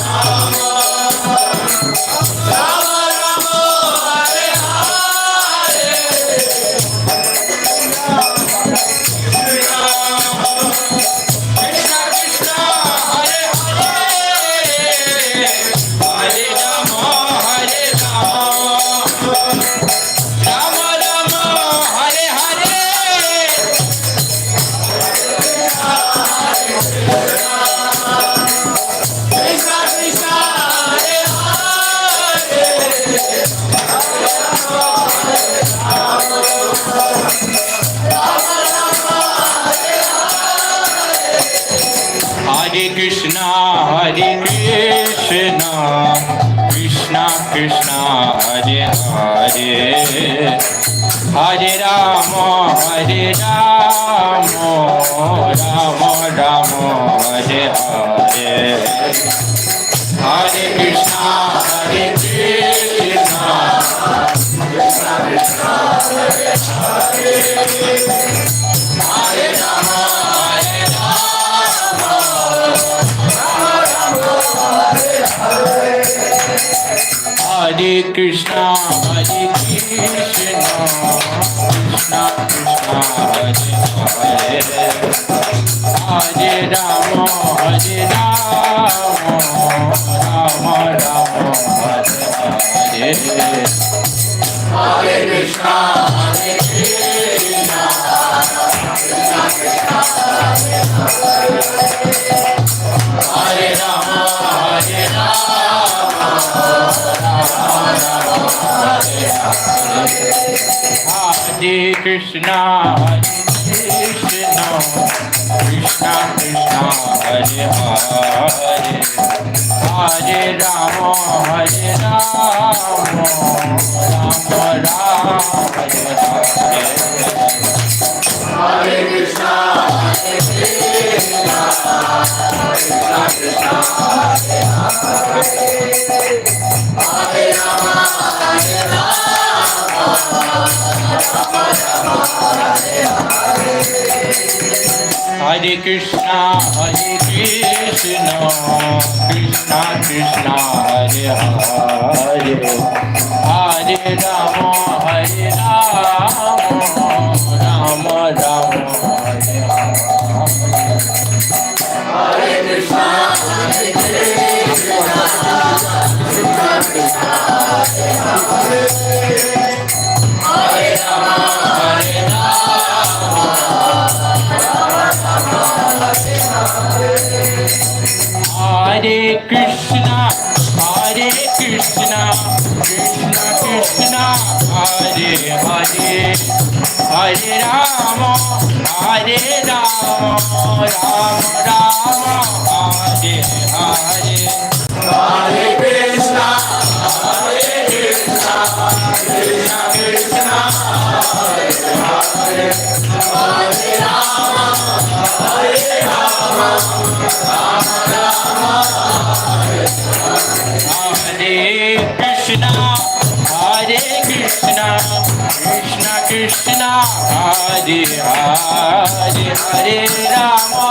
Hare Krishna Krishna Hare Hare Hare Rama Hare Rama Rama Rama Hare Hare Hare Krishna Hare Krishna Krishna Krishna Hare Hare Hare Rama Hare Rama Rama Rama Hare Hare Hare Krishna Hare Krishna Krishna Krishna Hare Hare Hare Rama Hare Rama Rama Rama Hare Hare Hare Krishna Hare Krishna Krishna Krishna Hare Hare Rama Hare Rama Hare Krishna Hare Krishna Krishna Krishna Hare Hare Hare Rama Hare Rama Rama Rama Hare Hare Hare Krishna Hare Krishna Krishna Krishna Hare Hare Hare Rama Hare Rama Rama Rama Hare Hare Hare Krishna Hare Krishna Krishna Krishna Hare Hare Hare Rama Hare Rama Rama Rama Hare Hare Hare Krishna Hare Krishna Krishna Krishna Hare Hare Hare Rama Hare Rama Hare Krishna Hare Krishna Krishna Krishna Hare Hare Hare Rama Hare Rama Rama Rama Hare Hare Hare Krishna Hare Krishna Krishna Krishna Hare Hare Hare Rama Hare Rama Rama Rama Hare Krishna Hare Krishna Krishna Krishna Hare Hare Hare Rama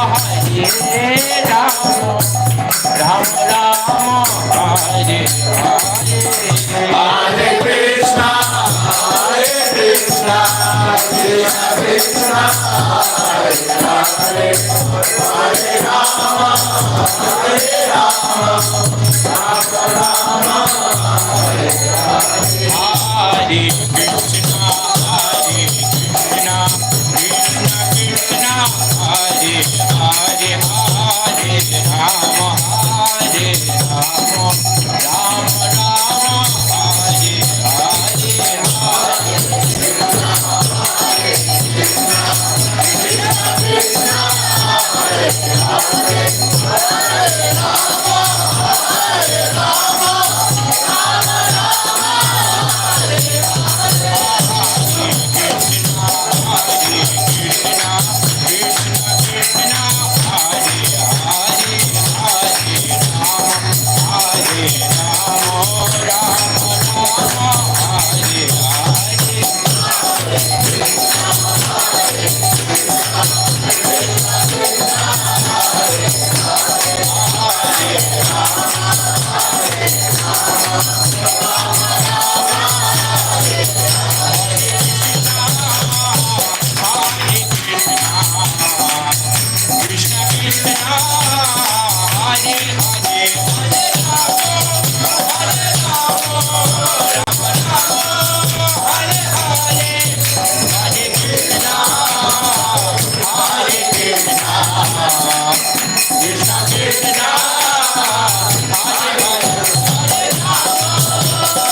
Hare Rama Rama Rama Hare Hare Hare Krishna Hare Krishna Krishna Krishna Hare Hare Hare Rama Hare Rama Rama Rama Hare Hare Hare Krishna Hare Krishna Krishna Krishna Hare Hare Hare Rama Hare Rama Rama Rama Hare Hare Hare Krishna Hare Krishna Krishna Krishna Hare Hare Hare Rama Hare Rama Rama Rama Hare Hare Krishna Hare Krishna Krishna Krishna Hare Hare Hare Rama Hare Rama Rama Rama Hare Hare Krishna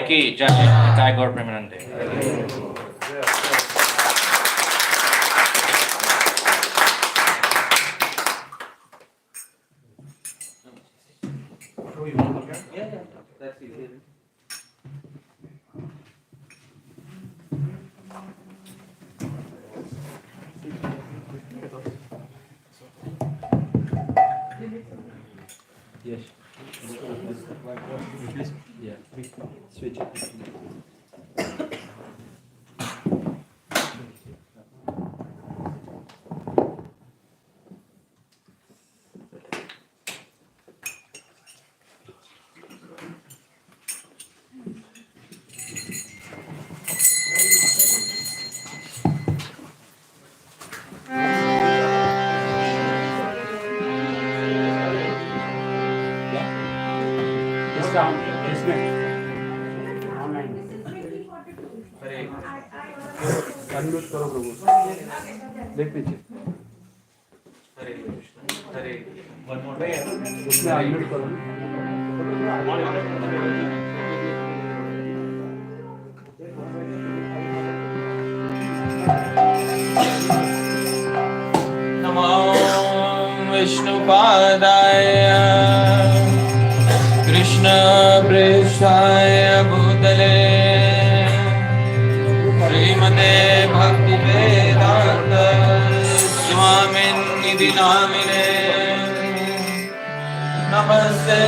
की जय जय गौर प्रेमानंदे। Yes. Yeah. Switch it. Unmute करो प्रभु, देख लीजिए। हरे कृष्ण, हरे one more उसमें unmute करो। पादाय कृष्ण प्रेष्ठाय भूतले श्रीमते भक्ति वेदांत स्वामिनिधि नामिने नमस्ते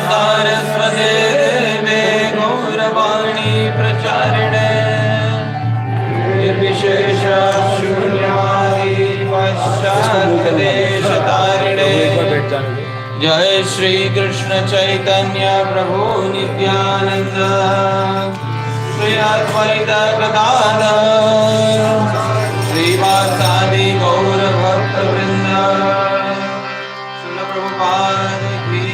सारस्वते देवे गौरवाणी प्रचारिणे निर्विशेष शून्यवादी पश्चात्देशतारिणे जय श्री कृष्ण चैतन्य प्रभु नित्यानंद श्री अद्वैत गदाधर श्रीवासादि गौर भक्त वृंद श्रील प्रभुपाद की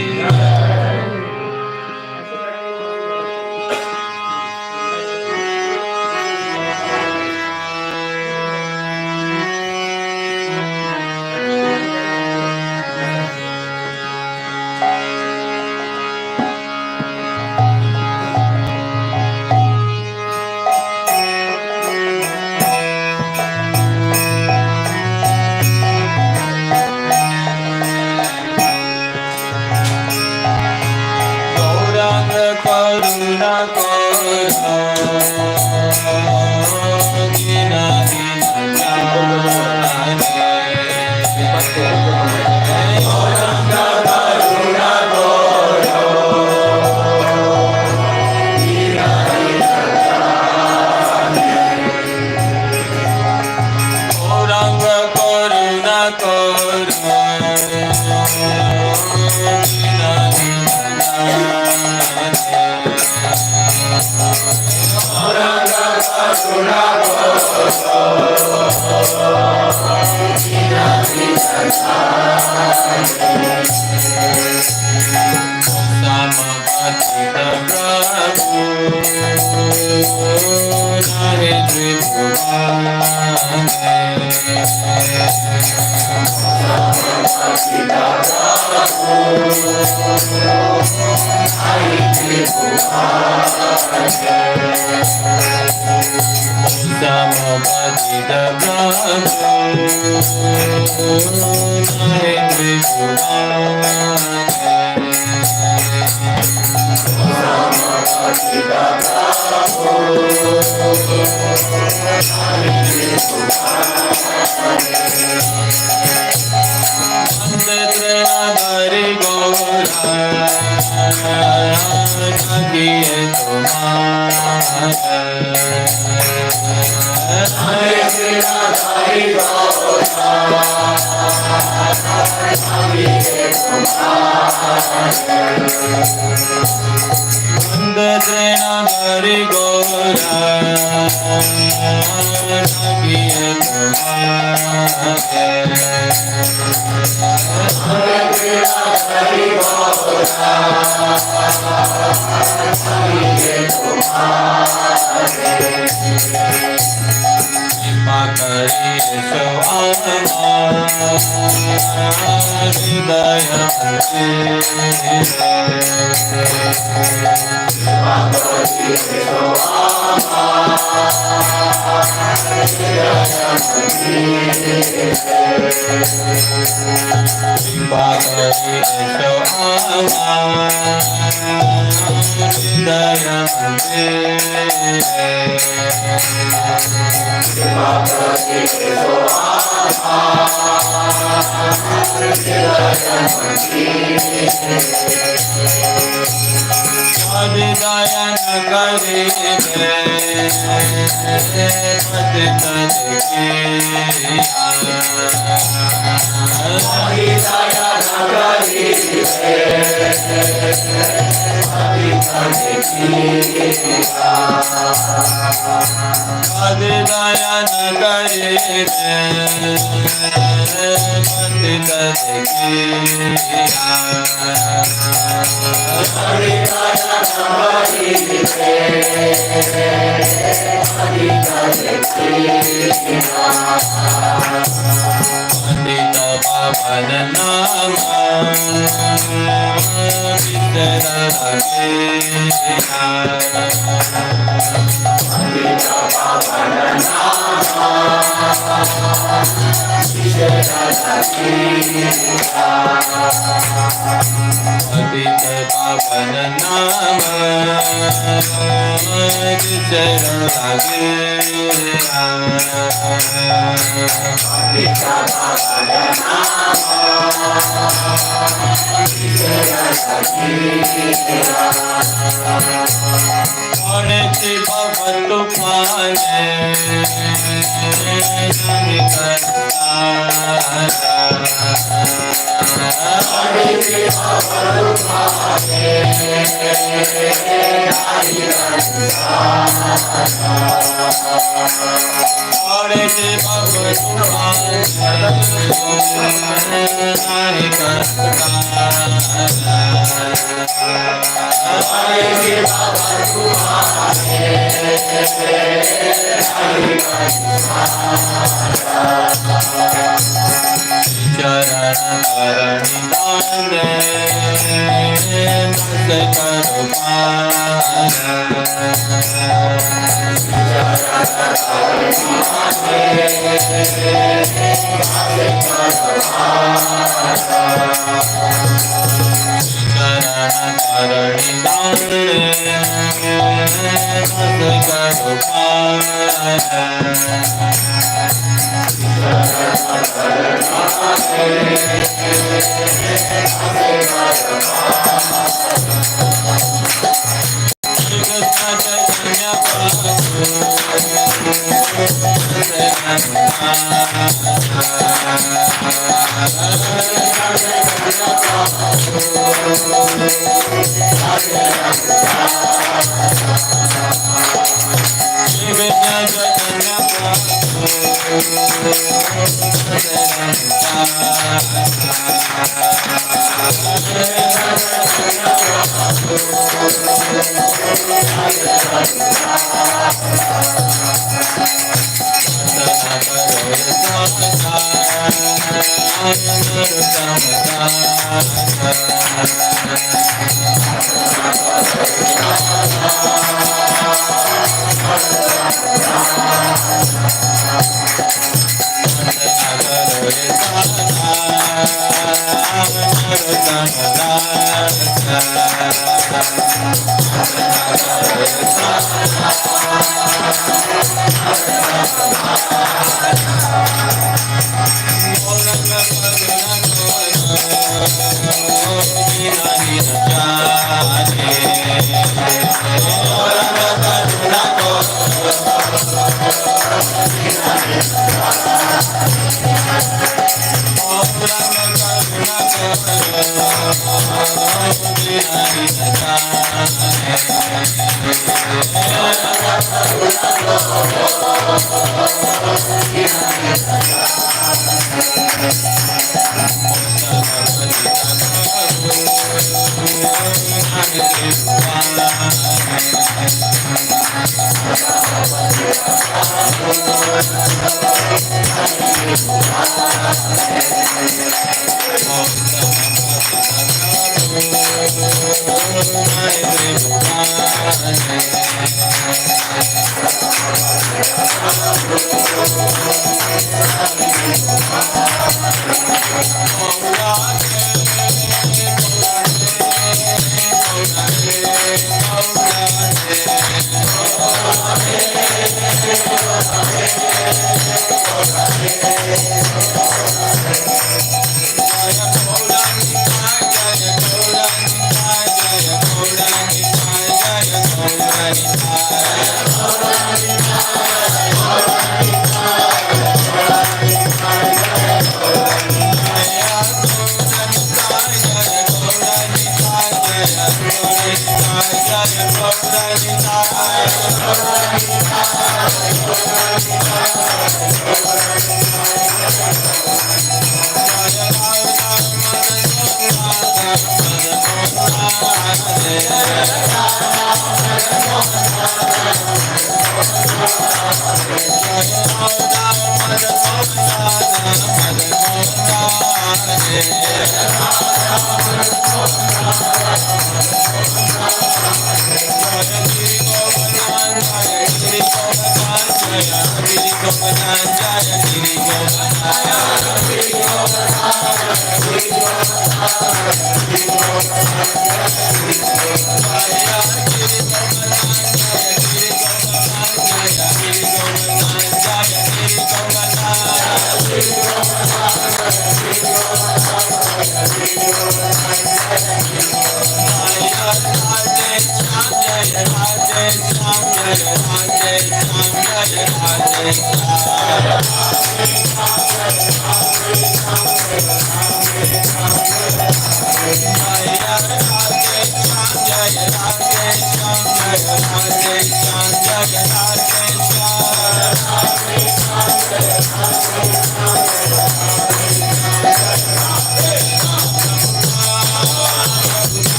पतित पावन नाम चरण लगे भव तूफान चरण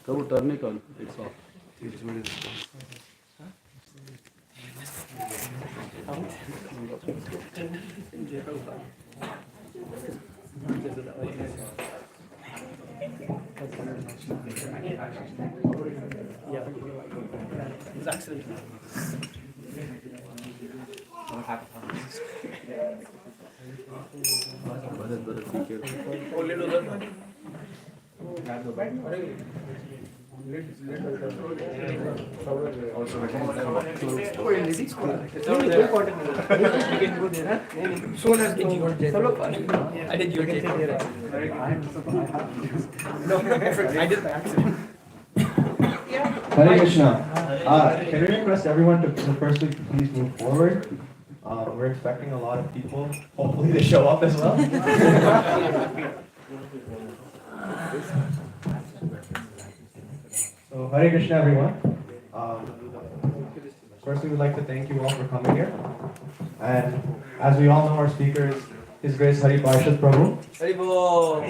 Prabhu, turn it on. It's off. Hare Krishna. Can we request everyone to firstly please move forward? We're expecting a lot of people, hopefully to show up as well. So Hare Krishna everyone. First we would like to thank you all for coming here. And as we all know, our speaker is His Grace Hari Parshad Prabhu. Haribol.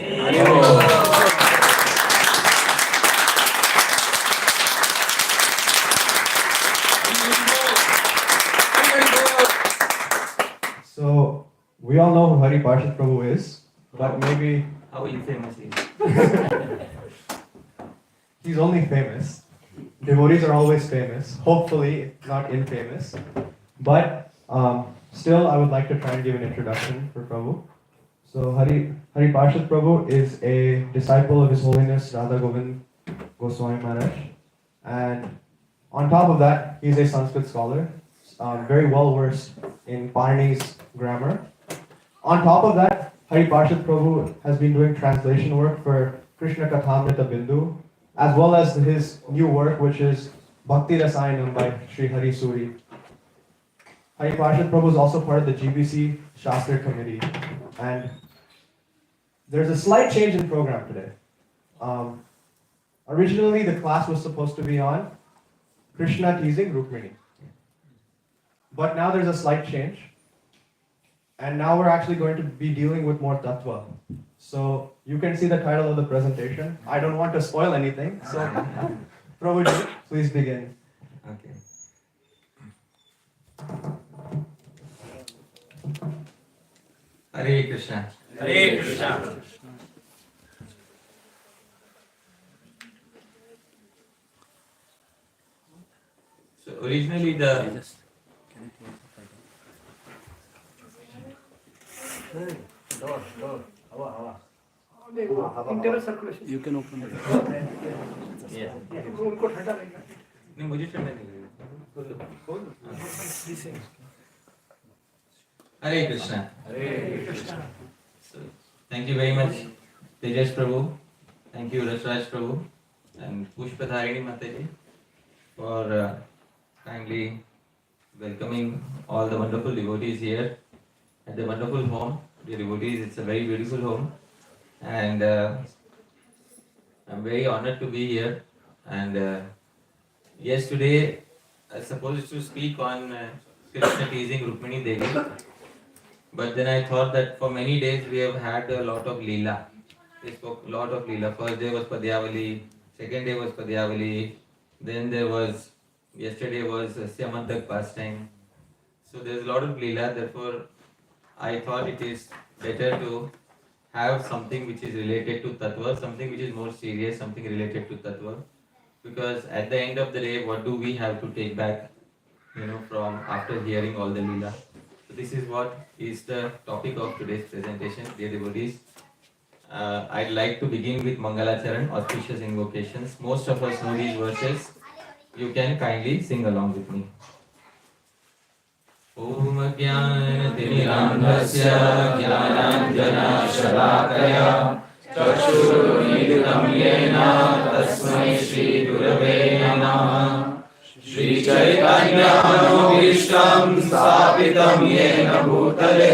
So we all know who Hari Parshad Prabhu is, but maybe How are you famous? he's only famous. Devotees are always famous, hopefully not infamous. But still, I would like to try and give an introduction for Prabhu. So Hari Parshad Prabhu is a disciple of His Holiness Radha Govind Goswami Maharaj. And on top of that, he's a Sanskrit scholar, very well versed in Parani's grammar. On top of that, Hari Parshad Prabhu has been doing translation work for Krishna Kathamrita Bindu, as well as his new work, which is Bhakti Rasayanam by Sri Hari Suri. Hari Parshad Prabhu is also part of the GBC Shastra Committee. And there's a slight change in program today. Originally, the class was supposed to be on Krishna teasing Rukmini. But now there's a slight change. And now we're actually going to be dealing with more tattva. So you can see the title of the presentation. I don't want to spoil anything. So Prabhuji, please begin. Okay. Hare Krishna. Hare Krishna. So originally the Internal circulation. You can open it. नहीं मुझे ठंडा नहीं लगेगा. Hare Krishna. Hare Krishna. So, thank you very much, Tejas Prabhu. Thank you, Rasraj Prabhu, and Pushpadharini Mataji for kindly welcoming all the wonderful devotees here at the wonderful home. The devotees, it's a very beautiful home, and I'm very honored to be here. And yes, today I was supposed to speak on Krishna teasing Rukmini Devi, but then I thought that for many days we have had a lot of Leela. We spoke a lot of Leela. First day was Padyavali, second day was Padyavali, then there was, yesterday was Syamantak pastime. So there's a lot of Leela, therefore I thought it is better to have something which is related to Tattva, something which is more serious, something related to Tattva. Because at the end of the day, what do we have to take back, from after hearing all the Leela? So this is what is the topic of today's presentation, dear devotees. I'd like to begin with Mangalacharan, auspicious invocations. Most of us know these verses. You can kindly sing along with me. Om Jnana Timirandhasya Jnananjana Shalakaya Chakshurmilitam Yena Tasmai Shri Gurave Namaha Shri Chaitanya Manobhishtam Sthapitam Yena Bhutale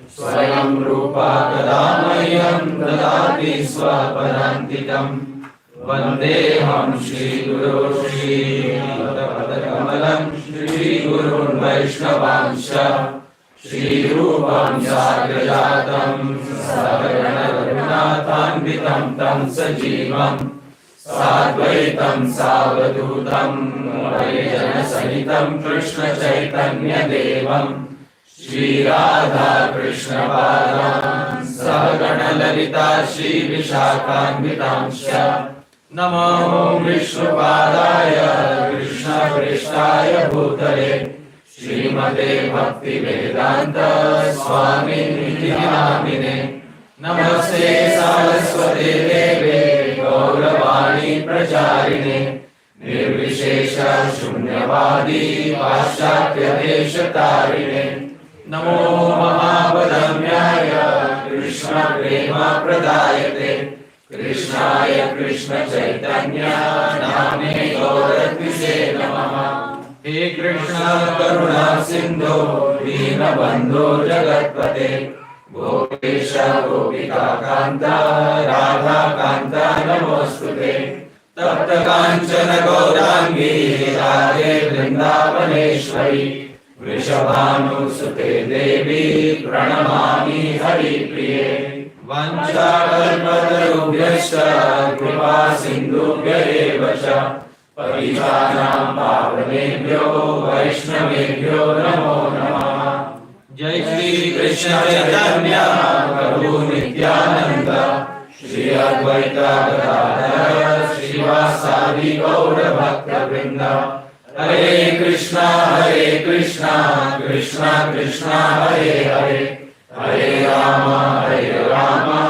Swayam Rupa Kadamahyam Dadati Swapadantikam Vandeham Shri Guru Shri Padakamalam Shri Gurun Vaishnavansha Shri Rupam Sagrajatam Sagarana Raghunathanvitam Tam Sajivam Sadvaitam Savadutam Varijana Sahitam Krishna Chaitanya Devam Shri Radha Krishna Padam Sahagana Lalita Shri Vishakhanvitamsha Namo Vishnu Padaya Krishna Krishnaya Bhutale Srimate Bhakti Vedanta Swami Niti Namine Namaste Saraswate Deve Gauravani Pracharine Nirvishesha Shunyavadi Paschatya Deshatarine Namo Mahabadamyaya Krishna Prema Pradayate Krishnaya Krishna Chaitanya Namne Gauratmise Namaha He Krishna Karuna Sindhu Dina Bandhu Jagatpate Gopesha Gopika Kanta Radha Kanta Namostute Tapta Kanchana Gaurangi Radhe Vrindavaneshwari Vrishabhanusute Devi Pranamami Hari Priye Vanchakalpatarubhyascha Kripa Sindhubhya eva cha Patitanam Pavanebhyo Vaishnavebhyo Namo Namaha Jai Shri Krishna Chaitanya Prabhu Nityananda Shri Advaita Gadadhara Shri Vasadi Gaura Bhakta Vrinda Hare Krishna Krishna Krishna Hare Hare Hare Rama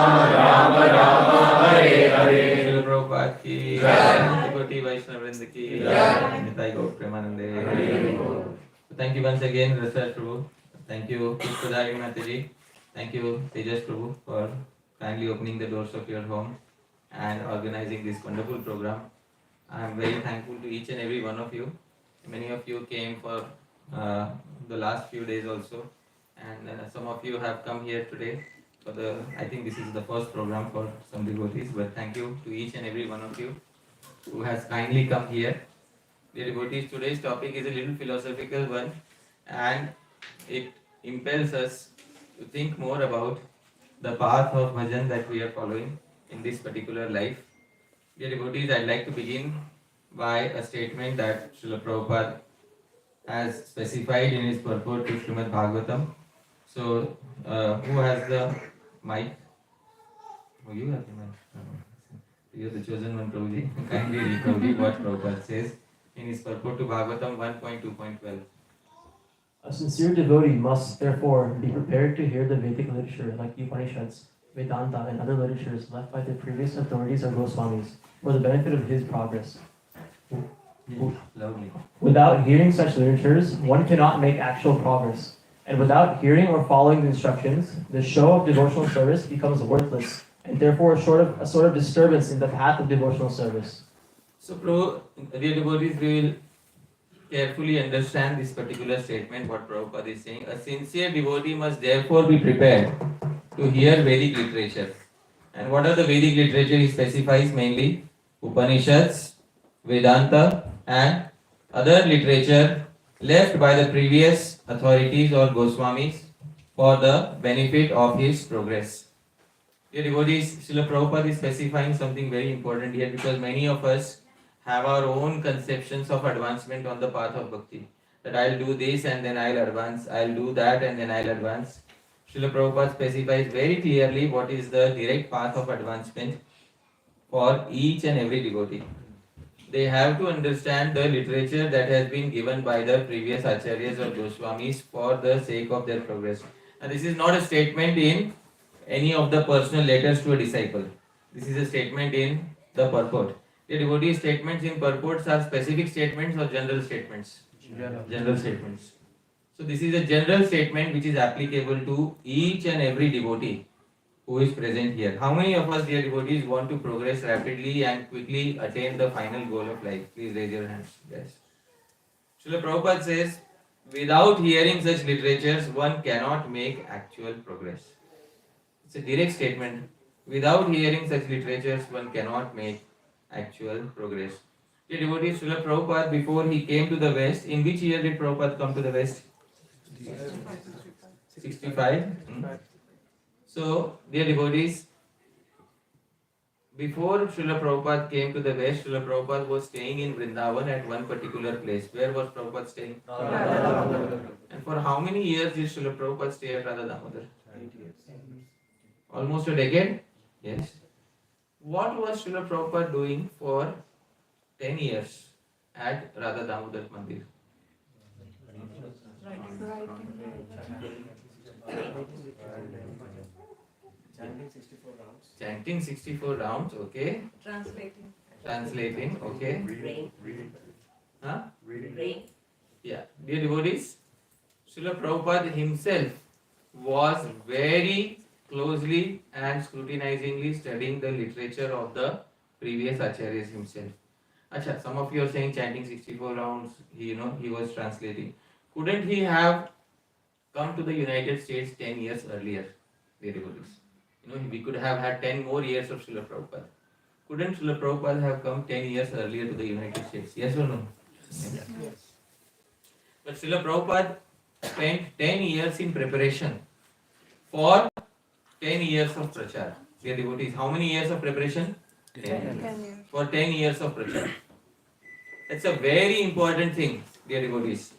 Rama Hare Hare Shri Prabhupada ki Jai Devotee Vaishnava Vrinda ki Jai Nitai Gaur Premanande. Thank you once again Rasraj Prabhu. Thank you Pushpadharini Mataji. Thank you Tejas Prabhu for kindly opening the doors of your home and organizing this wonderful program. I am very thankful to each and every one of you. Many of you came for the last few days also, and some of you have come here today for I think this is the first program for some devotees, but thank you to each and every one of you who has kindly come here Dear devotees, today's topic is a little philosophical one and it impels us to think more about the path of bhajan that we are following in this particular life. Dear devotees, I'd like to begin by a statement that Srila Prabhupada has specified in his purport to Srimad Bhagavatam. So, who has the mic? Oh, you have the mic. You're the chosen one, Prabhuji. Kindly read, Prabhuji, what Prabhupada says in his purport to Bhagavatam 1.2.12. A sincere devotee must, therefore, be prepared to hear the Vedic literature like the Upanishads, Vedanta, and other literatures left by the previous authorities or Goswamis for the benefit of his progress. Loudly. Without hearing such literatures, one cannot make actual progress. And without hearing or following the instructions, the show of devotional service becomes worthless, and therefore a sort of disturbance in the path of devotional service. So, dear devotees, we will carefully understand this particular statement, what Prabhupada is saying. A sincere devotee must therefore be prepared to hear Vedic literature. And what are the Vedic literature? He specifies mainly Upanishads, Vedanta, and other literature left by the previous authorities or Goswamis for the benefit of his progress. Dear devotees, Srila Prabhupada is specifying something very important here because many of us have our own conceptions of advancement on the path of bhakti. That I'll do this and then I'll advance, I'll do that and then I'll advance. Srila Prabhupada specifies very clearly what is the direct path of advancement for each and every devotee. They have to understand the literature that has been given by the previous acharyas or Goswamis for the sake of their progress. And this is not a statement in any of the personal letters to a disciple. This is a statement in the purport. The devotee statements in purports are specific statements or general statements? General statements. So this is a general statement which is applicable to each and every devotee who is present here. How many of us, dear devotees, want to progress rapidly and quickly attain the final goal of life? Please raise your hands. Yes. Srila Prabhupada says, without hearing such literatures, one cannot make actual progress. It's a direct statement. Without hearing such literatures, one cannot make actual progress. Dear devotees, Srila Prabhupada, before he came to the West, in which year did Prabhupada come to the West? 65. So, dear devotees, before Srila Prabhupada came to the West, Srila Prabhupada was staying in Vrindavan at one particular place. Where was Prabhupada staying? And for how many years did Srila Prabhupada stay at Radha Damodar? 8 years. Almost a decade? Yes. What was Srila Prabhupada doing for 10 years at Radha Damodar Mandir? Chanting 64 rounds, okay. Translating, okay. Reading. Huh? Reading. Yeah. Dear devotees, Srila Prabhupada himself was very closely and scrutinizingly studying the literature of the previous acharyas himself. Acha, some of you are saying chanting 64 rounds, he was translating. Couldn't he have come to the United States 10 years earlier, dear devotees? We could have had 10 more years of Srila Prabhupada. Couldn't Srila Prabhupada have come 10 years earlier to the United States? Yes or no? Yes. But Srila Prabhupada spent 10 years in preparation for 10 years of prachar. Dear devotees, how many years of preparation? 10 years. For 10 years of prachar. That's a very important thing, dear devotees.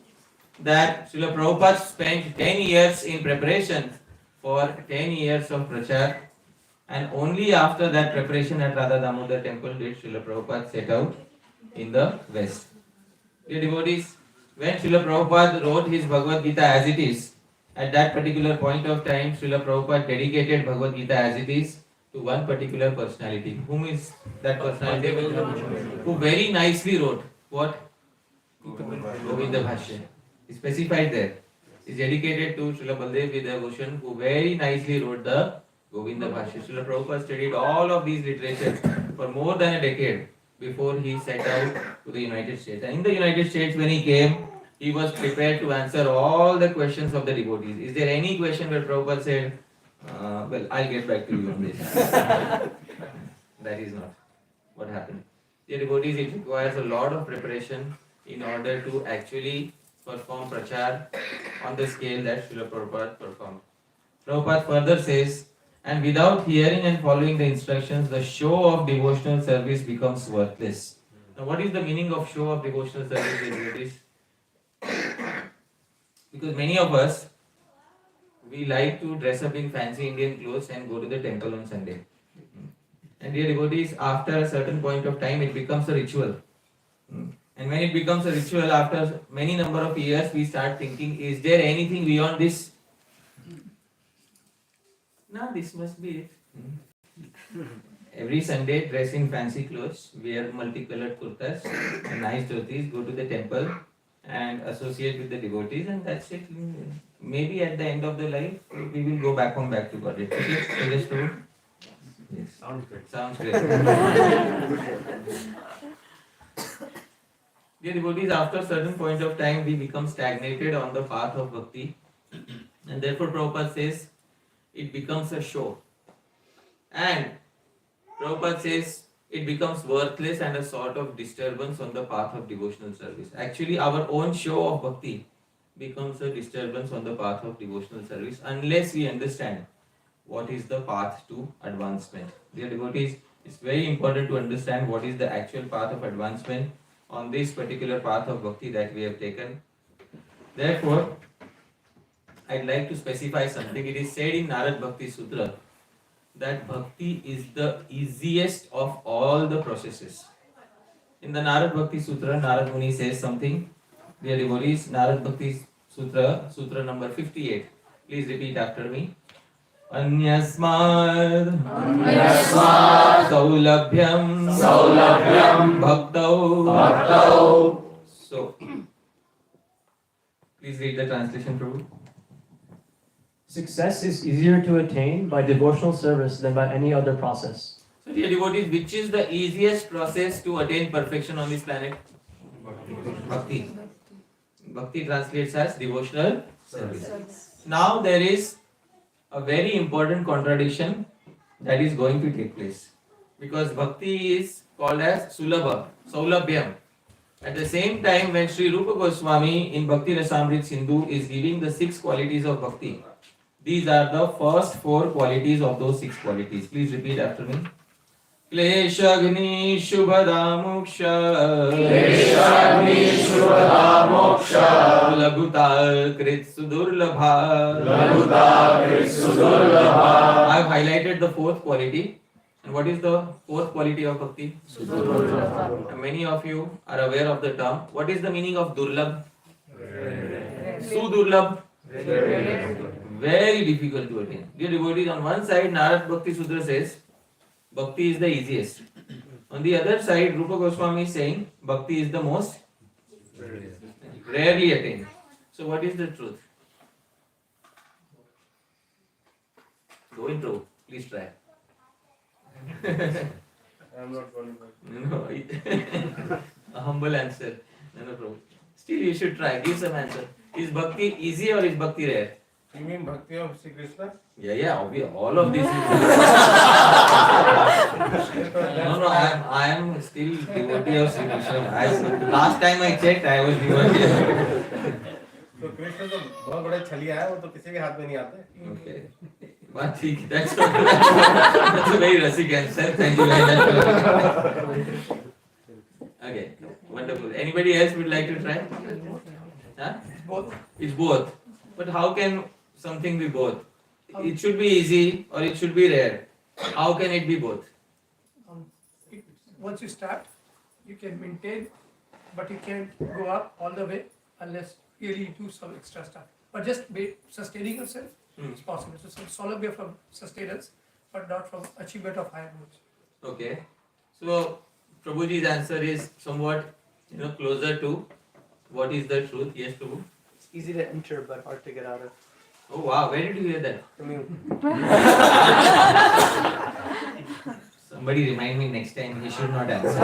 That Srila Prabhupada spent 10 years in preparation for 10 years of prachar, and only after that preparation at Radha Damodar temple did Srila Prabhupada set out in the West. Dear devotees, when Srila Prabhupada wrote his Bhagavad Gita as it is, at that particular point of time, Srila Prabhupada dedicated Bhagavad Gita as it is to one particular personality. Whom is that personality? Who very nicely wrote what? Govinda Bhashya. Is specified there. Is dedicated to Srila Baldev Vidyabhushan, who very nicely wrote the Govinda Bhashya. Srila Prabhupada studied all of these literatures for more than a decade before he set out to the United States. And in the United States, when he came, he was prepared to answer all the questions of the devotees. Is there any question where Prabhupada said, well, I'll get back to you on this? That is not what happened. Dear devotees, it requires a lot of preparation in order to actually perform prachar on the scale that Srila Prabhupada performed. Prabhupada further says, and without hearing and following the instructions, the show of devotional service becomes worthless. Now, what is the meaning of show of devotional service, devotees? Because many of us, we like to dress up in fancy Indian clothes and go to the temple on Sunday. And dear devotees, after a certain point of time, it becomes a ritual. And when it becomes a ritual, after many number of years, we start thinking, is there anything beyond this? No, this must be it. Every Sunday, dress in fancy clothes, wear multicolored kurtas and nice dhotis, go to the temple and associate with the devotees, and that's it. Maybe at the end of the life, we will go back home, back to God. Is it true? Yes. Sounds good. Sounds great. Dear devotees, after a certain point of time, we become stagnated on the path of bhakti, and therefore Prabhupada says it becomes a show. And Prabhupada says it becomes worthless and a sort of disturbance on the path of devotional service. Actually, our own show of bhakti becomes a disturbance on the path of devotional service unless we understand what is the path to advancement. Dear devotees, it's very important to understand what is the actual path of advancement on this particular path of bhakti that we have taken. Therefore, I'd like to specify something. It is said in Narad Bhakti Sutra that bhakti is the easiest of all the processes. In the Narad Bhakti Sutra, Narad Muni says something. Dear devotees, Narad Bhakti Sutra, Sutra number 58. Please repeat after me. Anyasmad Saulabhyam Bhaktau. So, please read the translation, Prabhu. Success is easier to attain by devotional service than by any other process. So, dear devotees, which is the easiest process to attain perfection on this planet? Bhakti. Bhakti translates as devotional service. Now, there is a very important contradiction that is going to take place. Because bhakti is called as Sulabha, Saulabhyam. At the same time, when Sri Rupa Goswami in Bhakti Rasamrit Sindhu is giving the 6 qualities of bhakti, these are the first 4 qualities of those 6 qualities. Please repeat after me. Kleshagni Shubhada Moksha Laguta Krit Sudurlabha. I have highlighted the 4th quality. And what is the 4th quality of bhakti? And many of you are aware of the term. What is the meaning of Durlabh? Sudurlabh? Very difficult to attain. Dear devotees, on one side, Narad Bhakti Sutra says, bhakti is the easiest. On the other side, Rupa Goswami is saying, bhakti is the most rarely attained. So what is the truth? Go into, please try. I'm not going to. No, a humble answer. No problem. Still, you should try. Give some answer. Is bhakti easy or is bhakti rare? You mean Bhakti of Sri Krishna? Yeah, obvious. All of this is. No, I am still devotee of Sri Krishna. Last time I checked, I was devotee. तो कृष्ण तो बहुत बड़े छलिया है, वो तो किसी के हाथ में नहीं आते. Okay. But that's a very rustic answer. Thank you very much. Okay, wonderful. Anybody else would like to try? Huh? Both. It's both. But how can something be both? It should be easy or it should be rare. How can it be both? Once you start, you can maintain, but you can't go up all the way unless really do some extra stuff. But just sustaining yourself is possible. So some solid from sustenance, but not from achievement of higher goals. Okay. So Prabhuji's answer is somewhat closer to what is the truth. Yes, Prabhu. It's easy to enter but hard to get out of. Oh wow, where did you hear that? From you. Somebody remind me next time he should not answer.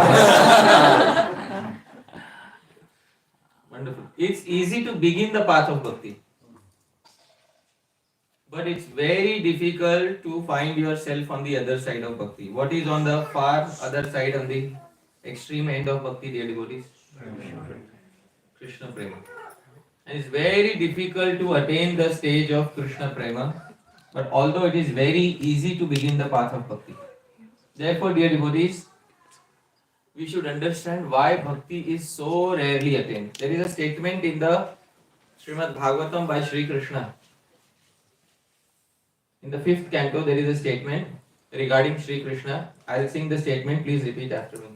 Wonderful. It's easy to begin the path of bhakti. But it's very difficult to find yourself on the other side of bhakti. What is on the far other side, on the extreme end of bhakti, dear devotees? Krishna Prema. And it's very difficult to attain the stage of Krishna Prema, but although it is very easy to begin the path of bhakti. Therefore, dear devotees, we should understand why bhakti is so rarely attained. There is a statement in the Srimad Bhagavatam by Sri Krishna. In the 5th canto, there is a statement regarding Sri Krishna. I'll sing the statement, please repeat after me.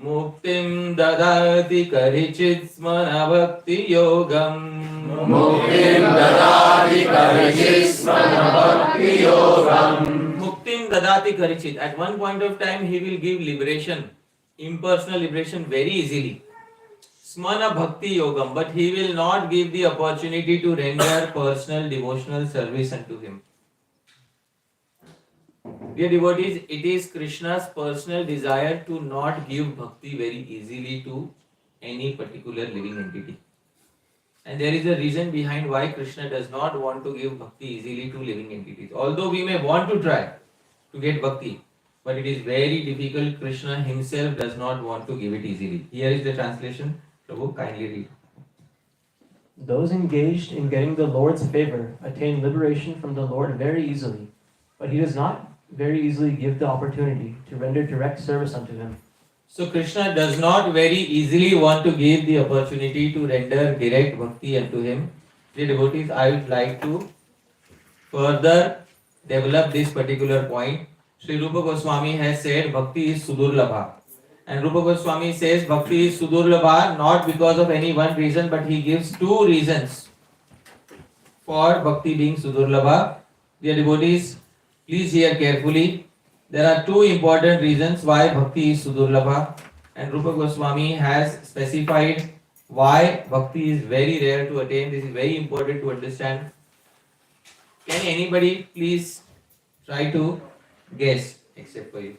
Muktim dadati karichit smana bhakti yogam. Muktim dadati karichit smana bhakti yogam. Muktim dadati karichit. At one point of time, he will give liberation, impersonal liberation very easily. Smana bhakti yogam, but he will not give the opportunity to render personal devotional service unto him. Dear devotees, it is Krishna's personal desire to not give bhakti very easily to any particular living entity. And there is a reason behind why Krishna does not want to give bhakti easily to living entities. Although we may want to try to get bhakti, but it is very difficult. Krishna himself does not want to give it easily. Here is the translation. Prabhu, kindly read. Those engaged in getting the Lord's favor attain liberation from the Lord very easily, but he does not very easily give the opportunity to render direct service unto him. So Krishna does not very easily want to give the opportunity to render direct bhakti unto him. Dear devotees, I would like to further develop this particular point. Sri Rupa Goswami has said bhakti is sudurlabha. And Rupa Goswami says bhakti is sudurlabha not because of any one reason, but he gives two reasons for bhakti being sudurlabha. Dear devotees, please hear carefully. There are two important reasons why bhakti is sudurlabha, and Rupa Goswami has specified why bhakti is very rare to attain. This is very important to understand. Can anybody please try to guess, except for you?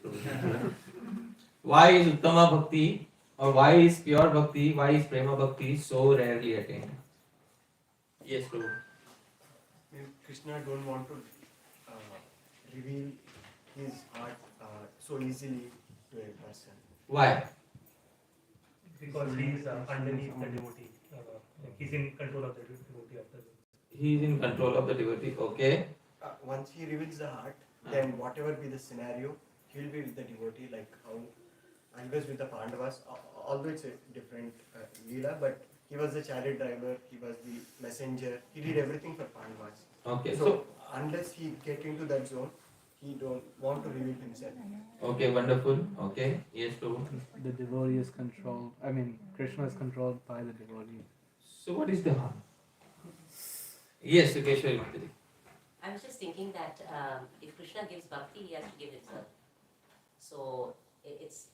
Why is Uttama Bhakti, or why is pure Bhakti, why is Prema Bhakti so rarely attained? Yes, Prabhu. Krishna don't want to reveal his heart so easily to a person. Why? Because he is underneath the devotee. He's in control of the devotee of the. He is in control of the devotee. Okay. Once he reveals the heart, then whatever be the scenario, he will be with the devotee, like how I was with the Pandavas. Although it's a different Leela, but he was the chariot driver, he was the messenger, he did everything for Pandavas. Okay. So unless he get into that zone, he don't want to reveal himself. Okay, wonderful. Okay. Yes, Prabhu. The devotee is controlled. I mean, Krishna is controlled by the devotee. So what is the harm? Yes, Sukeshwari Mataji. I was just thinking that if Krishna gives bhakti, he has to give himself. So it's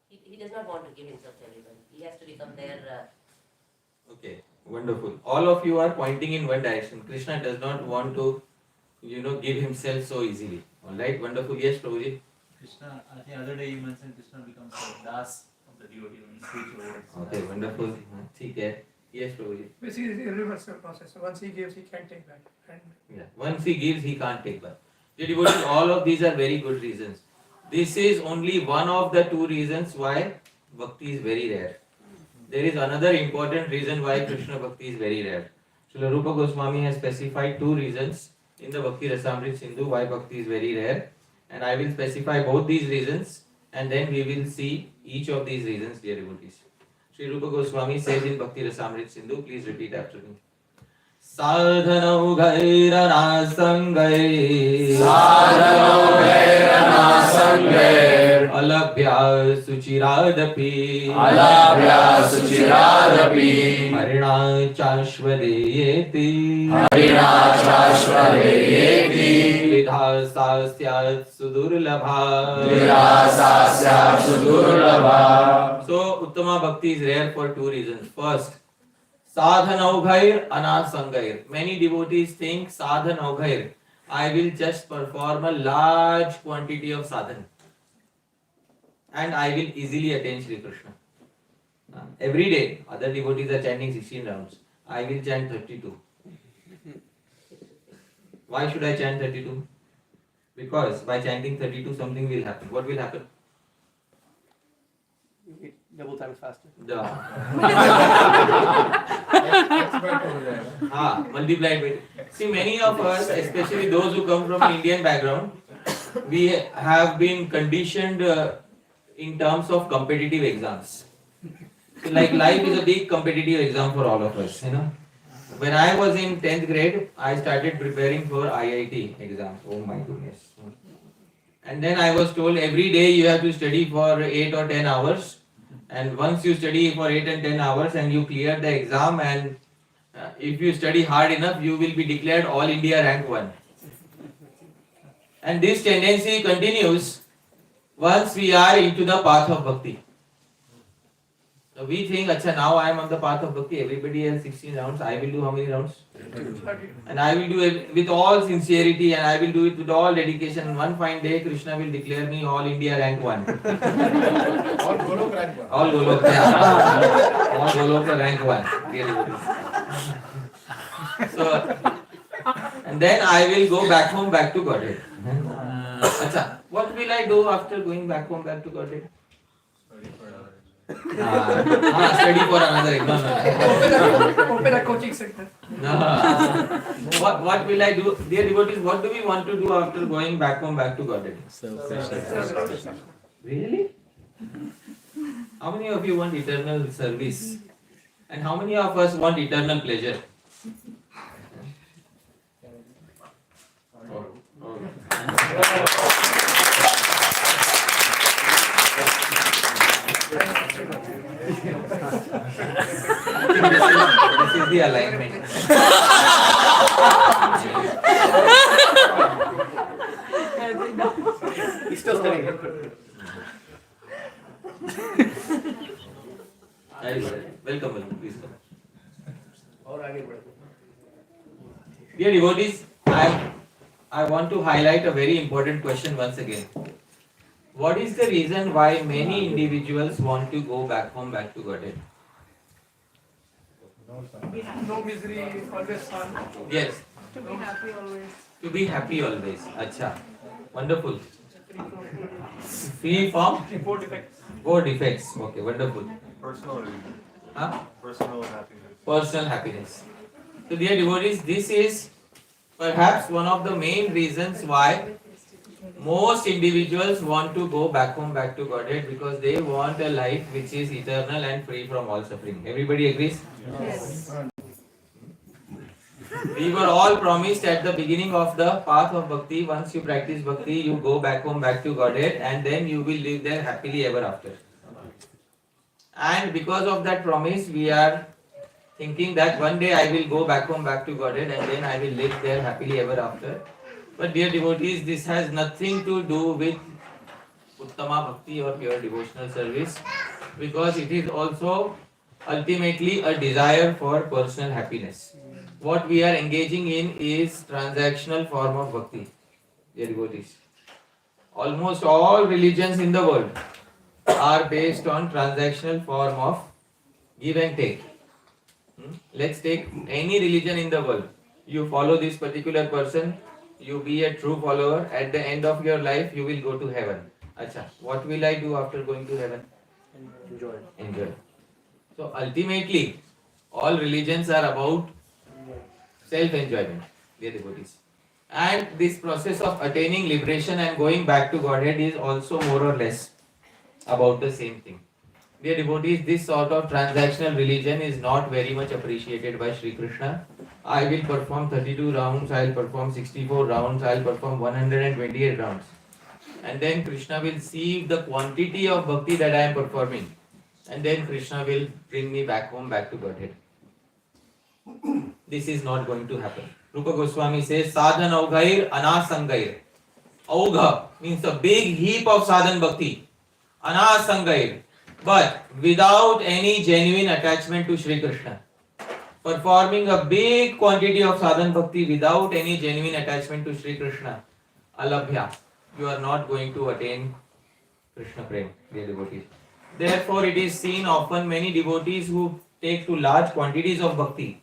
he does not want to give himself to everyone. He has to become their. Okay, wonderful. All of you are pointing in one direction. Krishna does not want to, give himself so easily. All right, wonderful. Yes, Prabhuji. Krishna, I think other day you mentioned Krishna becomes the das of the devotee when he speaks over. Okay, wonderful. Okay. Yes, Prabhuji. Basically, it's a irreversible process. So once he gives, he can't take back. And Yeah. Once he gives, he can't take back. Dear devotees, all of these are very good reasons. This is only one of the two reasons why bhakti is very rare. There is another important reason why Krishna bhakti is very rare. Srila Rupa Goswami has specified two reasons in the Bhakti Rasamrita Sindhu why bhakti is very rare. And I will specify both these reasons and then we will see each of these reasons, dear devotees. Sri Rupa Goswami says in Bhakti Rasamrita Sindhu, please repeat after me. Sadhanau ghairana sangai alabhya suchiradapi harina chashvareyeti vidha sasyat sudurlabha. So Uttama Bhakti is rare for two reasons. First, sadhanaugair anasangair. Many devotees think sadhanaugair, I will just perform a large quantity of sadhana and I will easily attain Shri Krishna. Every day, other devotees are chanting 16 rounds. I will chant 32. Why should I chant 32? Because by chanting 32, something will happen. What will happen? double times faster. Multiplied by. See, many of us, especially those who come from Indian background, we have been conditioned in terms of competitive exams. So like life is a big competitive exam for all of us, you know. When I was in 10th grade, I started preparing for IIT exams. Oh my goodness. And then I was told every day you have to study for 8 or 10 hours. And once you study for 8 and 10 hours and you clear the exam, and if you study hard enough, you will be declared All India Rank 1. And this tendency continues once we are into the path of bhakti. So we think, Acha, now I am on the path of bhakti, everybody has 16 rounds, I will do how many rounds? And I will do it with all sincerity and I will do it with all dedication. And one fine day, Krishna will declare me All India Rank 1. All Golok rank 1. All Golok, yeah. All Golok Rank 1. Really. So, and then I will go back home, back to Godhead. Acha, what will I do after going back home, back to Godhead? Study for another exam. Open a coaching center. No. What will I do? Dear devotees, what do we want to do after going back home, back to Godhead? Really? How many of you want eternal service? And how many of us want eternal pleasure? This is the alignment. He's still studying. Welcome, please come. Dear devotees, I want to highlight a very important question once again. What is the reason why many individuals want to go back home, back to Godhead? No misery, always fun. Yes. To be happy always. To be happy always. Acha. Wonderful. Free from? Four defects. Four defects. Okay, wonderful. Personal Huh? Personal happiness. Personal happiness. So dear devotees, this is perhaps one of the main reasons why most individuals want to go back home, back to Godhead, because they want a life which is eternal and free from all suffering. Everybody agrees? Yes. We were all promised at the beginning of the path of bhakti, once you practice bhakti, you go back home, back to Godhead, and then you will live there happily ever after. And because of that promise, we are thinking that one day I will go back home, back to Godhead, and then I will live there happily ever after. But dear devotees, this has nothing to do with Uttama Bhakti or pure devotional service, because it is also ultimately a desire for personal happiness. What we are engaging in is transactional form of bhakti, dear devotees. Almost all religions in the world are based on transactional form of give and take. Let's take any religion in the world. You follow this particular person, you be a true follower, at the end of your life you will go to heaven. Acha, what will I do after going to heaven? Enjoy. So ultimately, all religions are about self-enjoyment, dear devotees. And this process of attaining liberation and going back to Godhead is also more or less about the same thing. Dear devotees, this sort of transactional religion is not very much appreciated by Sri Krishna. I will perform 32 rounds, I will perform 64 rounds, I will perform 128 rounds. And then Krishna will see the quantity of bhakti that I am performing. And then Krishna will bring me back home, back to Godhead. This is not going to happen. Rupa Goswami says, Sadhan Aughair Anasangair. Augha means a big heap of sadhan bhakti. Anasangair. But without any genuine attachment to Sri Krishna. Performing a big quantity of sadhan bhakti without any genuine attachment to Sri Krishna. Alabhya. You are not going to attain Krishna Prem, dear devotees. Therefore, it is seen often many devotees who take to large quantities of bhakti.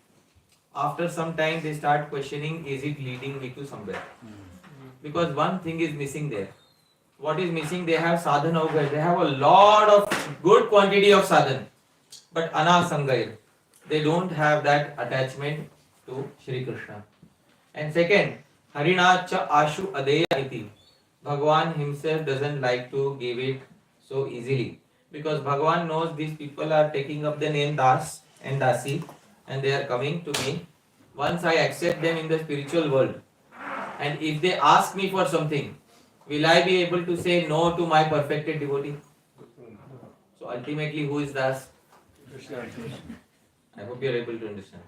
After some time, they start questioning, is it leading me to somewhere? Because one thing is missing there. what is missing? They have sadhana ugai. They have a lot of good quantity of sadhana. But anasangair, they don't have that attachment to Shri Krishna. And second, Harina cha ashu adeya iti. Bhagwan himself doesn't like to give it so easily. Because Bhagwan knows these people are taking up the name Das and Dasi and they are coming to me. Once I accept them in the spiritual world, and if they ask me for something, will I be able to say no to my perfected devotee? So ultimately, who is Das? Krishna. I hope you are able to understand.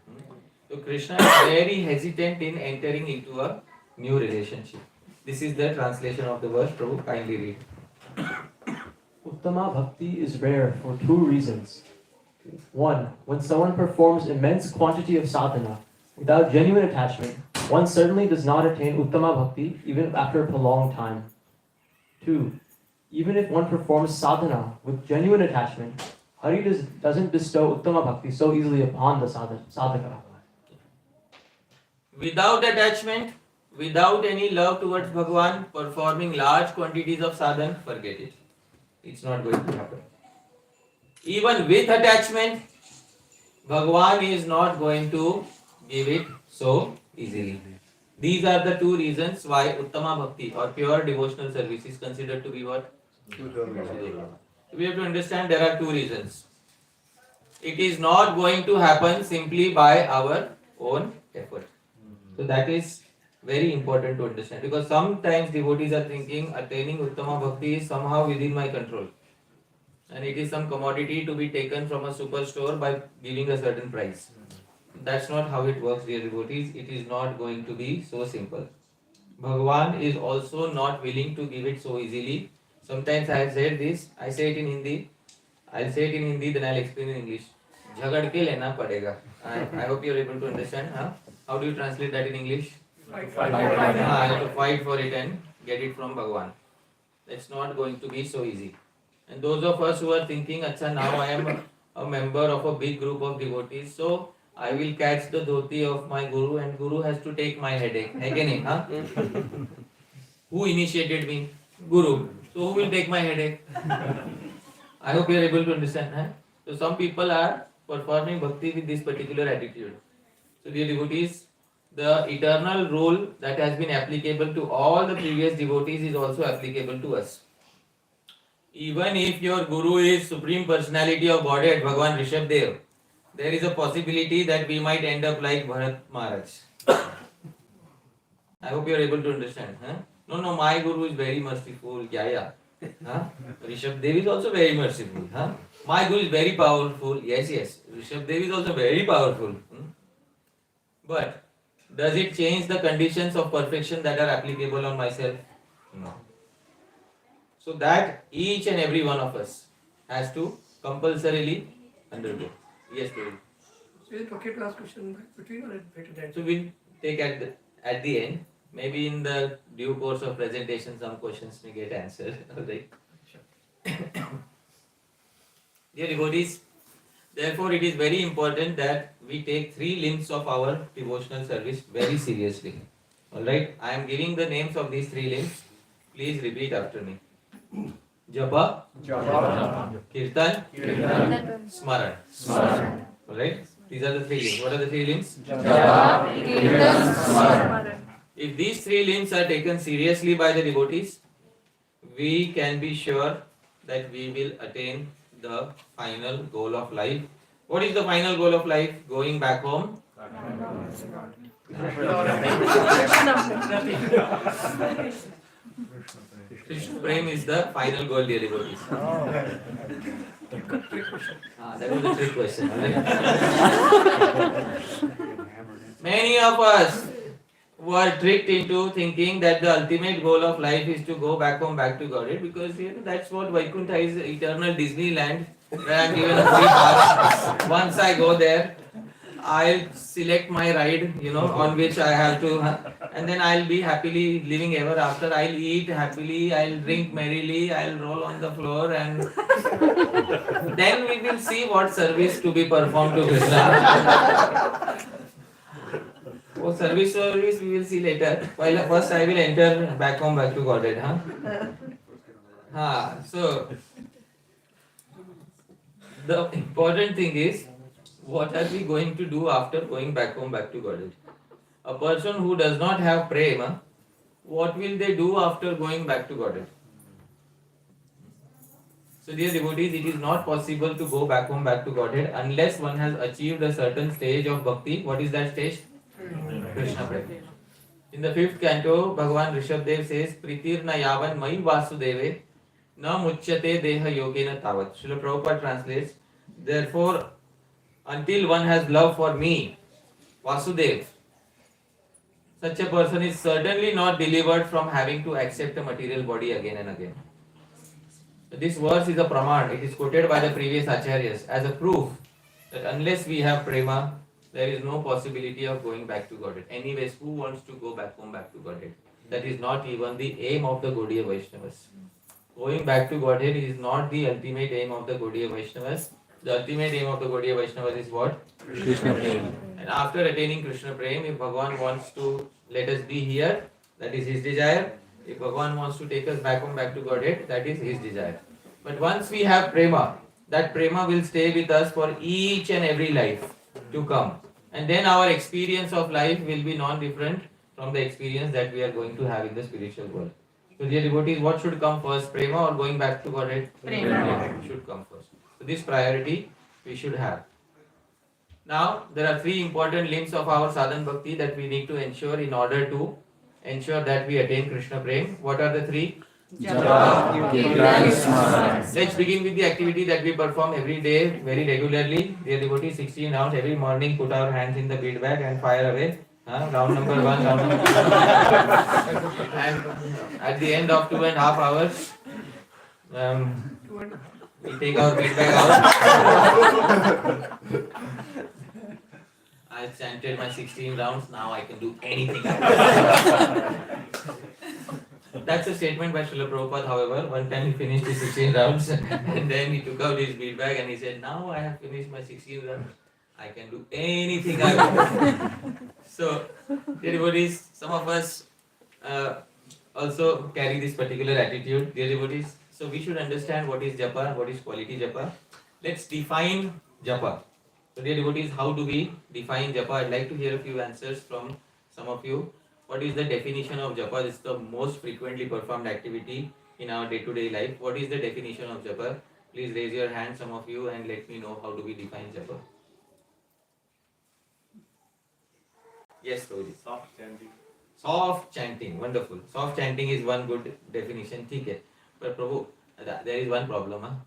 So Krishna is very hesitant in entering into a new relationship. This is the translation of the verse. Prabhu, kindly read. Uttama bhakti is rare for two reasons. One, when someone performs immense quantity of sadhana without genuine attachment, one certainly does not attain Uttama bhakti even after a prolonged time. Two, even if one performs sadhana with genuine attachment, Hari doesn't bestow Uttama bhakti so easily upon the sadhaka. Without attachment, without any love towards Bhagwan, performing large quantities of sadhana, forget it. It's not going to happen. Even with attachment, Bhagwan is not going to give it so easily. These are the two reasons why Uttama Bhakti or pure devotional service is considered to be what? We have to understand there are two reasons. It is not going to happen simply by our own effort. So that is very important to understand, because sometimes devotees are thinking attaining Uttama Bhakti is somehow within my control. And it is some commodity to be taken from a superstore by giving a certain price. That's not how it works, dear devotees. It is not going to be so simple. Bhagavan is also not willing to give it so easily. Sometimes I have said this, I say it in Hindi. I'll say it in Hindi, then I'll explain in English. Jhagad ke lena padega. I hope you're able to understand. Huh? How do you translate that in English? Fight. I have to fight for it and get it from Bhagavan. That's not going to be so easy. And those of us who are thinking, Acha, now I am a member of a big group of devotees, so I will catch the dhoti of my guru and guru has to take my headache. Hai ke nahi, huh? Who initiated me? Guru. So who will take my headache? I hope you are able to understand. Huh? So some people are performing bhakti with this particular attitude. So dear devotees, the eternal rule that has been applicable to all the previous devotees is also applicable to us. Even if your guru is Supreme Personality of Godhead, Bhagavan Rishabdev, there is a possibility that we might end up like Bharat Maharaj. I hope you are able to understand. Huh? No, my guru is very merciful. Yeah. Huh? Rishabdev is also very merciful. Huh? My guru is very powerful. Yes. Rishabdev is also very powerful. But does it change the conditions of perfection that are applicable on myself? No. So that each and every one of us has to compulsorily undergo. Yes, please. So is it okay to ask question between or better than? So we'll take at the end. Maybe in the due course of presentation, some questions may get answered. Alright. Dear devotees, therefore it is very important that we take three limbs of our devotional service very seriously. Alright, I am giving the names of these three limbs. Please repeat after me. Japa, kirtan, Smaran. Alright, these are the three limbs. What are the three limbs? Japa, kirtan, Smaran. If these three limbs are taken seriously by the devotees, we can be sure that we will attain the final goal of life. What is the final goal of life? Going back home. Krishna Prem is the final goal, dear devotees. That was a trick question. Many of us were tricked into thinking that the ultimate goal of life is to go back home, back to Godhead, because that's what Vaikuntha is, eternal Disneyland, where I'm given a free pass. Once I go there, I'll select my ride, on which I have to, and then I'll be happily living ever after. I'll eat happily, I'll drink merrily, I'll roll on the floor, and then we will see what service to be performed to Krishna. Oh, service we will see later. While first I will enter back home, back to Godhead. So the important thing is, what are we going to do after going back home, back to Godhead? A person who does not have prema, what will they do after going back to Godhead? So dear devotees, it is not possible to go back home, back to Godhead unless one has achieved a certain stage of bhakti. What is that stage? Krishna Prema. In the 5th canto, Bhagavan Rishabdev says, Pritir na yavan mai vasudeve na muchyate deha yogena tavat. Srila Prabhupada translates, therefore, until one has love for me, Vasudev, such a person is certainly not delivered from having to accept a material body again and again. This verse is a praman. It is quoted by the previous acharyas as a proof that unless we have prema, there is no possibility of going back to Godhead. Anyways, who wants to go back home, back to Godhead? That is not even the aim of the Gaudiya Vaishnavas. Going back to Godhead is not the ultimate aim of the Gaudiya Vaishnavas. The ultimate aim of the Gaudiya Vaishnavas is what? Krishna Prema. And after attaining Krishna Prema, if Bhagavan wants to let us be here, that is his desire. If Bhagavan wants to take us back home, back to Godhead, that is his desire. But once we have prema, that prema will stay with us for each and every life to come. And then our experience of life will be non-different from the experience that we are going to have in the spiritual world. So dear devotees, what should come first, prema or going back to Godhead? Prema should come first. So this priority we should have. Now, there are 3 important limbs of our sadhan bhakti that we need to ensure in order to ensure that we attain Krishna Prema. What are the 3? Japa, kirtan, Smaran. Let's begin with the activity that we perform every day very regularly. Dear devotees, 16 rounds every morning. Put our hands in the bead bag and fire away. Round number 1, round number 2. And at the end of 2.5 hours, we take our bead bag out. I chanted my 16 rounds. Now I can do anything. That's a statement by Srila Prabhupada, however. One time he finished his 16 rounds and then he took out his bead bag and he said, now I have finished my 16 rounds. I can do anything I want. So, dear devotees, some of us also carry this particular attitude, dear devotees. So we should understand what is japa, what is quality japa. Let's define japa. So dear devotees, how do we define japa? I'd like to hear a few answers from some of you. What is the definition of japa? This is the most frequently performed activity in our day-to-day life. What is the definition of japa? Please raise your hand, some of you, and let me know how do we define japa. Yes, Rohit. Soft chanting. Soft chanting, wonderful. Soft chanting is one good definition. Okay. But Prabhu, there is one problem.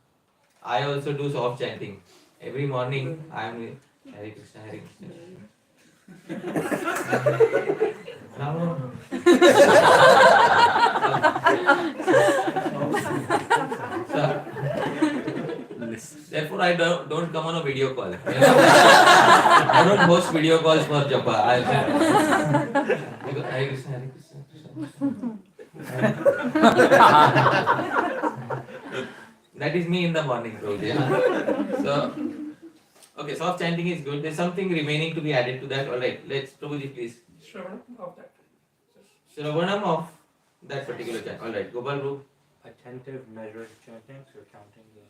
I also do soft chanting. Every morning I am Hare Krishna, Hare Krishna. Now, therefore I don't come on a video call. I don't host video calls for japa. I go Hare Krishna, Hare Krishna. That is me in the morning, probably. So, okay, soft chanting is good. There's something remaining to be added to that. Alright, let's, Prabhuji, please. Shravanam of that. Shravanam of that particular chant. Alright, Gopal Group. Attentive, measured chanting, so counting the...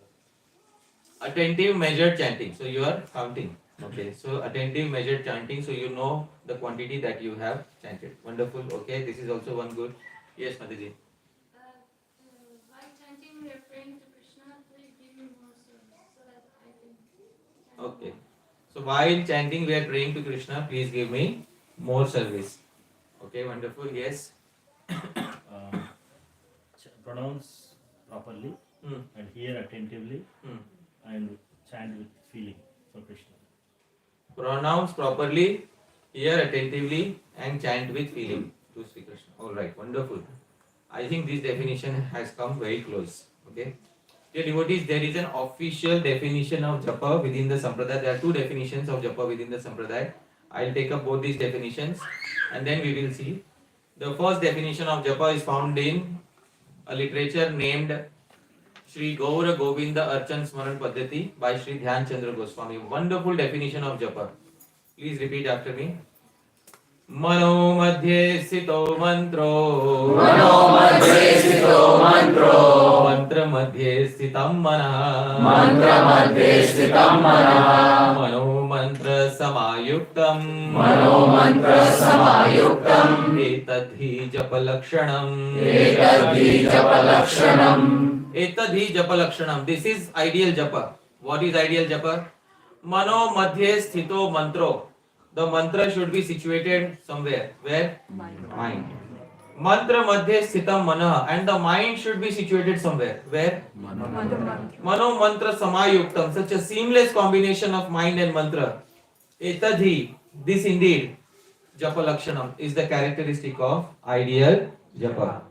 Attentive, measured chanting. So you are counting. Okay, so attentive, measured chanting. So you know the quantity that you have chanted. Wonderful. Okay, this is also one good. Yes, Mataji. While chanting, we are praying to Krishna, please give me more service so that I can chant. Okay. So while chanting, we are praying to Krishna, please give me more service. Okay, wonderful. Yes. Pronounce properly and hear attentively and chant with feeling for Krishna. Pronounce properly, hear attentively, and chant with feeling to Sri Krishna. Alright, wonderful. I think this definition has come very close. Okay. Dear devotees, there is an official definition of japa within the sampradaya. There are 2 definitions of japa within the sampradaya. I'll take up both these definitions and then we will see. The first definition of japa is found in a literature named Sri Gaura Govinda Archan Smaran Paddhati by Sri Dhyan Chandra Goswami. Wonderful definition of japa. Please repeat after me. मनो मध्ये स्थितो मंत्रो मनो मध्ये स्थितो मंत्रो मंत्र मध्ये स्थितं मनः मंत्र मध्ये स्थितं मनः मनो मंत्र समायुक्तम् मनो मंत्र समायुक्तम् एतद्धि जपलक्षणम् एतद्धि जपलक्षणम् एतद्धि जपलक्षणम्. This is ideal japa. What is ideal japa? Mano madhye sthito mantro. The mantra should be situated somewhere. Where? Mind. Mantra madhye sthitam manah, and the mind should be situated somewhere. Where? Mano mantra samayuktam. Such a seamless combination of mind and mantra. Etadhi, this indeed, japa lakshanam, is the characteristic of ideal japa.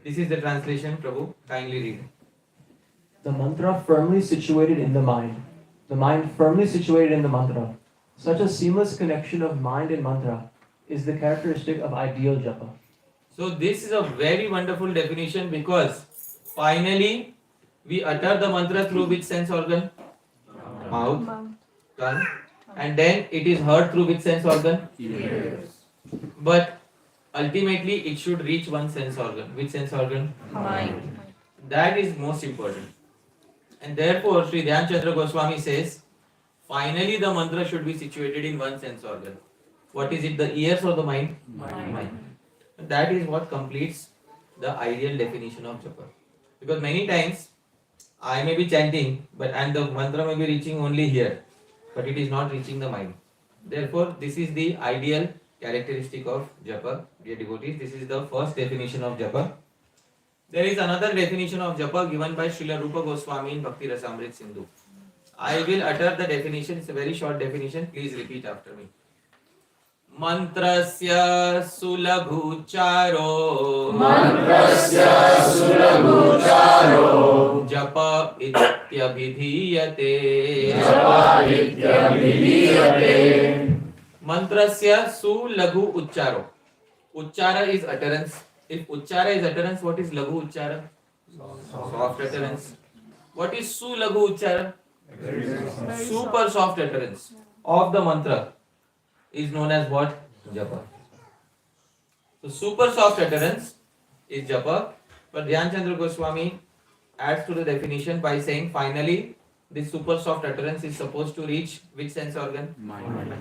This is the translation. Prabhu, kindly read. The mantra firmly situated in the mind firmly situated in the mantra. Such a seamless connection of mind and mantra is the characteristic of ideal japa. So this is a very wonderful definition, because finally we utter the mantra through which sense organ? Mouth, tongue, and then it is heard through which sense organ? Ears. But ultimately it should reach one sense organ. Which sense organ? Mind. That is most important. And therefore Sri Dhyanchandra Goswami says, finally the mantra should be situated in one sense organ. What is it? The ears or the mind? Mind. That is what completes the ideal definition of japa. Because many times I may be chanting, and the mantra may be reaching only here, but it is not reaching the mind. Therefore, this is the ideal characteristic of japa, dear devotees. This is the first definition of japa. There is another definition of japa given by Srila Rupa Goswami in Bhakti Rasamrit Sindhu. I will utter the definition. It's a very short definition. Please repeat after me. Mantrasya sulabhucharo Mantrasya sulabhucharo japa ityabhidhiyate japa ityabhidhiyate. Mantrasya sulaghu uchcharo. Uchchara is utterance. If uchchara is utterance, what is laghu uchchara? Soft utterance. What is sulaghu uchchara? Super soft utterance of the mantra is known as what? Japa. So super soft utterance is japa, but Dhyanchandra Goswami adds to the definition by saying finally this super soft utterance is supposed to reach which sense organ? Mind.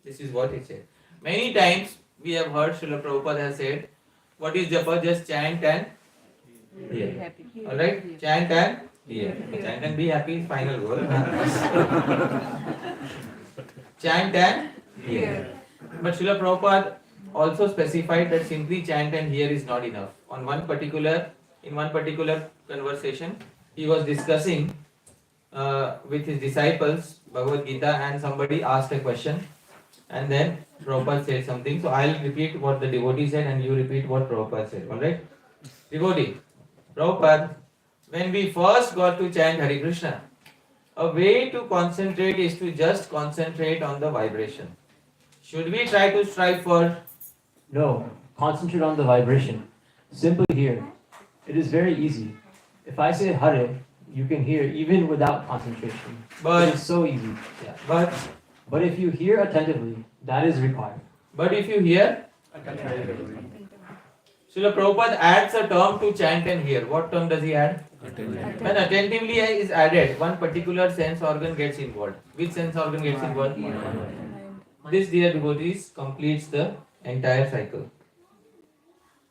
This is what he said. Many times we have heard Srila Prabhupada has said, what is japa? Just chant and hear. Alright? Chant and hear. Chant and be happy is final goal. Chant and hear. But Srila Prabhupada also specified that simply chant and hear is not enough. In one particular conversation, he was discussing with his disciples Bhagavad Gita, and somebody asked a question, and then Prabhupada said something. So I'll repeat what the devotee said and you repeat what Prabhupada said. Alright? Devotee, Prabhupada, when we first got to chant Hare Krishna, a way to concentrate is to just concentrate on the vibration. Should we try to strive for? No, concentrate on the vibration. Simply hear. It is very easy. If I say Hare, you can hear even without concentration. But it is so easy. Yeah. But if you hear attentively, that is required. But if you hear attentively. Srila Prabhupada adds a term to chant and hear. What term does he add? Attentively. When attentively is added, one particular sense organ gets involved. Which sense organ gets involved? This, dear devotees, completes the entire cycle.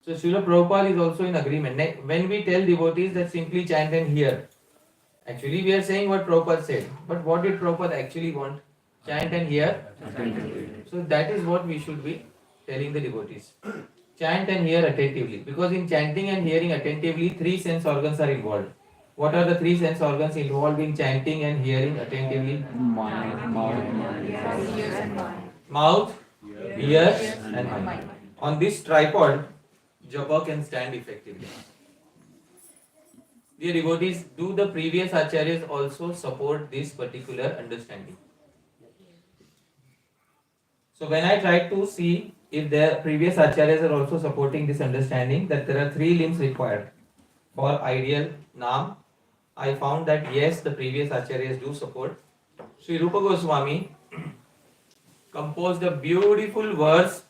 So Srila Prabhupada is also in agreement. When we tell devotees that simply chant and hear, actually we are saying what Prabhupada said. But what did Prabhupada actually want? Chant and hear? Attentively. So that is what we should be telling the devotees. Chant and hear attentively. Because in chanting and hearing attentively, 3 sense organs are involved. What are the 3 sense organs involved in chanting and hearing attentively? Mouth, ears, and mind. On this tripod, japa can stand effectively. Dear devotees, do the previous acharyas also support this particular understanding? So when I tried to see if the previous acharyas are also supporting this understanding that there are 3 limbs required for ideal naam, I found that yes, the previous acharyas do support. Sri Rupa Goswami composed a beautiful verse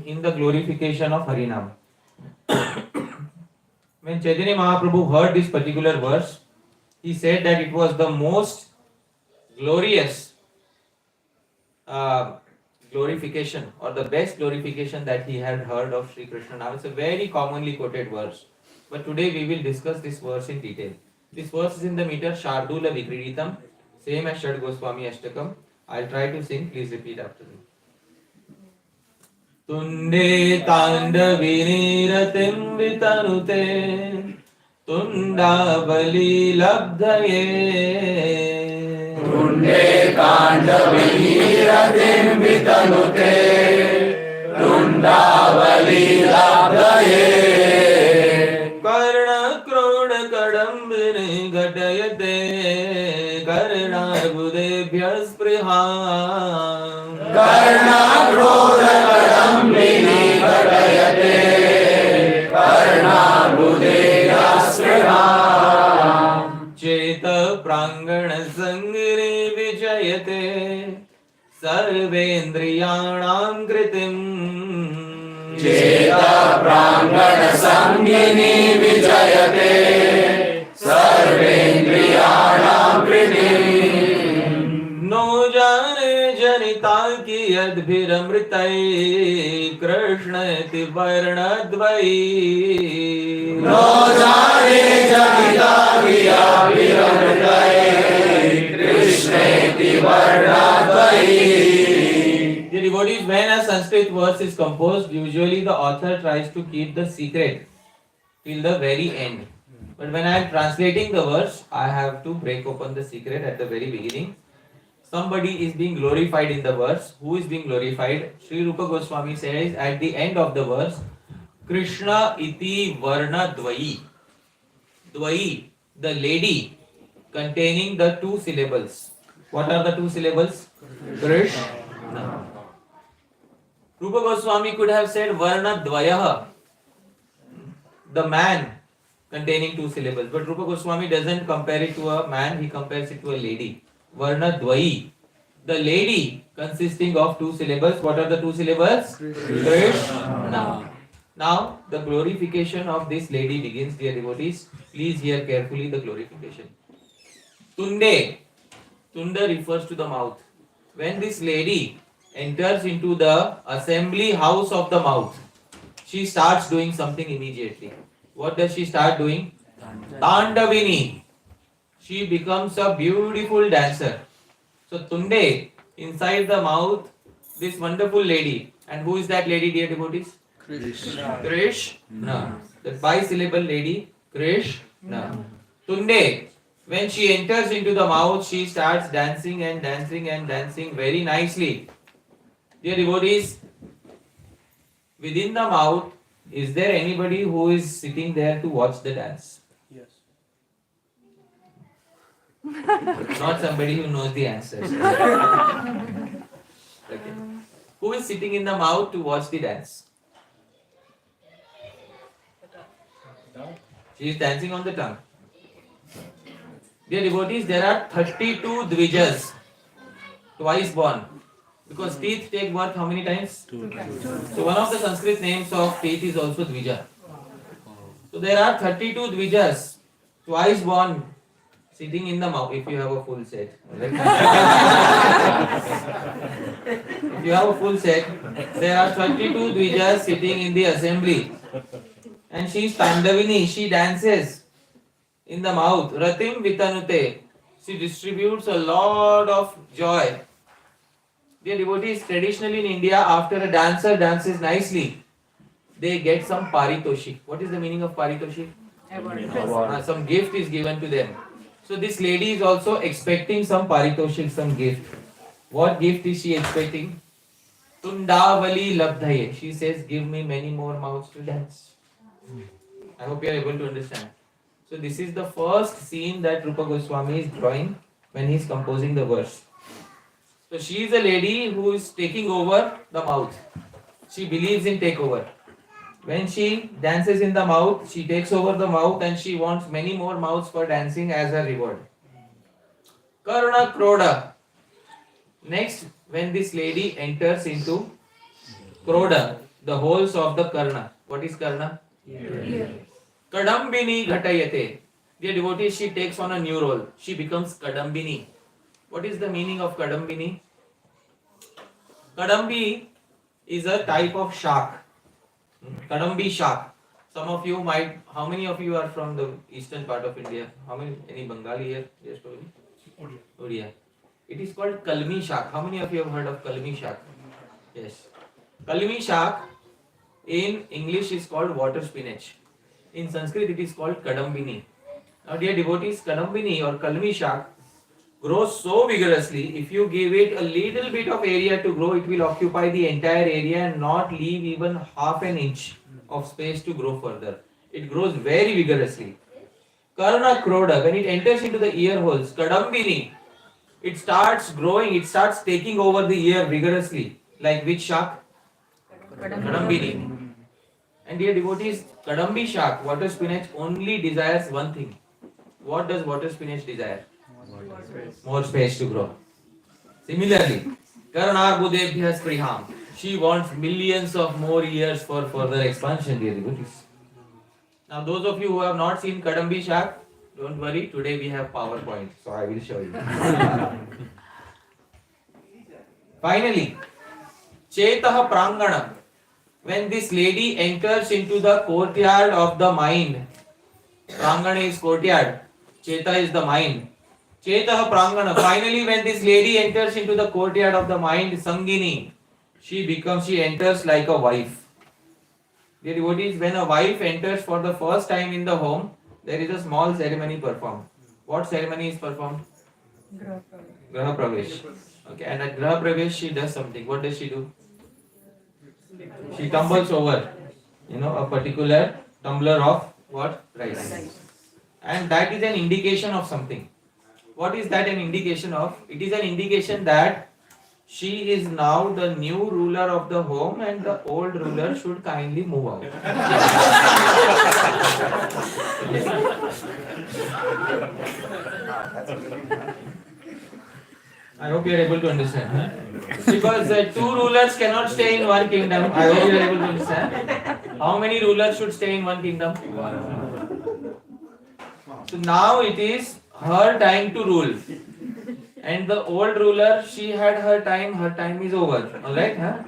in the glorification of Harinam. When Chaitanya Mahaprabhu heard this particular verse, he said that it was the most glorious glorification or the best glorification that he had heard of Sri Krishna. Now it's a very commonly quoted verse, but today we will discuss this verse in detail. This verse is in the meter Shardula Vikriditam, same as Shad Goswami Ashtakam. I'll try to sing, please repeat after me. Tunde Tandaviniratim Vitanute Tundavali Labdhaye Tunde Kandaviniratim Vitanute Tundavali Labdhaye Karna Kroda Kadambini Gatayate Karna Budebhyas Priham Karna Kroda Kadambini Gatayate Karna Budebhyas Priham Cheta Prangana Sangri Vijayate Sarvendriyanam Kritim Cheta Prangana Sangini Vijayate Sarvendriyanam Kritim No jane janita ki adbhiramritai Krishna iti varnadvai No jane janita ki adbhiramritai Krishna iti varnadvai. The devotees, when a Sanskrit verse is composed, usually the author tries to keep the secret till the very end. But when I am translating the verse, I have to break open the secret at the very beginning. Somebody is being glorified in the verse. Who is being glorified? Sri Rupa Goswami says at the end of the verse, Krishna iti varna dvai. Dvai, the lady, containing the two syllables. What are the two syllables? Krishna. Rupa Goswami could have said varna dvayaha, the man containing two syllables. But Rupa Goswami doesn't compare it to a man, he compares it to a lady. Varna dvai, the lady consisting of two syllables. What are the two syllables? Krishna. Now the glorification of this lady begins, dear devotees. Please hear carefully the glorification. Tunde. Tunda refers to the mouth. When this lady enters into the assembly house of the mouth, she starts doing something immediately. What does she start doing? Tandavini. She becomes a beautiful dancer. So Tunde, inside the mouth, this wonderful lady. And who is that lady, dear devotees? Krishna. Krishna. The bisyllable lady, Krishna. Tunde, when she enters into the mouth, she starts dancing and dancing and dancing very nicely. Dear devotees, within the mouth, is there anybody who is sitting there to watch the dance? Yes. Not somebody who knows the answers. Okay. Who is sitting in the mouth to watch the dance? She is dancing on the tongue. Dear devotees, there are 32 Dvijas, twice born. Because teeth take birth how many times? Two times. So one of the Sanskrit names of teeth is also Dvija. So there are 32 Dvijas, twice born, sitting in the mouth, if you have a full set. If you have a full set, there are 32 Dvijas sitting in the assembly. And she is Tandavini, she dances in the mouth. Ratim Vitanute, she distributes a lot of joy. Dear devotees, traditionally in India, after a dancer dances nicely, they get some paritoshik. What is the meaning of paritoshik? Some gift is given to them. So this lady is also expecting some paritoshik, some gift. What gift is she expecting? Tundavali labdhaye. She says, give me many more mouths to dance. I hope you are able to understand. So this is the first scene that Rupa Goswami is drawing when he is composing the verse. So she is a lady who is taking over the mouth. She believes in takeover. When she dances in the mouth, she takes over the mouth and she wants many more mouths for dancing as a reward. Karuna Kroda. Next, when this lady enters into Kroda, the holes of the Karna. What is Karna? Kadambini Ghatayate. Dear devotees, she takes on a new role. She becomes Kadambini. What is the meaning of Kadambini? Kadambi is a type of shark. Kadambi shark. Some of you might, how many of you are from the eastern part of India? How many, any Bengali here? Yes, Odia. Odia. It is called Kalmi shark. How many of you have heard of Kalmi shark? Yes. Kalmi shark in English is called water spinach. In Sanskrit it is called Kadambini. Now dear devotees, Kadambini or Kalmi shark grows so vigorously, if you give it a little bit of area to grow, it will occupy the entire area and not leave even half an inch of space to grow further. It grows very vigorously. Karna Kroda, when it enters into the ear holes, Kadambini, it starts growing, it starts taking over the ear vigorously. Like which shark? Kadambini. And dear devotees, Kadambi shark, water spinach, only desires one thing. What does water spinach desire? More space to grow. Similarly, Karnar Budebhyas Priham. She wants millions of more years for further expansion, dear devotees. Now, those of you who have not seen Kadambi shark, don't worry, today we have PowerPoint, so I will show you. Finally, Chetah Prangana. When this lady enters into the courtyard of the mind, Prangana is courtyard, Cheta is the mind. Chetah Prangana. Finally, when this lady enters into the courtyard of the mind, Sangini, she enters like a wife. Dear devotees, when a wife enters for the first time in the home, there is a small ceremony performed. What ceremony is performed? Graha Pravesh. Okay, and at Graha Pravesh she does something. What does she do? She tumbles over, a particular tumbler of what? Rice. And that is an indication of something. What is that an indication of? It is an indication that she is now the new ruler of the home and the old ruler should kindly move out. I hope you are able to understand. Huh? Because two rulers cannot stay in one kingdom. I hope you are able to understand. How many rulers should stay in one kingdom? So now it is her time to rule. And the old ruler, she had her time is over. Alright? Huh?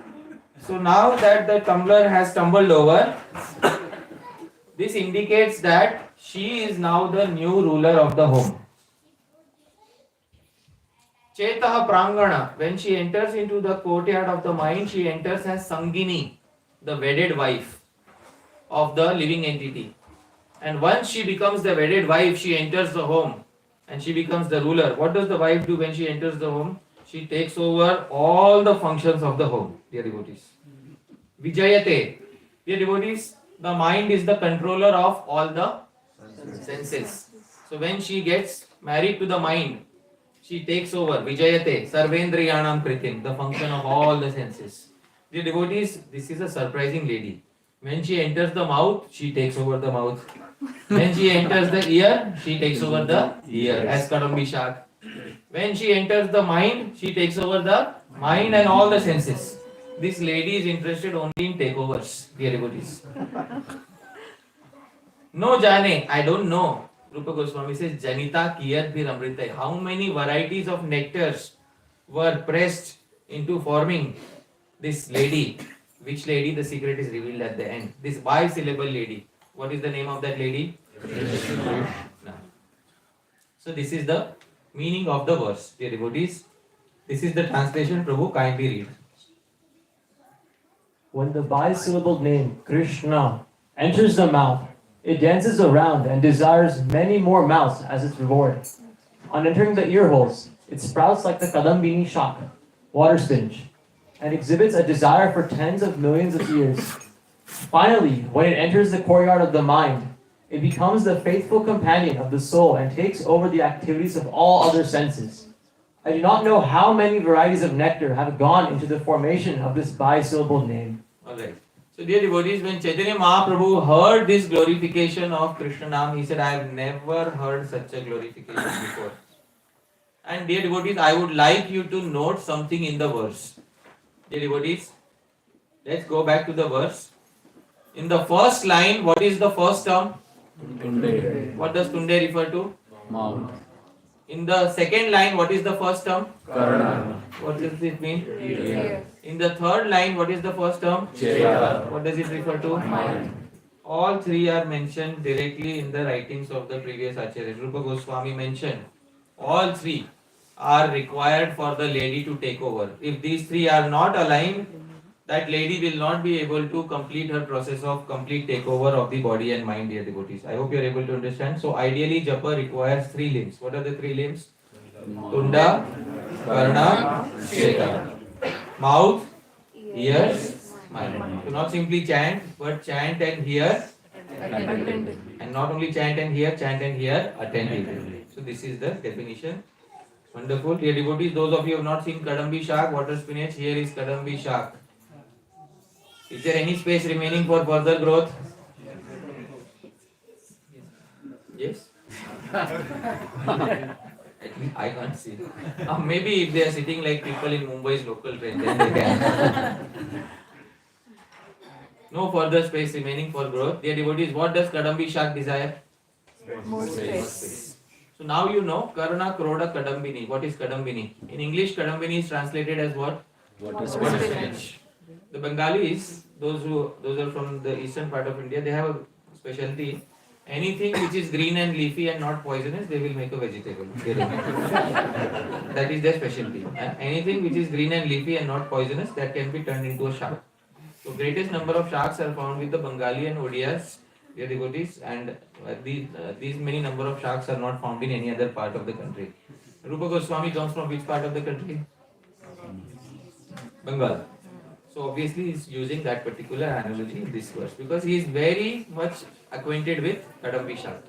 So now that the tumbler has tumbled over, this indicates that she is now the new ruler of the home. Chetah Prangana, when she enters into the courtyard of the mind, she enters as Sangini, the wedded wife of the living entity. And once she becomes the wedded wife, she enters the home and she becomes the ruler. What does the wife do when she enters the home? She takes over all the functions of the home, dear devotees. Vijayate, dear devotees, the mind is the controller of all the senses. So when she gets married to the mind, she takes over, Vijayate, Sarvendriyanam Kritim, the function of all the senses. Dear devotees, this is a surprising lady. When she enters the mouth, she takes over the mouth. When she enters the ear, she takes over the ear, as Kadambi shark. When she enters the mind, she takes over the mind and all the senses. This lady is interested only in takeovers, dear devotees. No jane, I don't know. Rupa Goswami says, Janita kiyat bhir amrita. How many varieties of nectars were pressed into forming this lady? Which lady? The secret is revealed at the end. This bi-syllable lady. What is the name of that lady? Krishna. So this is the meaning of the verse, dear devotees. This is the translation. Prabhu, kindly read. When the bi-syllabled name Krishna enters the mouth, it dances around and desires many more mouths as its reward. On entering the ear holes, it sprouts like the Kadambini shark, water spinach, and exhibits a desire for tens of millions of ears. Finally, when it enters the courtyard of the mind, it becomes the faithful companion of the soul and takes over the activities of all other senses. I do not know how many varieties of nectar have gone into the formation of this bi-syllabled name. Alright. So dear devotees, when Chaitanya Mahaprabhu heard this glorification of Krishna Nam, he said, I have never heard such a glorification before. And dear devotees, I would like you to note something in the verse. Dear devotees, let's go back to the verse. In the first line, what is the first term? Tunde. What does Tunde refer to? Mouth. In the second line, what is the first term? Karna. What does it mean? Ear. In the third line, what is the first term? Cheta. What does it refer to? Mind. All three are mentioned directly in the writings of the previous Acharyas. Rupa Goswami mentioned all three are required for the lady to take over. If these three are not aligned, that lady will not be able to complete her process of complete takeover of the body and mind, dear devotees. I hope you are able to understand. So ideally, japa requires three limbs. What are the three limbs? Tunda, Karna, Cheta. Mouth, ears, mind. So not simply chant, but chant and hear. And not only chant and hear attentively. So this is the definition. Wonderful. Dear devotees, those of you who have not seen Kadambi Shak, water spinach, here is Kadambi Shak. Is there any space remaining for further growth? Yes? At least I can't see. Maybe if they are sitting like people in Mumbai's local train, then they can. No further space remaining for growth. Dear devotees, what does Kadambi Shak desire? More space. So now you know Karuna Kroda Kadambini. What is Kadambini? In English, Kadambini is translated as what? Water spinach. The Bengalis, those are from the eastern part of India, they have a specialty. Anything which is green and leafy and not poisonous, they will make a vegetable. That is their specialty. Anything which is green and leafy and not poisonous, that can be turned into a shark. So greatest number of sharks are found with the Bengali and Odias, dear devotees, and these many number of sharks are not found in any other part of the country. Rupa Goswami comes from which part of the country? Bengal. So obviously he is using that particular analogy in this verse because he is very much acquainted with Kadambi Shak.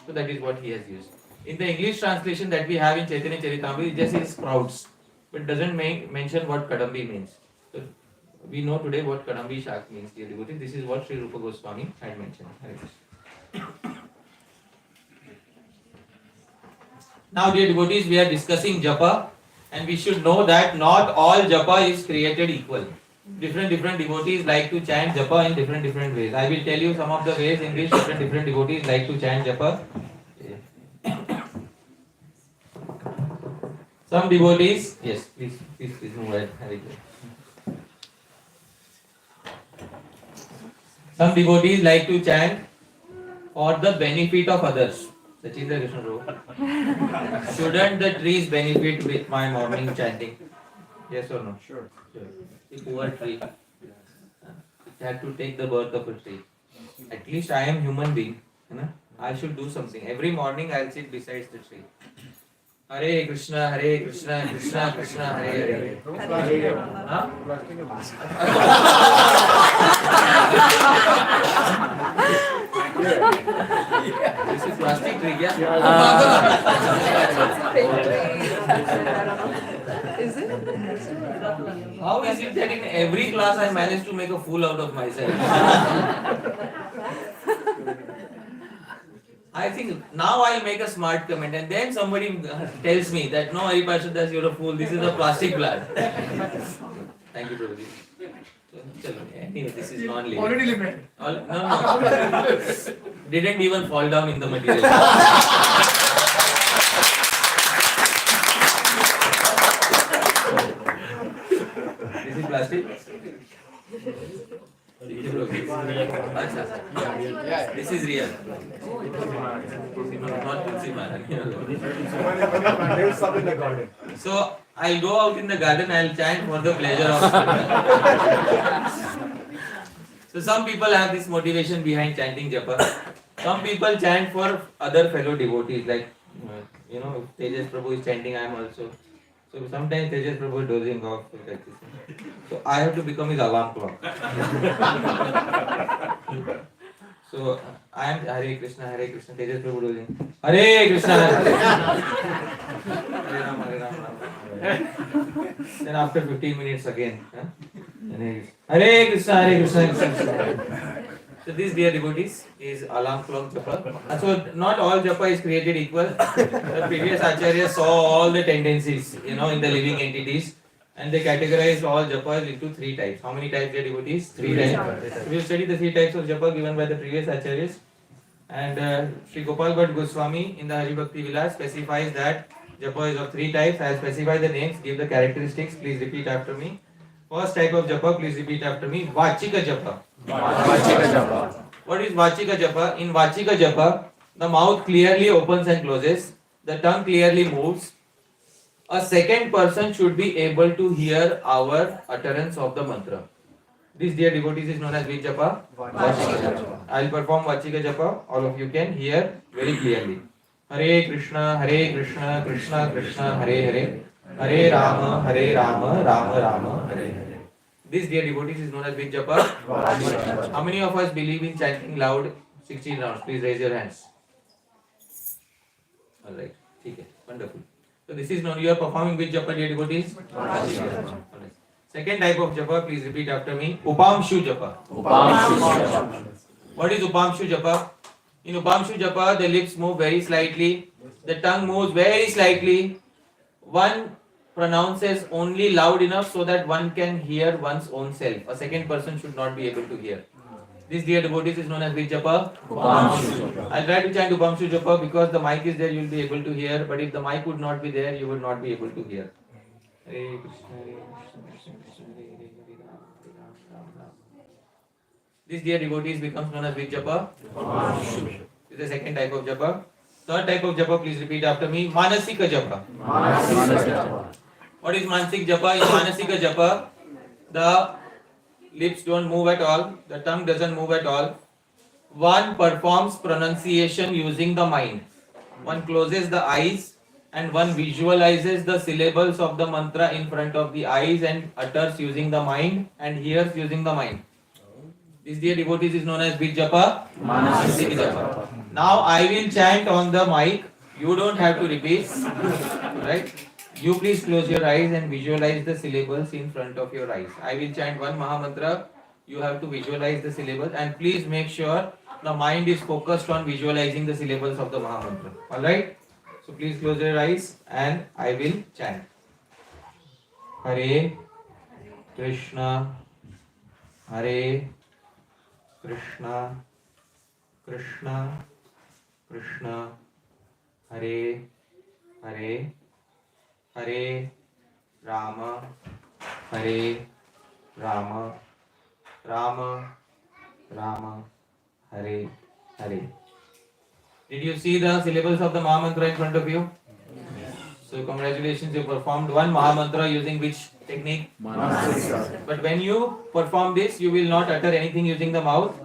So that is what he has used. In the English translation that we have in Chaitanya Charitamrita, it just says sprouts, but doesn't mention what Kadambi means. So we know today what Kadambi Shak means, dear devotees. This is what Sri Rupa Goswami had mentioned. Now, dear devotees, we are discussing japa, and we should know that not all japa is created equal. Different devotees like to chant japa in different ways. I will tell you some of the ways in which different devotees like to chant japa. Some devotees, yes, please move ahead. Some devotees like to chant for the benefit of others. Sachindra Krishna Prabhu. Shouldn't the trees benefit with my morning chanting? Yes or no? Sure. A poor tree. It had to take the birth of a tree. At least I am human being. I should do something. Every morning I will sit beside the tree. Hare Krishna, Krishna Krishna, Hare Hare. This is plastic tree, Is it? How is it that in every class I manage to make a fool out of myself? I think now I'll make a smart comment and then somebody tells me that no, Hari Parshad, you're a fool, this is a plastic plant. Thank you, Prabhuji. Anyway, this is non-living. Already limited. No. Didn't even fall down in the material. This is plastic? This is real. Not Smaran. So I'll go out in the garden, I'll chant for the pleasure of. So some people have this motivation behind chanting japa. Some people chant for other fellow devotees, like if Tejas Prabhu is chanting, I am also. So sometimes Tejas Prabhu is dozing off like this. So I have to become his alarm clock. So I am Hare Krishna, Tejas Prabhu dozing. Hare Krishna, Hare Ram. Then after 15 minutes again. Hare Krishna, Krishna Krishna. So So this, dear devotees, is alarm clock japa. And so not all japa is created equal. The previous acharyas saw all the tendencies, in the living entities, and they categorized all japas into 3 types. How many types, dear devotees? 3 types. So we have studied the 3 types of japa given by the previous acharyas. And Sri Gopal Bhatt Goswami in the Hari Bhakti Vilas specifies that japa is of 3 types. I have specified the names, give the characteristics. Please repeat after me. First type of japa, please repeat after me. Vachika japa. Vachika japa. What is Vachika japa? In Vachika japa, the mouth clearly opens and closes, the tongue clearly moves. A second person should be able to hear our utterance of the mantra. This, dear devotees, is known as which japa? Vachika japa. I will perform Vachika japa. All of you can hear very clearly. Hare Krishna, Krishna Krishna, Hare Hare. Hare Rama, Rama Rama, Hare Hare. This, dear devotees, is known as which japa? How many of us believe in chanting loud 16 rounds? Please raise your hands. Alright, okay, wonderful. So this is known, you are performing which japa, dear devotees? Alright. Second type of japa, please repeat after me. Upamshu japa. What is Upamshu japa? In Upamshu japa, the lips move very slightly, the tongue moves very slightly. One pronounces only loud enough so that one can hear one's own self. A second person should not be able to hear. This, dear devotees, is known as which japa? Upamshu japa. I'll try to chant Upamshu japa because the mic is there, you will be able to hear. But if the mic would not be there, you would not be able to hear. Hare Krishna, Krishna Krishna, Hare Hare, Hare Rama, Rama. This, dear devotees, becomes known as which japa? Upamshu. This is the second type of japa. Third type of japa, please repeat after me. Manasika japa. What is Manasik japa? In Manasika japa, the lips don't move at all, the tongue doesn't move at all. One performs pronunciation using the mind. One closes the eyes and one visualizes the syllables of the mantra in front of the eyes and utters using the mind and hears using the mind. This, dear devotees, is known as which japa? Manasik japa. Now I will chant on the mic. You don't have to repeat. Right? You please close your eyes and visualize the syllables in front of your eyes. I will chant one Mahamantra. You have to visualize the syllables and please make sure the mind is focused on visualizing the syllables of the Mahamantra. Alright? So please close your eyes and I will chant. Hare Krishna, Hare Krishna, Krishna Krishna, Hare Hare, Hare Rama, Hare Rama, Rama Rama, Hare Hare. Did you see the syllables of the Mahamantra in front of you? So congratulations, you performed one Mahamantra using which technique? Manasika. But when you perform this, you will not utter anything using the mouth.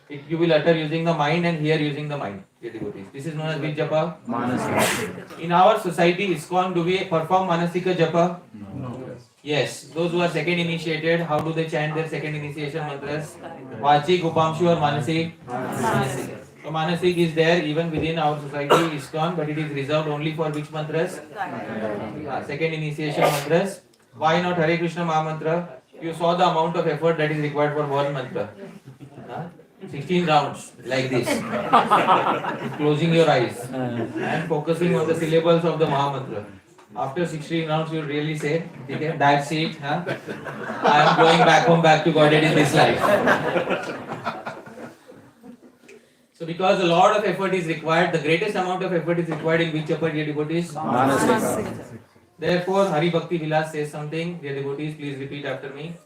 You will utter using the mind and hear using the mind. This is known as which japa? Manasika. In our society, ISKCON, do we perform Manasika japa? No. Yes. Those who are second initiated, how do they chant their second initiation mantras? Vachik, Upamshu or Manasik? Manasik. So Manasik is there even within our society, ISKCON, but it is reserved only for which mantras? Second initiation mantras. Why not Hare Krishna Mahamantra? You saw the amount of effort that is required for one mantra. 16 rounds like this, closing your eyes and focusing on the syllables of the Mahamantra. After 16 rounds, you really say, okay, that's it. Huh? I am going back home, back to Godhead in this life. So because a lot of effort is required, the greatest amount of effort is required in which japa, dear devotees? Therefore, Hari Bhakti Vilas says something. Dear devotees, please repeat after me.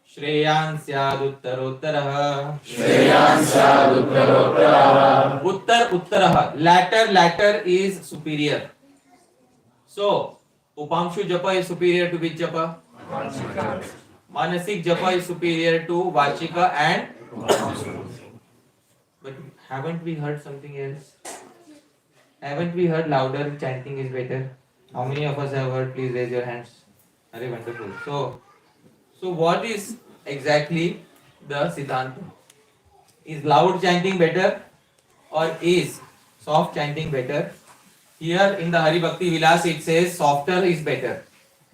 Shreyan Syaduttarottarah. Shreyan Syaduttarottarah. Uttar. Latter is superior. So, Upamshu japa is superior to which japa? Manasik japa is superior to Vachika and Upamshu. But haven't we heard something else? Haven't we heard louder chanting is better? How many of us have heard? Please raise your hands. Very wonderful. So what is exactly the Siddhanta? Is loud chanting better or is soft chanting better? Here in the Hari Bhakti Vilas it says softer is better.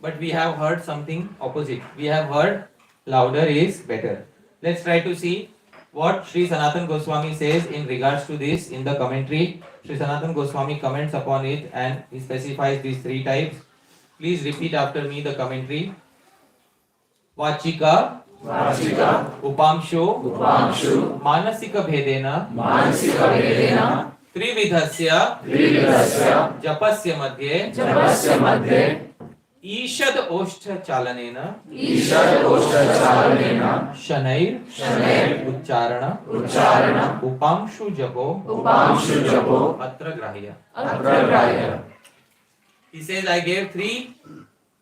But we have heard something opposite. We have heard louder is better. Let's try to see what Sri Sanatan Goswami says in regards to this in the commentary. Sri Sanatan Goswami comments upon it and he specifies these three types. Please repeat after me the commentary. Vachika, Upamshu, Manasika Bhedena, Trividhasya, Japasya Madhye, Ishad Oshta Chalanena, Shanair, Ucharana, Upamshu Japo, Atra Grahya. He says, I gave three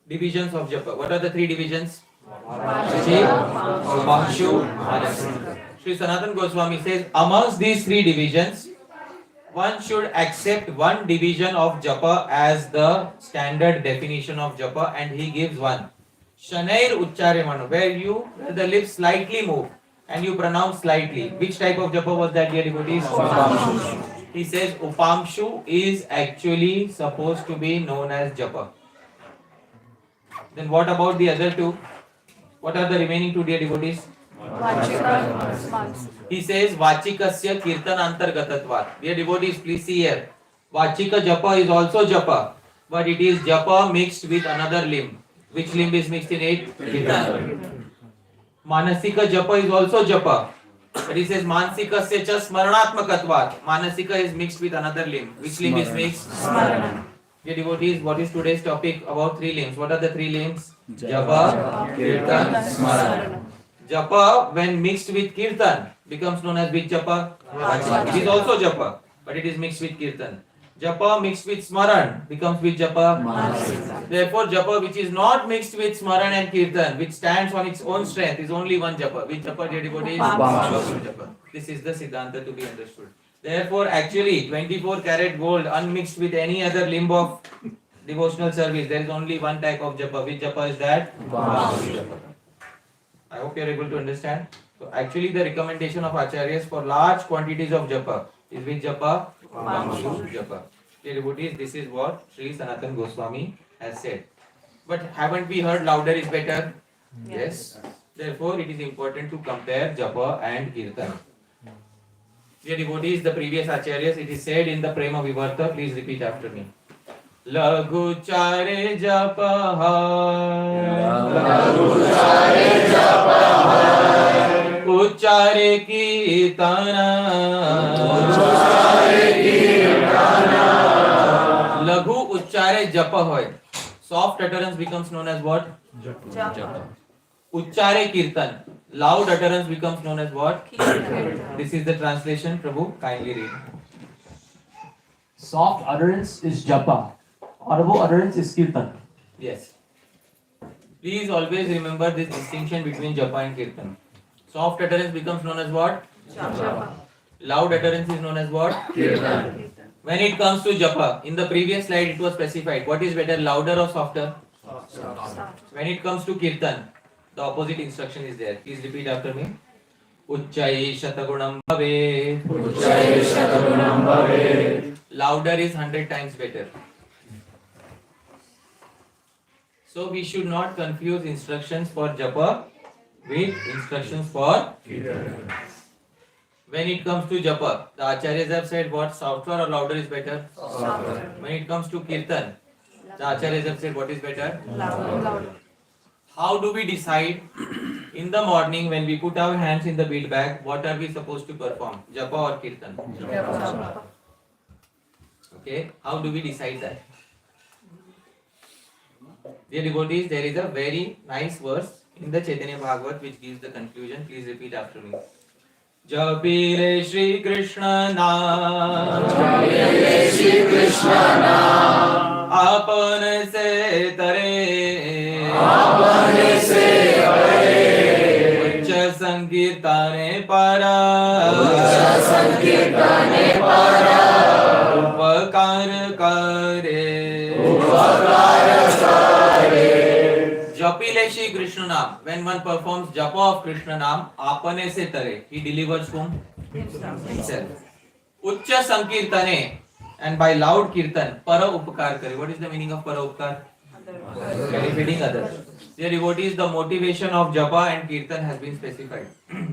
divisions of japa. What are the three divisions? Upamshu, Manasika. Sri Sanatan Goswami says, amongst these three divisions, one should accept one division of japa as the standard definition of japa, and he gives one. Shanair Uchcharimanu, where the lips slightly move and you pronounce slightly. Which type of japa was that, dear devotees? Upamshu. He says Upamshu is actually supposed to be known as japa. Then what about the other two? What are the remaining two, dear devotees? He says Vachikasya Kirtan Antargatatvat. Dear devotees, please see here. Vachika japa is also japa, but it is japa mixed with another limb. Which limb is mixed in it? Kirtan. Manasika japa is also japa, but he says Mansikasya cha Smaranatmakatvat. Manasika is mixed with another limb. Which limb is mixed? Smaran. Dear devotees, what is today's topic about three limbs? What are the three limbs? Japa, Kirtan, Smaran. Japa, when mixed with Kirtan, becomes known as which japa? It is also japa, but it is mixed with Kirtan. Japa mixed with Smaran becomes which japa? Therefore, japa which is not mixed with Smaran and Kirtan, which stands on its own strength, is only one japa. Which japa, dear devotees? Japa. This is the Siddhanta to be understood. Therefore, actually, 24 karat gold unmixed with any other limb of devotional service, there is only one type of japa. Which japa is that? Japa. I hope you are able to understand. So, actually, the recommendation of acharyas for large quantities of japa is which japa? Japa. Dear devotees, this is what Sri Sanatan Goswami has said. But haven't we heard louder is better? Yes. Therefore, it is important to compare japa and kirtan. Dear devotees, the previous acharyas, it is said in the Prema Vivarta, please repeat after me. Laghu chare japa Uchare kirtana Laghu uchare japa hoy. Soft utterance becomes known as what? Japa. Uchare kirtan. Loud utterance becomes known as what? This is the translation. Prabhu, kindly read. Soft utterance is japa. Audible utterance is kirtan. Yes. Please always remember this distinction between japa and kirtan. Soft utterance becomes known as what? Japa. Loud utterance is known as what? Kirtan. When it comes to japa, in the previous slide it was specified. What is better, louder or softer? Soft. When it comes to kirtan, the opposite instruction is there. Please repeat after me. Uchchai shatagunam bhave. Uchchai shatagunam bhave. Louder is 100 times better. So we should not confuse instructions for japa with instructions for kirtan. When it comes to japa, the acharyas have said what? Softer or louder is better? Softer. When it comes to kirtan, the acharyas have said what is better? Louder. How do we decide in the morning when we put our hands in the bead bag, what are we supposed to perform? Japa or kirtan? Japa. Okay, how do we decide that? Dear devotees, there is a very nice verse in the Chaitanya Bhagavat which gives the conclusion. Please repeat after me. Japile Shri Krishna Naam, Japile Shri Krishna Naam, Apan se tare, Apan se tare, Uchcha Sankirtane para, Uchcha Sankirtane para, Upakar kare, Upakar kare. Japile Shri Krishna Naam. When one performs japa of Krishna Naam, apane se tare, he delivers whom? Himself. Uchcha Sankirtane, and by loud kirtan, para upakar kare. What is the meaning of para upakar? Benefiting others. Dear devotees, the motivation of japa and kirtan has been specified.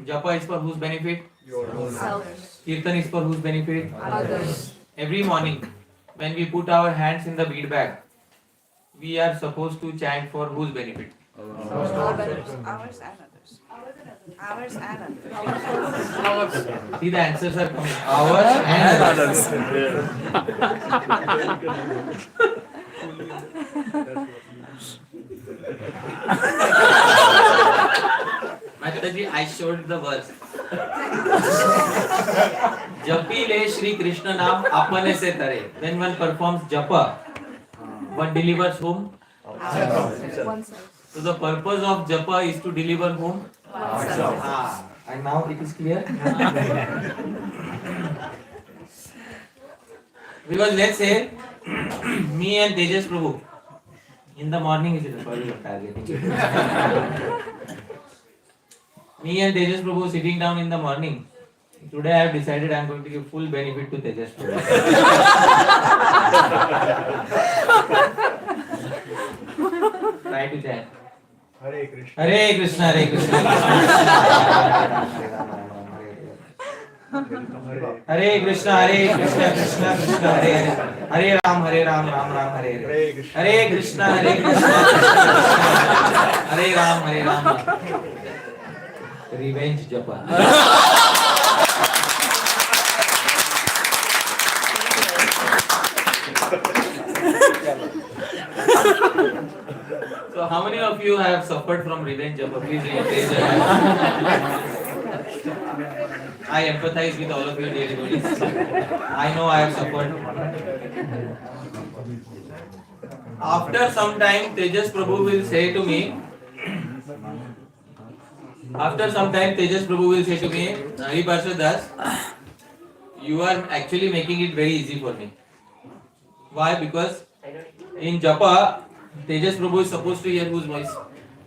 Japa is for whose benefit? Self. Kirtan is for whose benefit? Others. Every morning, when we put our hands in the bead bag, we are supposed to chant for whose benefit? Ours and others. Ours and others. See, the answers are coming. Ours and others. Mataji, I showed the verse. Japi le Shri Krishna naam apane se tare. When one performs japa, one delivers whom? Oneself. So the purpose of japa is to deliver whom? Oneself. And now it is clear? Because let's say me and Tejas Prabhu in the morning is it sorry I'm targeting. Me and Tejas Prabhu sitting down in the morning. Today I have decided I am going to give full benefit to Tejas Prabhu. Try to chant. Hare Krishna. Hare Krishna, Hare Krishna. Hare Krishna, Hare Krishna, Krishna Krishna, Hare Hare. Hare Ram, Ram Ram, Hare Hare. Hare Krishna, Krishna Krishna. Hare Ram, Ram. Revenge japa. So how many of you have suffered from revenge japa? Please raise your hand. I empathize with all of you, dear devotees. I know I have suffered. After some time, Tejas Prabhu will say to me, Hari Parshad Das, you are actually making it very easy for me. Why? Because in japa, Tejas Prabhu is supposed to hear whose voice?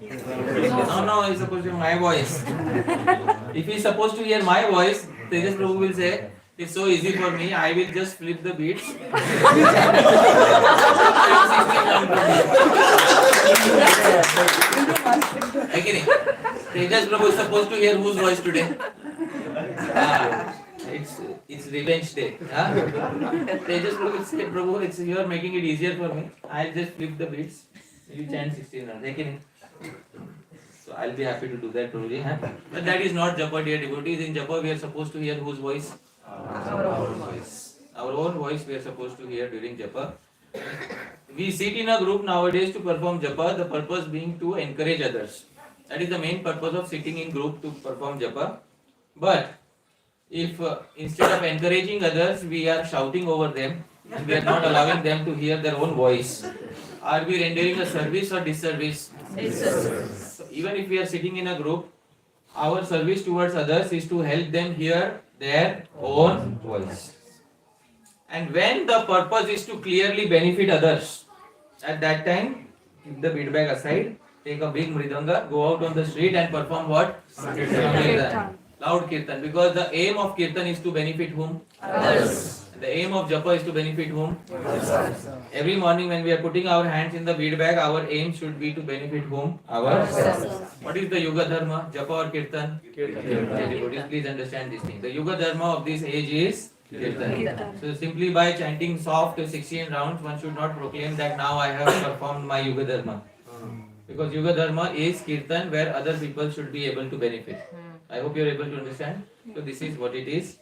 No, he's supposed to hear my voice. If he is supposed to hear my voice, Tejas Prabhu will say, it's so easy for me, I will just flip the beats. Again, Tejas Prabhu is supposed to hear whose voice today? It's revenge day. Tejas Prabhu will say, Prabhu, you are making it easier for me. I'll just flip the beats. You chant 16 rounds. So I'll be happy to do that, Prabhuji. But that is not japa, dear devotees. In japa, we are supposed to hear whose voice? Our own voice. Our own voice we are supposed to hear during japa. We sit in a group nowadays to perform japa, the purpose being to encourage others. That is the main purpose of sitting in group to perform japa. But if instead of encouraging others, we are shouting over them, and we are not allowing them to hear their own voice, are we rendering a service or disservice? So even if we are sitting in a group, our service towards others is to help them hear their own voice. And when the purpose is to clearly benefit others, at that time, keep the bead bag aside, take a big mridanga, go out on the street and perform what? Kirtan. Loud kirtan. Because the aim of kirtan is to benefit whom? Others. The aim of japa is to benefit whom? Ourselves. Every morning when we are putting our hands in the bead bag, our aim should be to benefit whom? Ourselves. What is the yuga dharma? Japa or kirtan? Kirtan. Please understand this thing. The yuga dharma of this age is kirtan. So simply by chanting soft 16 rounds, one should not proclaim that now I have performed my yuga dharma. Because yuga dharma is kirtan where other people should be able to benefit. I hope you are able to understand. So this is what it is.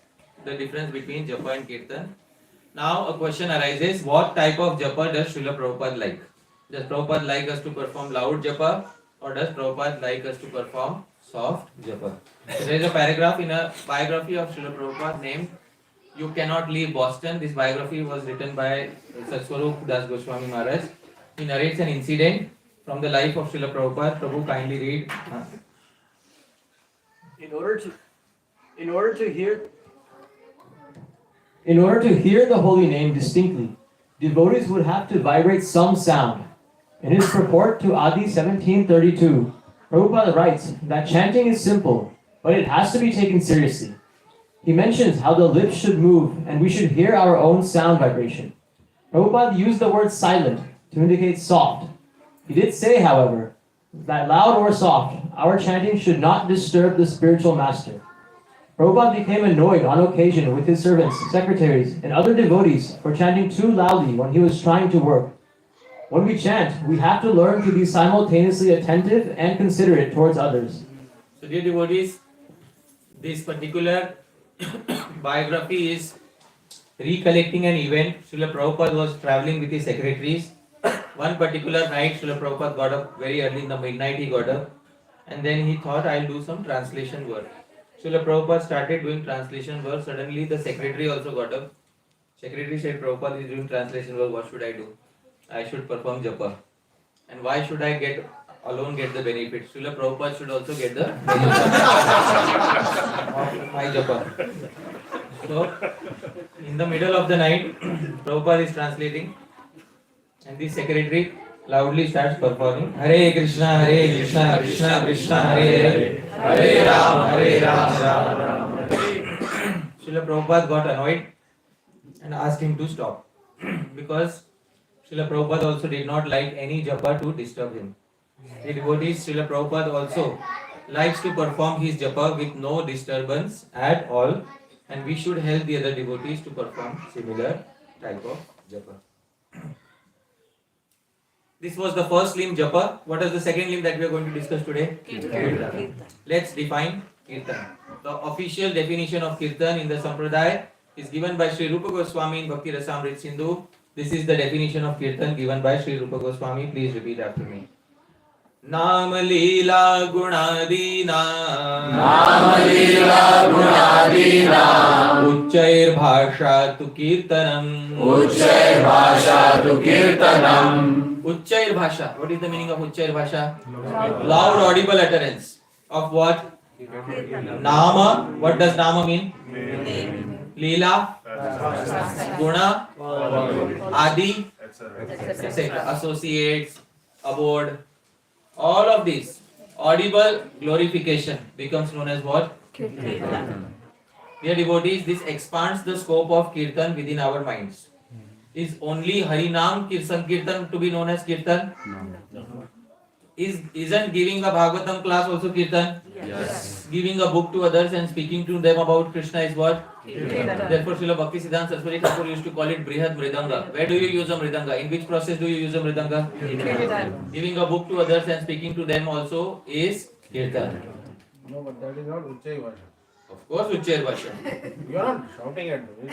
The difference between japa and kirtan. Now a question arises, what type of japa does Srila Prabhupada like? Does Prabhupada like us to perform loud japa or does Prabhupada like us to perform soft japa? So there is a paragraph in a biography of Srila Prabhupada named You Cannot Leave Boston. This biography was written by Satswarup Das Goswami Maharaj. He narrates an incident from the life of Srila Prabhupada. Prabhu, kindly read. In order to hear the holy name distinctly, devotees would have to vibrate some sound. In his purport to Adi 1732, Prabhupada writes that chanting is simple, but it has to be taken seriously. He mentions how the lips should move and we should hear our own sound vibration. Prabhupada used the word silent to indicate soft. He did say, however, that loud or soft, our chanting should not disturb the spiritual master. Prabhupada became annoyed on occasion with his servants, secretaries, and other devotees for chanting too loudly when he was trying to work. When we chant, we have to learn to be simultaneously attentive and considerate towards others. So dear devotees, this particular biography is recollecting an event. Srila Prabhupada was traveling with his secretaries. One particular night, Srila Prabhupada got up very early in the midnight, he got up. And then he thought, I'll do some translation work. Srila Prabhupada started doing translation work. Suddenly the secretary also got up. Secretary said, Prabhupada is doing translation work, what should I do? I should perform japa. And why should I get the benefit? Srila Prabhupada should also get the benefit of my japa. So, in the middle of the night, Prabhupada is translating. And the secretary loudly starts performing Hare Krishna, Krishna Krishna, Hare Hare, Hare Ram, Ram Ram. Srila Prabhupada got annoyed and asked him to stop because Srila Prabhupada also did not like any japa to disturb him. The devotees, Srila Prabhupada also likes to perform his japa with no disturbance at all, and we should help the other devotees to perform similar type of japa. This was the first limb japa. What is the second limb that we are going to discuss today? Kirtan. Let's define kirtan. The official definition of kirtan in the Sampradaya is given by Sri Rupa Goswami in Bhakti Rasamrita Sindhu. This is the definition of kirtan given by Sri Rupa Goswami. Please repeat after me. Nam Leela Gunadina Uchchair Bhasha tu Kirtanam Uchchair Bhasha. What is the meaning of Uchchair Bhasha? Loud audible utterance. Of what? Nama. What does Nama mean? Leela, Guna, Adi, etc. Associates, abode. All of these audible glorification becomes known as what? Kirtan. Dear devotees, this expands the scope of kirtan within our minds. Is only Harinam Sankirtan to be known as kirtan? No. Isn't giving a Bhagavatam class also kirtan? Yes. Giving a book to others and speaking to them about Krishna is what? Kirtan. Therefore, Srila Bhakti Siddhanta Saraswati Thakur used to call it Brihad Mridanga. Where do you use a Mridanga? In which process do you use a Mridanga? Kirtan. Giving a book to others and speaking to them also is kirtan. No, but that is not Uchchai Bhasha. Of course, Uchchair Bhasha. You are not shouting at me.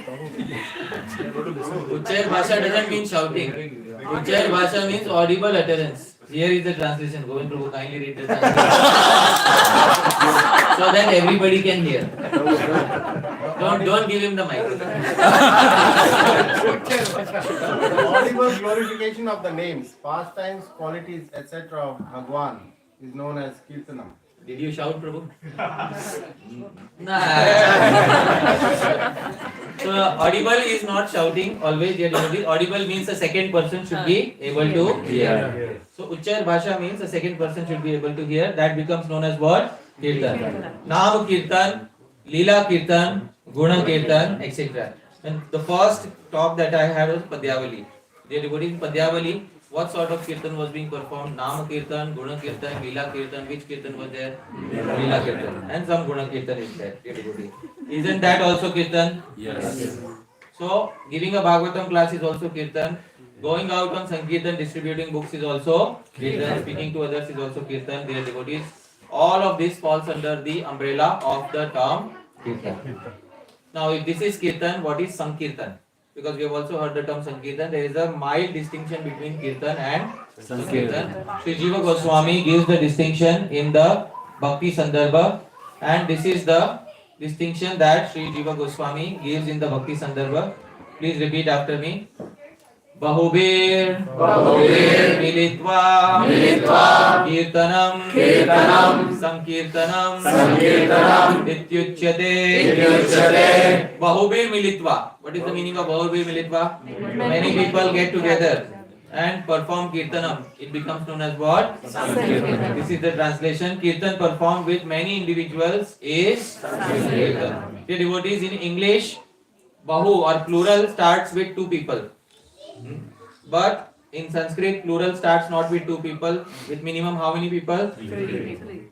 Uchchair Bhasha doesn't mean shouting. Uchchair Bhasha means audible utterance. Here is the translation. Govind Prabhu, kindly read the translation. So that everybody can hear. Don't give him the mic. The audible glorification of the names, pastimes, qualities, etc. of Bhagwan is known as Kirtanam. Did you shout, Prabhu? Nah. So audible is not shouting always. Audible means the second person should be able to hear. So Uchchair Bhasha means the second person should be able to hear. That becomes known as what? Kirtan. Nam Kirtan, Leela Kirtan, Guna Kirtan, etc. And the first talk that I had was Padyavali. Dear devotees, Padyavali, what sort of kirtan was being performed? Nama Kirtan, Guna Kirtan, Leela Kirtan. Which kirtan was there? Leela Kirtan. And some Guna Kirtan is there. Isn't that also kirtan? Yes. So, giving a Bhagavatam class is also kirtan. Going out on Sankirtan, distributing books is also kirtan. Speaking to others is also kirtan. Dear devotees, all of this falls under the umbrella of the term kirtan. Now, if this is kirtan, what is Sankirtan? Because we have also heard the term Sankirtan, there is a mild distinction between Kirtan and Sankirtan. Sri Jiva Goswami gives the distinction in the Bhakti Sandarbha, and this is the distinction that Sri Jiva Goswami gives in the Bhakti Sandarbha. Please repeat after me. Bahubir Militva Kirtanam Sankirtanam Ityuchyate. Bahubir Militva. What is the meaning of Bahubir Militva? Many people get together and perform Kirtanam. It becomes known as what? Sankirtan. This is the translation. Kirtan performed with many individuals is Sankirtan. The devotees, in English, Bahu or plural starts with two people. But In Sanskrit, plural starts not with two people, with minimum how many people? Three.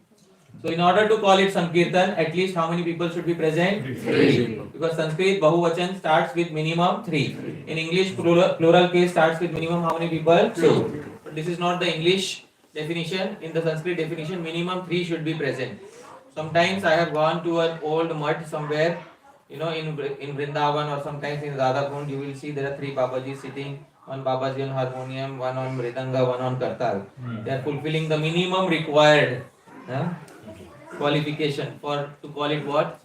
So in order to call it Sankirtan, at least how many people should be present? Three. Because Sanskrit Bahuvachan starts with minimum three. In English, plural case starts with minimum how many people? Two. But this is not the English definition. In the Sanskrit definition, minimum three should be present. Sometimes I have gone to an old mud somewhere, in Vrindavan or sometimes in Radha Kund, you will see there are three Babajis sitting. One Babaji on harmonium, one on mridanga, one on kartal. They are fulfilling the minimum required qualification to call it what?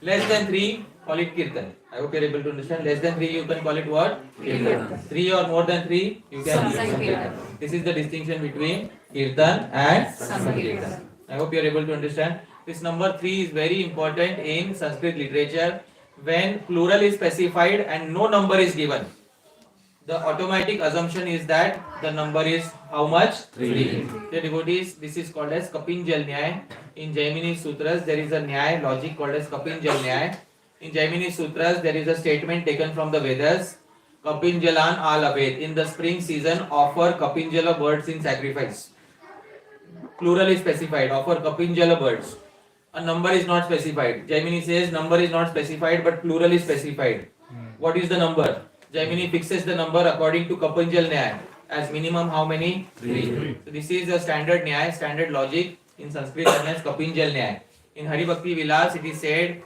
Less than three, call it kirtan. I hope you are able to understand. Less than three, you can call it what? Kirtan. Three or more than three, you can Sankirtan. This is the distinction between kirtan and Sankirtan. I hope you are able to understand. This number three is very important in Sanskrit literature. When plural is specified and no number is given, the automatic assumption is that the number is how much? 3. The devotees, this is called as Kapinjal Nyaya. In Jaimini Sutras, there is a Nyaya logic called as Kapinjal Nyaya. In Jaimini Sutras, there is a statement taken from the Vedas. Kapinjalan alabed. In the spring season, offer Kapinjala birds in sacrifice. Plural is specified. Offer Kapinjala birds. A number is not specified. Jaimini says number is not specified, but plural is specified. What is the number? Jaimini fixes the number according to Kapinjal Nyaya as minimum how many? 3. So this is a standard Nyaya, standard logic in Sanskrit known as Kapinjal Nyaya. In Hari Bhakti Vilas it is said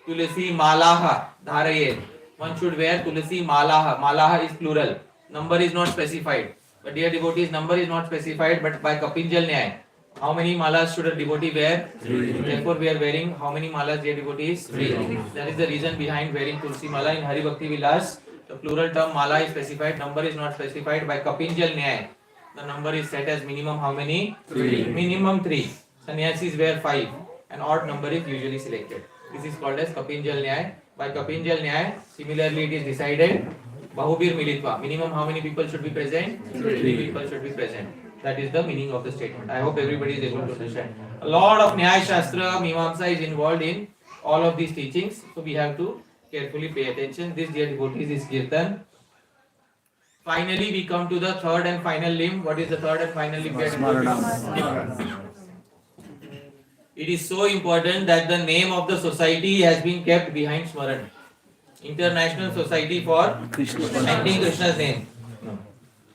Tulasi Malaha Dharaye. One should wear Tulasi Malaha. Malaha is plural. Number is not specified. But dear devotees, number is not specified, but by Kapinjal Nyaya, how many malas should a devotee wear? 3. Therefore, we are wearing how many malas, dear devotees? 3. That is the reason behind wearing Tulsi Mala. In Hari Bhakti Vilas, the plural term mala is specified, number is not specified. By Kapinjal Nyaya, the number is set as minimum how many? 3. Minimum 3. Sannyasis wear 5. An odd number is usually selected. This is called as Kapinjal Nyaya. By Kapinjal Nyaya, similarly it is decided Bahubir Militva. Minimum how many people should be present? 3 people should be present. That is the meaning of the statement. I hope everybody is able to understand. A lot of Nyaya Shastra, Mimamsa is involved in all of these teachings. So we have to carefully pay attention. This, dear devotees, is Kirtan. Finally, we come to the third and final limb. What is the third and final limb? It is so important that the name of the society has been kept behind Smaran. International Society for Chanting Krishna's name. No.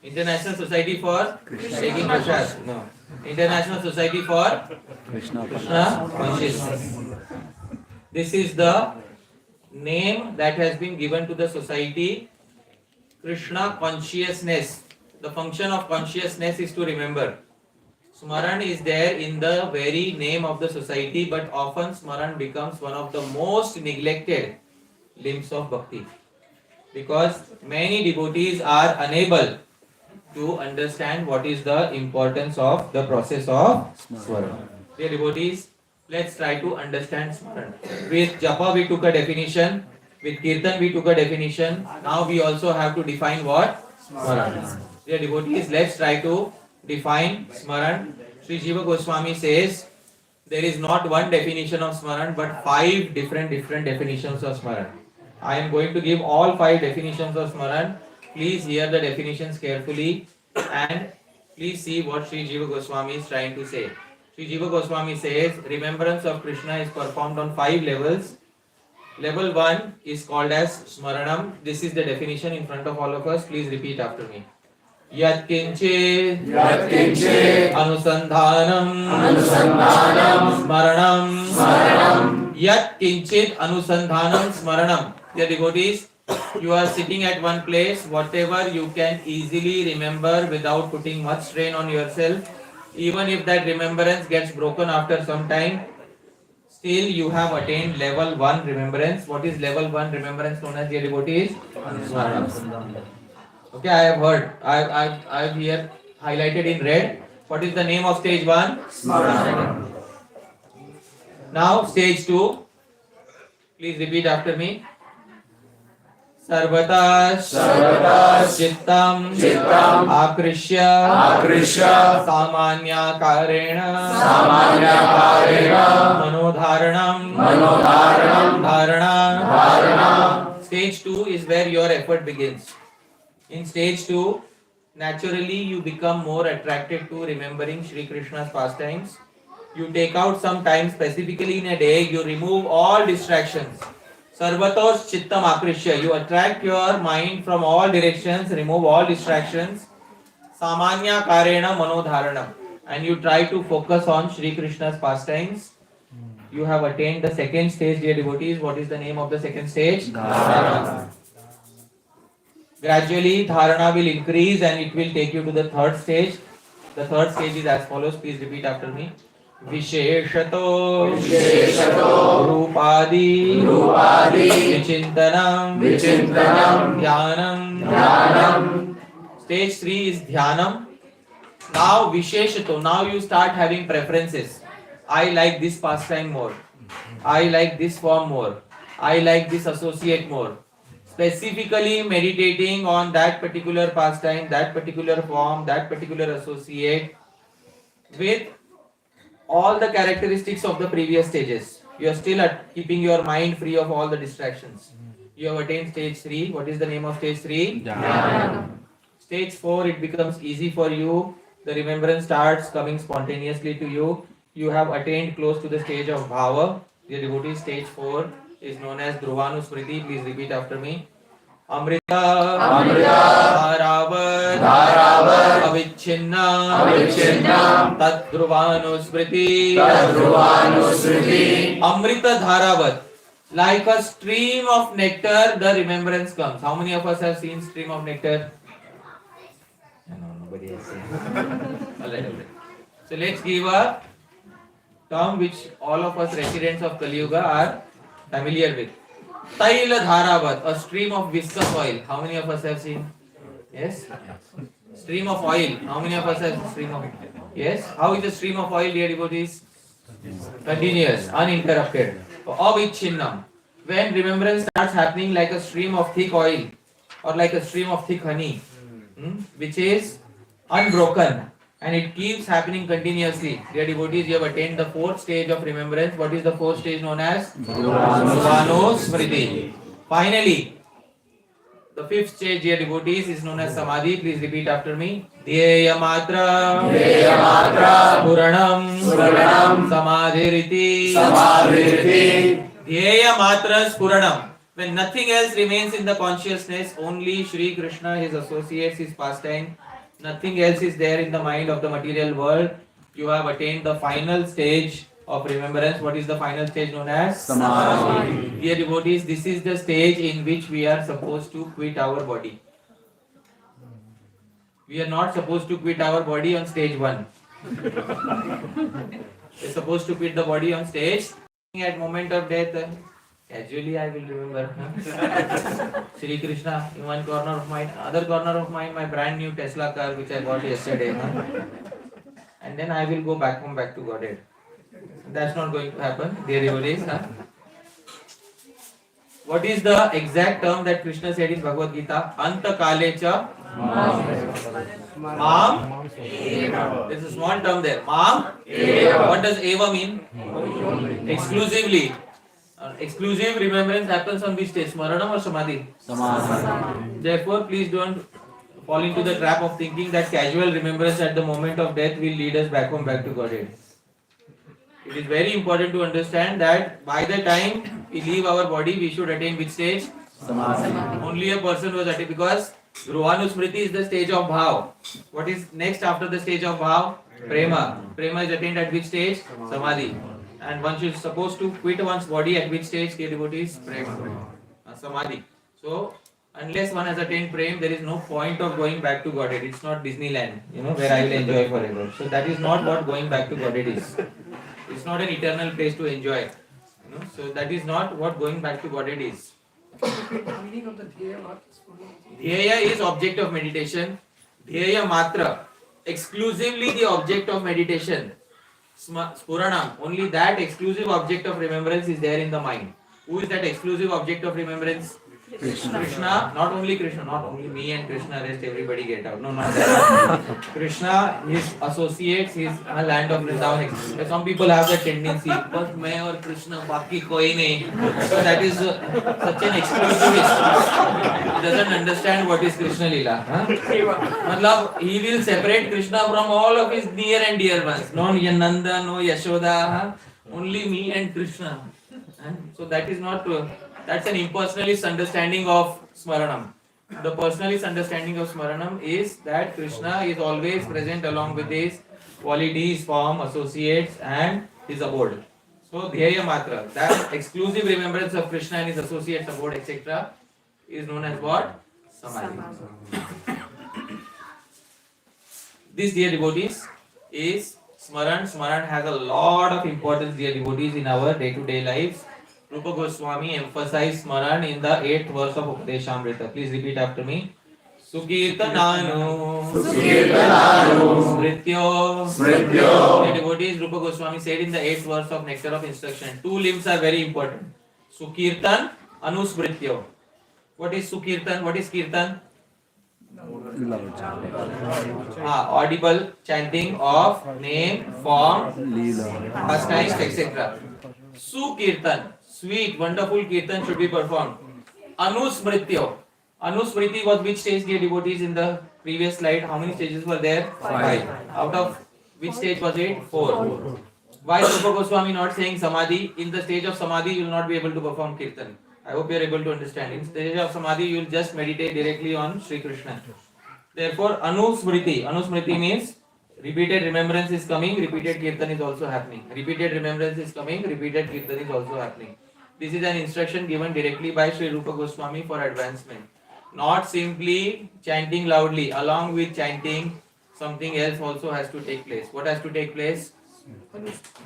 International Society for Taking Parshad. No. International Society for Krishna Consciousness. This is the name that has been given to the society. Krishna Consciousness. The function of consciousness is to remember. Smaran is there in the very name of the society, but often Smaran becomes one of the most neglected limbs of bhakti. Because many devotees are unable to understand what is the importance of the process of Smaran. Dear devotees, let's try to understand Smaran. With japa we took a definition, with kirtan we took a definition, now we also have to define what? Smaran. Dear devotees, let's try to define Smaran. Sri Jiva Goswami says there is not one definition of Smaran but 5 different definitions of Smaran. I am going to give all 5 definitions of Smaran. Please hear the definitions carefully and please see what Sri Jiva Goswami is trying to say. Sri Jiva Goswami says remembrance of Krishna is performed on 5 levels. Level 1 is called as Smaranam. This is the definition in front of all of us. Please repeat after me. Yat kinchit anusandhanam smaranam Yat kinchit anusandhanam smaranam. Dear devotees, you are sitting at one place, whatever you can easily remember without putting much strain on yourself, even if that remembrance gets broken after some time, still you have attained level 1 remembrance. What is level 1 remembrance known as, dear devotees? Smaranam. Okay, I have heard. I have here highlighted in red. What is the name of stage 1? Smaran. Now stage 2. Please repeat after me. Sarvata Chittam Akrishya Samanya Karena Manodharanam Dharana. Stage 2 is where your effort begins. In stage 2, naturally you become more attracted to remembering Shri Krishna's pastimes. You take out some time specifically in a day, you remove all distractions. Sarvatos chittam akrishya. You attract your mind from all directions, remove all distractions. Samanya karena manodharanam. And you try to focus on Shri Krishna's pastimes. You have attained the second stage, dear devotees. What is the name of the second stage? Dharana. Gradually, dharana will increase and it will take you to the third stage. The third stage is as follows. Please repeat after me. Visheshato Rupadi Vichintanam Dhyanam. Stage 3 is Dhyanam. Now Visheshato. Now you start having preferences. I like this pastime more. I like this form more. I like this associate more. Specifically meditating on that particular pastime, that particular form, that particular associate with all the characteristics of the previous stages. You are still keeping your mind free of all the distractions. You have attained stage 3. What is the name of stage 3? Dhyana. Stage 4, it becomes easy for you. The remembrance starts coming spontaneously to you. You have attained close to the stage of bhava. Dear devotees, stage 4 is known as Dhruvanusmriti. Please repeat after me. Amrita Dharavat Avichinna Tat Dhruvanusmriti. Amrita Dharavat. Like a stream of nectar, the remembrance comes. How many of us have seen stream of nectar? No, nobody has seen. Alright. So let's give a term which all of us residents of Kali Yuga are familiar with. Taila Dharavat, a stream of viscous oil. How many of us have seen? Yes? Stream of oil. How many of us have stream of? Yes? How is the stream of oil, dear devotees? Continuous, uninterrupted. Avichinnam. When remembrance starts happening like a stream of thick oil or like a stream of thick honey, which is unbroken and it keeps happening continuously. Dear devotees, you have attained the fourth stage of remembrance. What is the fourth stage known as? Dhruvanusmriti. Finally, the fifth stage, dear devotees, is known as Samadhi. Please repeat after me. Dhyeya matra Spuranam Samadhiriti. Dhyeya matra Spuranam. When nothing else remains in the consciousness, only Shri Krishna, his associates, his pastime, nothing else is there in the mind of the material world, you have attained the final stage of remembrance. What is the final stage known as? Samadhi. Dear devotees, this is the stage in which we are supposed to quit our body. We are not supposed to quit our body on stage 1. We are supposed to quit the body on stage. At moment of death, casually I will remember Shri Krishna in one corner of mine, other corner of mine, my brand new Tesla car which I bought yesterday. And then I will go back home, back to Godhead. That's not going to happen, dear devotees. What is the exact term that Krishna said in Bhagavad Gita? Anta kalecha Mam. There's a small term there. Mam. What does Eva mean? Exclusively. Exclusive remembrance happens on which stage? Smaranam or Samadhi? Samadhi. Therefore, please don't fall into the trap of thinking that casual remembrance at the moment of death will lead us back home, back to Godhead. It is very important to understand that by the time we leave our body, we should attain which stage? Samadhi. Only a person was attained, because Dhruvanusmriti is the stage of bhav. What is next after the stage of bhav? Prema. Prema is attained at which stage? Samadhi. And one is supposed to quit one's body at which stage, dear devotees? Prema. Samadhi. So, unless one has attained prema, there is no point of going back to Godhead. It's not Disneyland, where I will enjoy forever. So that is not what going back to Godhead is. It's not an eternal place to enjoy. So that is not what going back to Godhead is. Meaning of the Dhyeya Matra? Dhyeya is object of meditation. Dhyeya Matra, exclusively the object of meditation. Spuranam, only that exclusive object of remembrance is there in the mind. Who is that exclusive object of remembrance? Krishna, not only Krishna, not only me and Krishna, rest everybody get out. No, not that. Krishna, his associates, his land of Vrindavan. Some people have that tendency, but मैं और Krishna बाकी कोई नहीं. So that is such an exclusivist. He doesn't understand what is Krishna Leela. मतलब he will separate Krishna from all of his near and dear ones. No Nanda, no Yashoda, only me and Krishna. So that is not. That's an impersonalist understanding of Smaranam. The personalist understanding of Smaranam is that Krishna is always present along with his qualities, form, associates and his abode. So Dhyaya Matra, that exclusive remembrance of Krishna and his associates, abode, etc. is known as what? Samadhi. This, dear devotees, is Smaran. Smaran has a lot of importance, dear devotees, in our day-to-day lives. Rupa Goswami emphasized Smaran in the 8th verse of Upadeshamrita. Please repeat after me. Sukirtananu Smrityo. Dear devotees, Rupa Goswami said in the 8th verse of Nectar of Instruction, two limbs are very important. Sukirtan, Anusmrityo. What is Sukirtan? What is Kirtan? Audible chanting of name, form, pastimes, etc. Sukirtan, sweet, wonderful kirtan should be performed. Anusmrityo. Anusmriti was which stage, dear devotees, in the previous slide? How many stages were there? 5. Out of which stage was it? 4. Why is Rupa Goswami not saying Samadhi? In the stage of Samadhi, you will not be able to perform kirtan. I hope you are able to understand. In the stage of Samadhi, you will just meditate directly on Sri Krishna. Therefore, Anusmriti. Anusmriti means repeated remembrance is coming, repeated kirtan is also happening. Repeated remembrance is coming, repeated kirtan is also happening. This is an instruction given directly by Sri Rupa Goswami for advancement. Not simply chanting loudly. Along with chanting, something else also has to take place. What has to take place?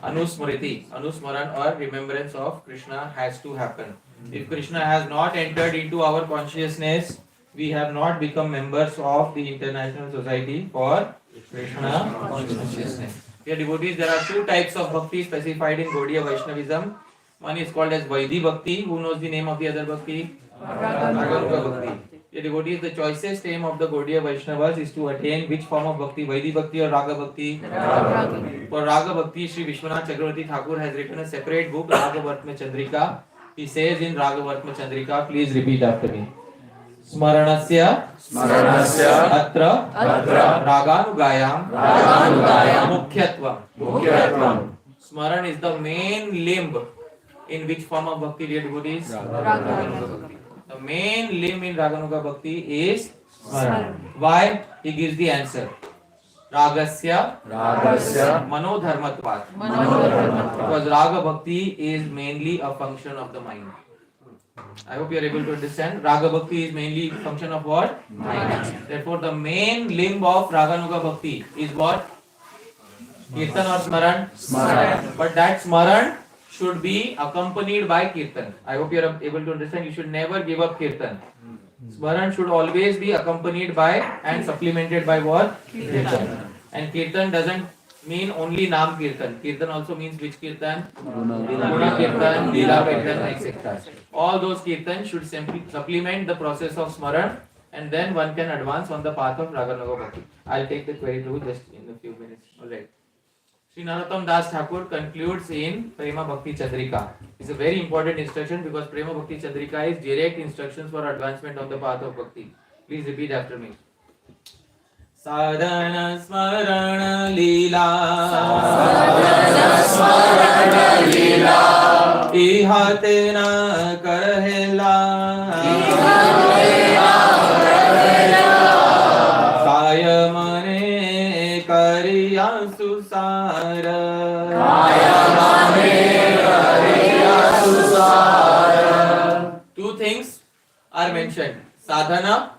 Anusmriti. Anusmaran or remembrance of Krishna has to happen. If Krishna has not entered into our consciousness, we have not become members of the International Society for Krishna consciousness. Dear devotees, there are 2 types of bhakti specified in Gaudiya Vaishnavism. One is called as Vaidhi Bhakti. Who knows the name of the other bhakti? Raganuga Bhakti. Dear devotees, the choicest aim of the Gaudiya Vaishnavas is to attain which form of bhakti? Vaidhi Bhakti or Raga Bhakti? For Raga Bhakti, Sri Vishwanath Chakravarti Thakur has written a separate book, Raga Vartma Chandrika. He says in Raga Vartma Chandrika, please repeat after me. Smaranasya atra raganugayam mukhyatvam. Smaran is the main limb in which form of bhakti, dear devotees? Raganuga Bhakti. The main limb in Raganuga Bhakti is Smaran. Why? He gives the answer. Ragasya manodharmatvat. Because Raga Bhakti is mainly a function of the mind. I hope you are able to understand. Raga Bhakti is mainly function of what? Mind. Therefore, the main limb of Raganuga Bhakti is what? Kirtan or Smaran? Smaran. But that Smaran should be accompanied by Kirtan. I hope you are able to understand. You should never give up Kirtan. Smaran should always be accompanied by and supplemented by what? Kirtan. And Kirtan doesn't mean only Nam Kirtan. Kirtan also means which Kirtan? Guna Kirtan, Leela Kirtan, etc. All those Kirtans should simply supplement the process of Smaran, and then one can advance on the path of Raganuga Bhakti. I'll take the query through just in a few minutes. Alright. Sri Narottam Das Thakur concludes in Prema Bhakti Chandrika. It's a very important instruction because Prema Bhakti Chandrika is direct instructions for advancement on the path of Bhakti. Please repeat after me. Sadhana Smarana Leela Ihate na karhela Kaya mane kariya susara Two things are mentioned. Sadhana,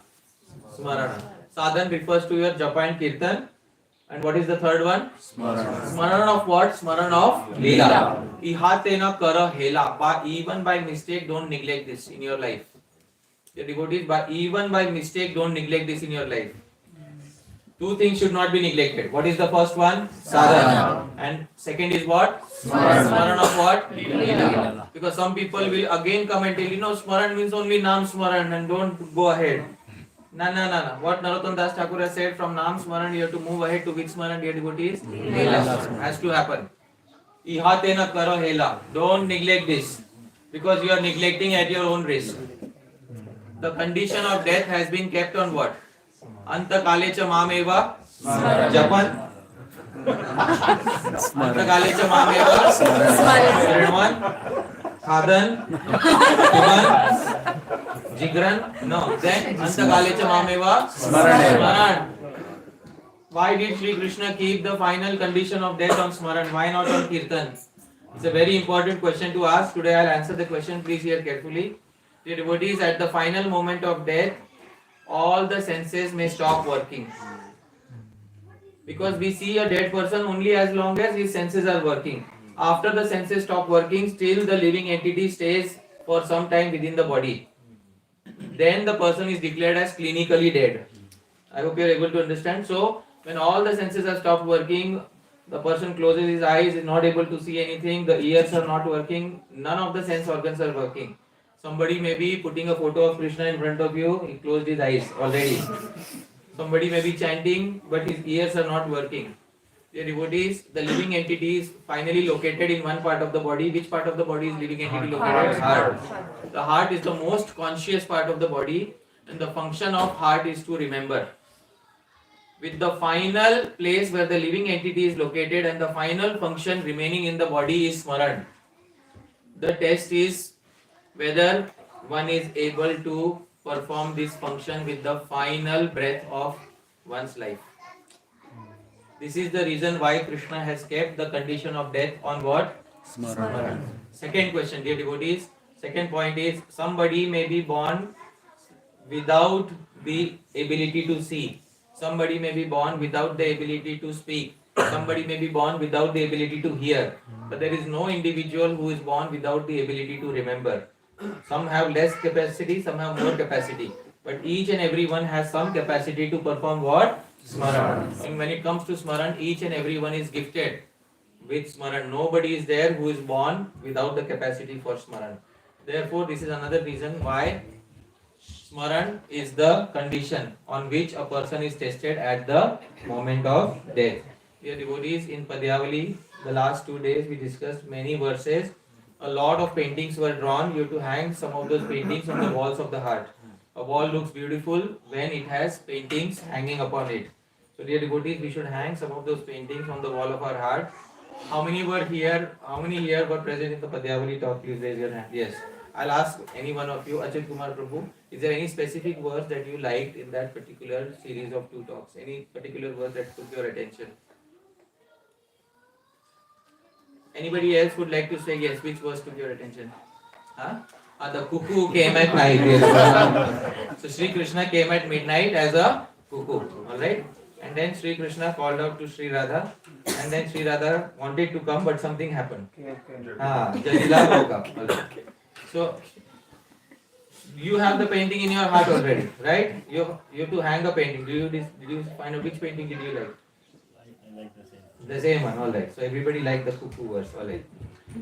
Smarana. Sadhan refers to your japa and kirtan. And what is the third one? Smaran. Smaran of what? Smaran of Leela. Ihatena kara hela. Even by mistake, don't neglect this in your life. The devotees, even by mistake, don't neglect this in your life. Two things should not be neglected. What is the first one? Sadhana. And second is what? Smaran of what? Leela. Because some people will again come and tell you, no, Smaran means only Nam Smaran and don't go ahead. No. What Narottam Das Thakur has said, from Nam Smaran you have to move ahead to which Smaran, dear devotees? Leela. Has to happen. Ihate na karo hela. Don't neglect this. Because you are neglecting at your own risk. The condition of death has been kept on what? Anta kalecha mameva japan. Anta kalecha mameva smaran. Khadan. Kuman. Jigran. No. Then anta kalecha mameva smaran. Why did Sri Krishna keep the final condition of death on Smaran? Why not on Kirtan? It's a very important question to ask. Today I'll answer the question. Please hear carefully. The devotees, at the final moment of death, all the senses may stop working. Because we see a dead person only as long as his senses are working. After the senses stop working, still the living entity stays for some time within the body. Then the person is declared as clinically dead. I hope you are able to understand. So, when all the senses have stopped working, the person closes his eyes, is not able to see anything, the ears are not working, none of the sense organs are working. Somebody may be putting a photo of Krishna in front of you, he closed his eyes already. Somebody may be chanting, but his ears are not working. Dear devotees, the living entity is finally located in one part of the body. Which part of the body is living entity located? Heart. The heart is the most conscious part of the body, and the function of heart is to remember. With the final place where the living entity is located and the final function remaining in the body is Smaran. The test is whether one is able to perform this function with the final breath of one's life. This is the reason why Krishna has kept the condition of death on what? Smaran. Second question, dear devotees. Second point is, somebody may be born without the ability to see. Somebody may be born without the ability to speak. Somebody may be born without the ability to hear. But there is no individual who is born without the ability to remember. Some have less capacity, some have more capacity. But each and every one has some capacity to perform what? Smaran. And when it comes to Smaran, each and every one is gifted with Smaran. Nobody is there who is born without the capacity for Smaran. Therefore, this is another reason why Smaran is the condition on which a person is tested at the moment of death. Dear devotees, in Padyavali, the last 2 days we discussed many verses. A lot of paintings were drawn. You have to hang some of those paintings on the walls of the heart. A wall looks beautiful when it has paintings hanging upon it. So dear devotees, we should hang some of those paintings on the wall of our heart. How many were here? How many here were present in the Padyavali talk? Please raise your hand. Yes. I'll ask any one of you. Ajit Kumar Prabhu, is there any specific verse that you liked in that particular series of 2 talks? Any particular verse that took your attention? Anybody else would like to say yes? Which verse took your attention? Huh? The cuckoo came at night. Yes. So Sri Krishna came at midnight as a cuckoo. Alright? And then Sri Krishna called out to Sri Radha. And then Sri Radha wanted to come, but something happened. Jalila woke up. Alright. So, you have the painting in your heart already, right? You have to hang a painting. Did you find out which painting did you like? I like the same. The same one, alright. So everybody liked the cuckoo verse, alright.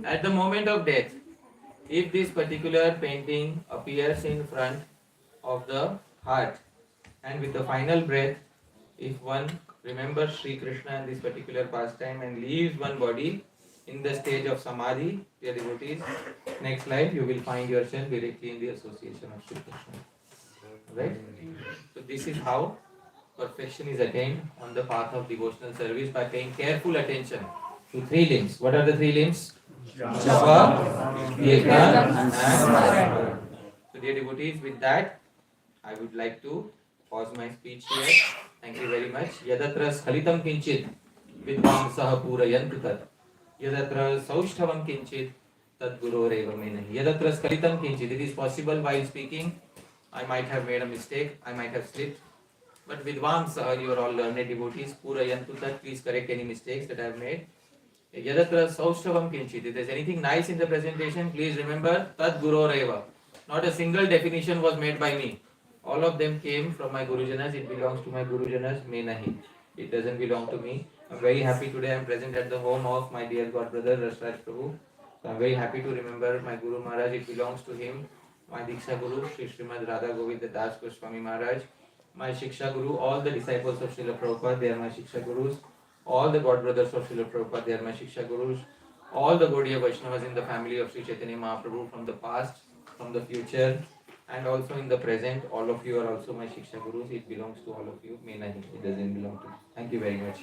At the moment of death, if this particular painting appears in front of the heart, and with the final breath, if one remembers Sri Krishna and this particular pastime and leaves one body in the stage of samadhi, dear devotees, next life you will find yourself directly in the association of Sri Krishna. Right? So this is how perfection is attained on the path of devotional service, by paying careful attention to 3 limbs. What are the 3 limbs? Japa, kirtan and Smaran. So dear devotees, with that, I would like to pause my speech here. Thank you very much. Yadatra skhalitam kinchit vidvamsah purayantu tat. Yadatra saushthavam kinchit tad guroreva me nahi. Yadatra skhalitam kinchit. It is possible while speaking, I might have made a mistake, I might have slipped. But vidvamsah, you are all learned devotees, purayantu tat. Please correct any mistakes that I have made. Yadatra saushthavam kinchit. If there is anything nice in the presentation, please remember tad guroreva. Not a single definition was made by me. All of them came from my Gurujanas. It belongs to my Gurujanas, may nahi. It doesn't belong to me. I'm very happy today. I'm present at the home of my dear God brother Rasraj Prabhu. So I'm very happy to remember my Guru Maharaj. It belongs to him. My Diksha Guru, Sri Srimad Radha Govinda Das Goswami Maharaj. My Shiksha Guru, all the disciples of Srila Prabhupada, they are my Shiksha Gurus. All the God brothers of Srila Prabhupada, they are my Shiksha Gurus. All the Gaudiya Vaishnavas in the family of Sri Chaitanya Mahaprabhu from the past, from the future, and also in the present, all of you are also my Shiksha Gurus. It belongs to all of you. May nahi, it doesn't belong to me. Thank you very much.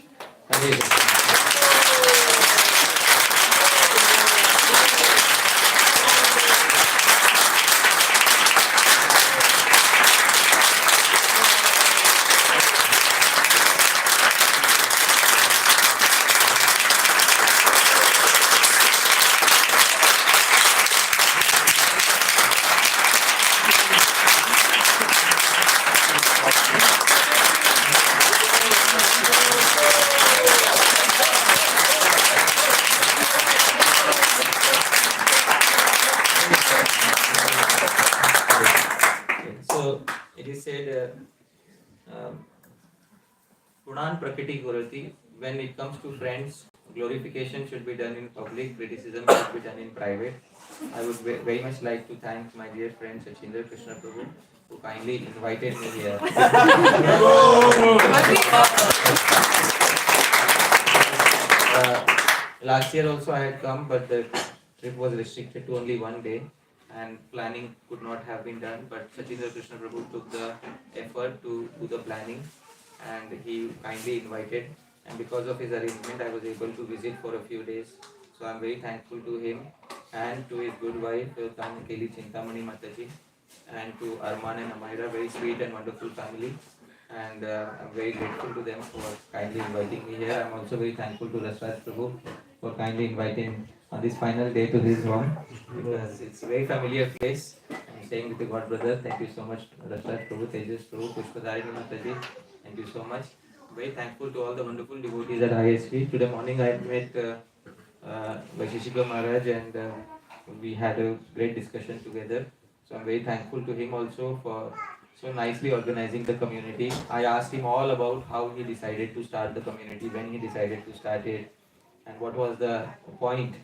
So it is said, Punan Prakriti Gurati, when it comes to friends, glorification should be done in public, criticism should be done in private. I would very much like to thank my dear friend Sachindra Krishna Prabhu, who kindly invited me here. Last year also I had come, but the trip was restricted to only one day and planning could not have been done, but Sachindra Krishna Prabhu took the effort to do the planning and he kindly invited, and because of his arrangement I was able to visit for a few days. So I am very thankful to him and to his good wife, Kelly Chintamani Mataji, and to Arman and Amaira, very sweet and wonderful family. And I'm very grateful to them for kindly inviting me here. I'm also very thankful to Rasraj Prabhu for kindly inviting on this final day to his home, because it's a very familiar place. I'm staying with the God brother. Thank you so much, Rasraj Prabhu, Tejas Prabhu, Pushpadarini Mataji. Thank you so much. Very thankful to all the wonderful devotees at ISP. Today morning I met Vaishishika Maharaj and we had a great discussion together. So I'm very thankful to him also for so nicely organizing the community. I asked him all about how he decided to start the community, when he decided to start it, and what was the point.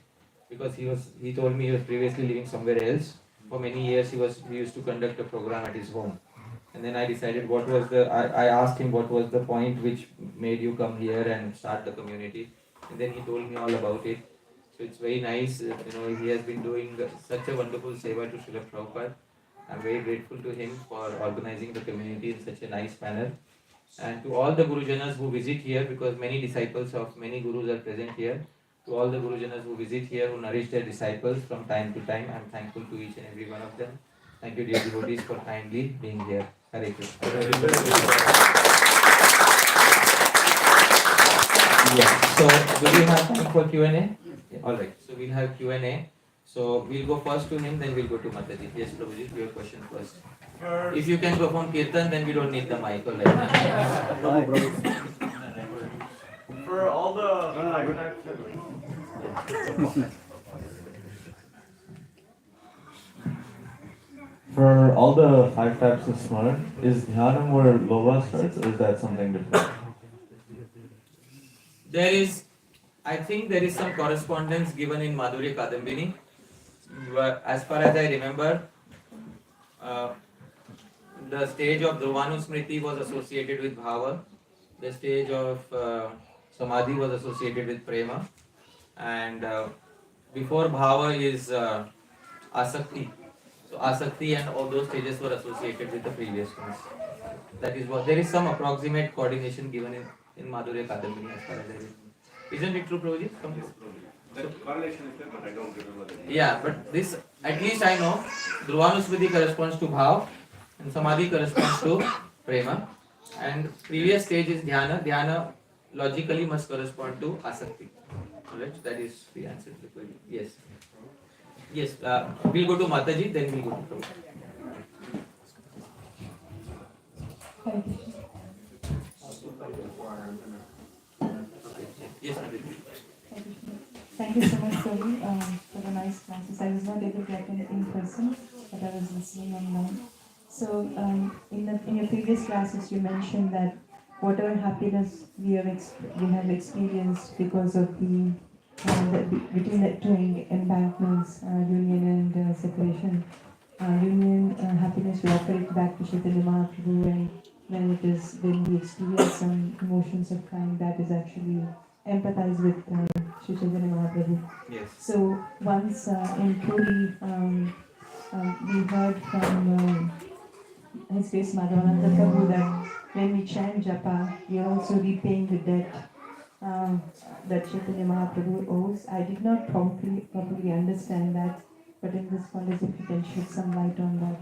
Because he told me he was previously living somewhere else. For many years he used to conduct a program at his home. And then I decided I asked him what was the point which made you come here and start the community. And then he told me all about it. So it's very nice, he has been doing such a wonderful seva to Srila Prabhupada. I'm very grateful to him for organizing the community in such a nice manner. And to all the Gurujanas who visit here, because many disciples of many Gurus are present here, to all the Gurujanas who visit here, who nourish their disciples from time to time, I'm thankful to each and every one of them. Thank you, dear devotees, for kindly being here. Hare Krishna. Yeah. So, do we have time for Q&A? Yeah. Alright, so we'll have Q&A. So, we'll go first to him, then we'll go to Mataji. Yes, Prabhuji, your question first. If you can perform kirtan, then we don't need the mic. For all the For all the 5 types of Smaran, is Dhyanam where Loba starts, or is that something different? I think there is some correspondence given in Madhurya Kadambini. As far as I remember, the stage of Dhruvanusmriti was associated with Bhava, the stage of Samadhi was associated with Prema, and before Bhava is Asakti. So Asakti and all those stages were associated with the previous ones. That is what, there is some approximate coordination given in Madhurya Kadambini as far as I remember. Isn't it true, Prabhuji? The correlation is there, but I don't remember the name. Yeah, but this, at least I know, Dhruvanusmriti corresponds to Bhav and Samadhi corresponds to Prema. And previous stage is Dhyana. Dhyana logically must correspond to Asakti. Alright, that is the answer to the question. Yes. Yes, we'll go to Mataji, then we'll go to Prabhu. Yes, Mataji. Thank you so much, Prabhu, for the nice classes. I was not able to attend in person, but I was listening online. So, in your previous classes, you mentioned that whatever happiness we have experienced because of between the two embankments, union and separation, union happiness, we offer it back to Chaitanya Mahaprabhu, and when we experience some emotions of crying, that is actually empathize with Sri Chaitanya Mahaprabhu. Yes. So once in Puri, we heard from His Grace Madhavananda Prabhu that when we chant japa, we are also repaying the debt that Chaitanya Mahaprabhu owes. I did not properly understand that, but in this college, if you can shed some light on that.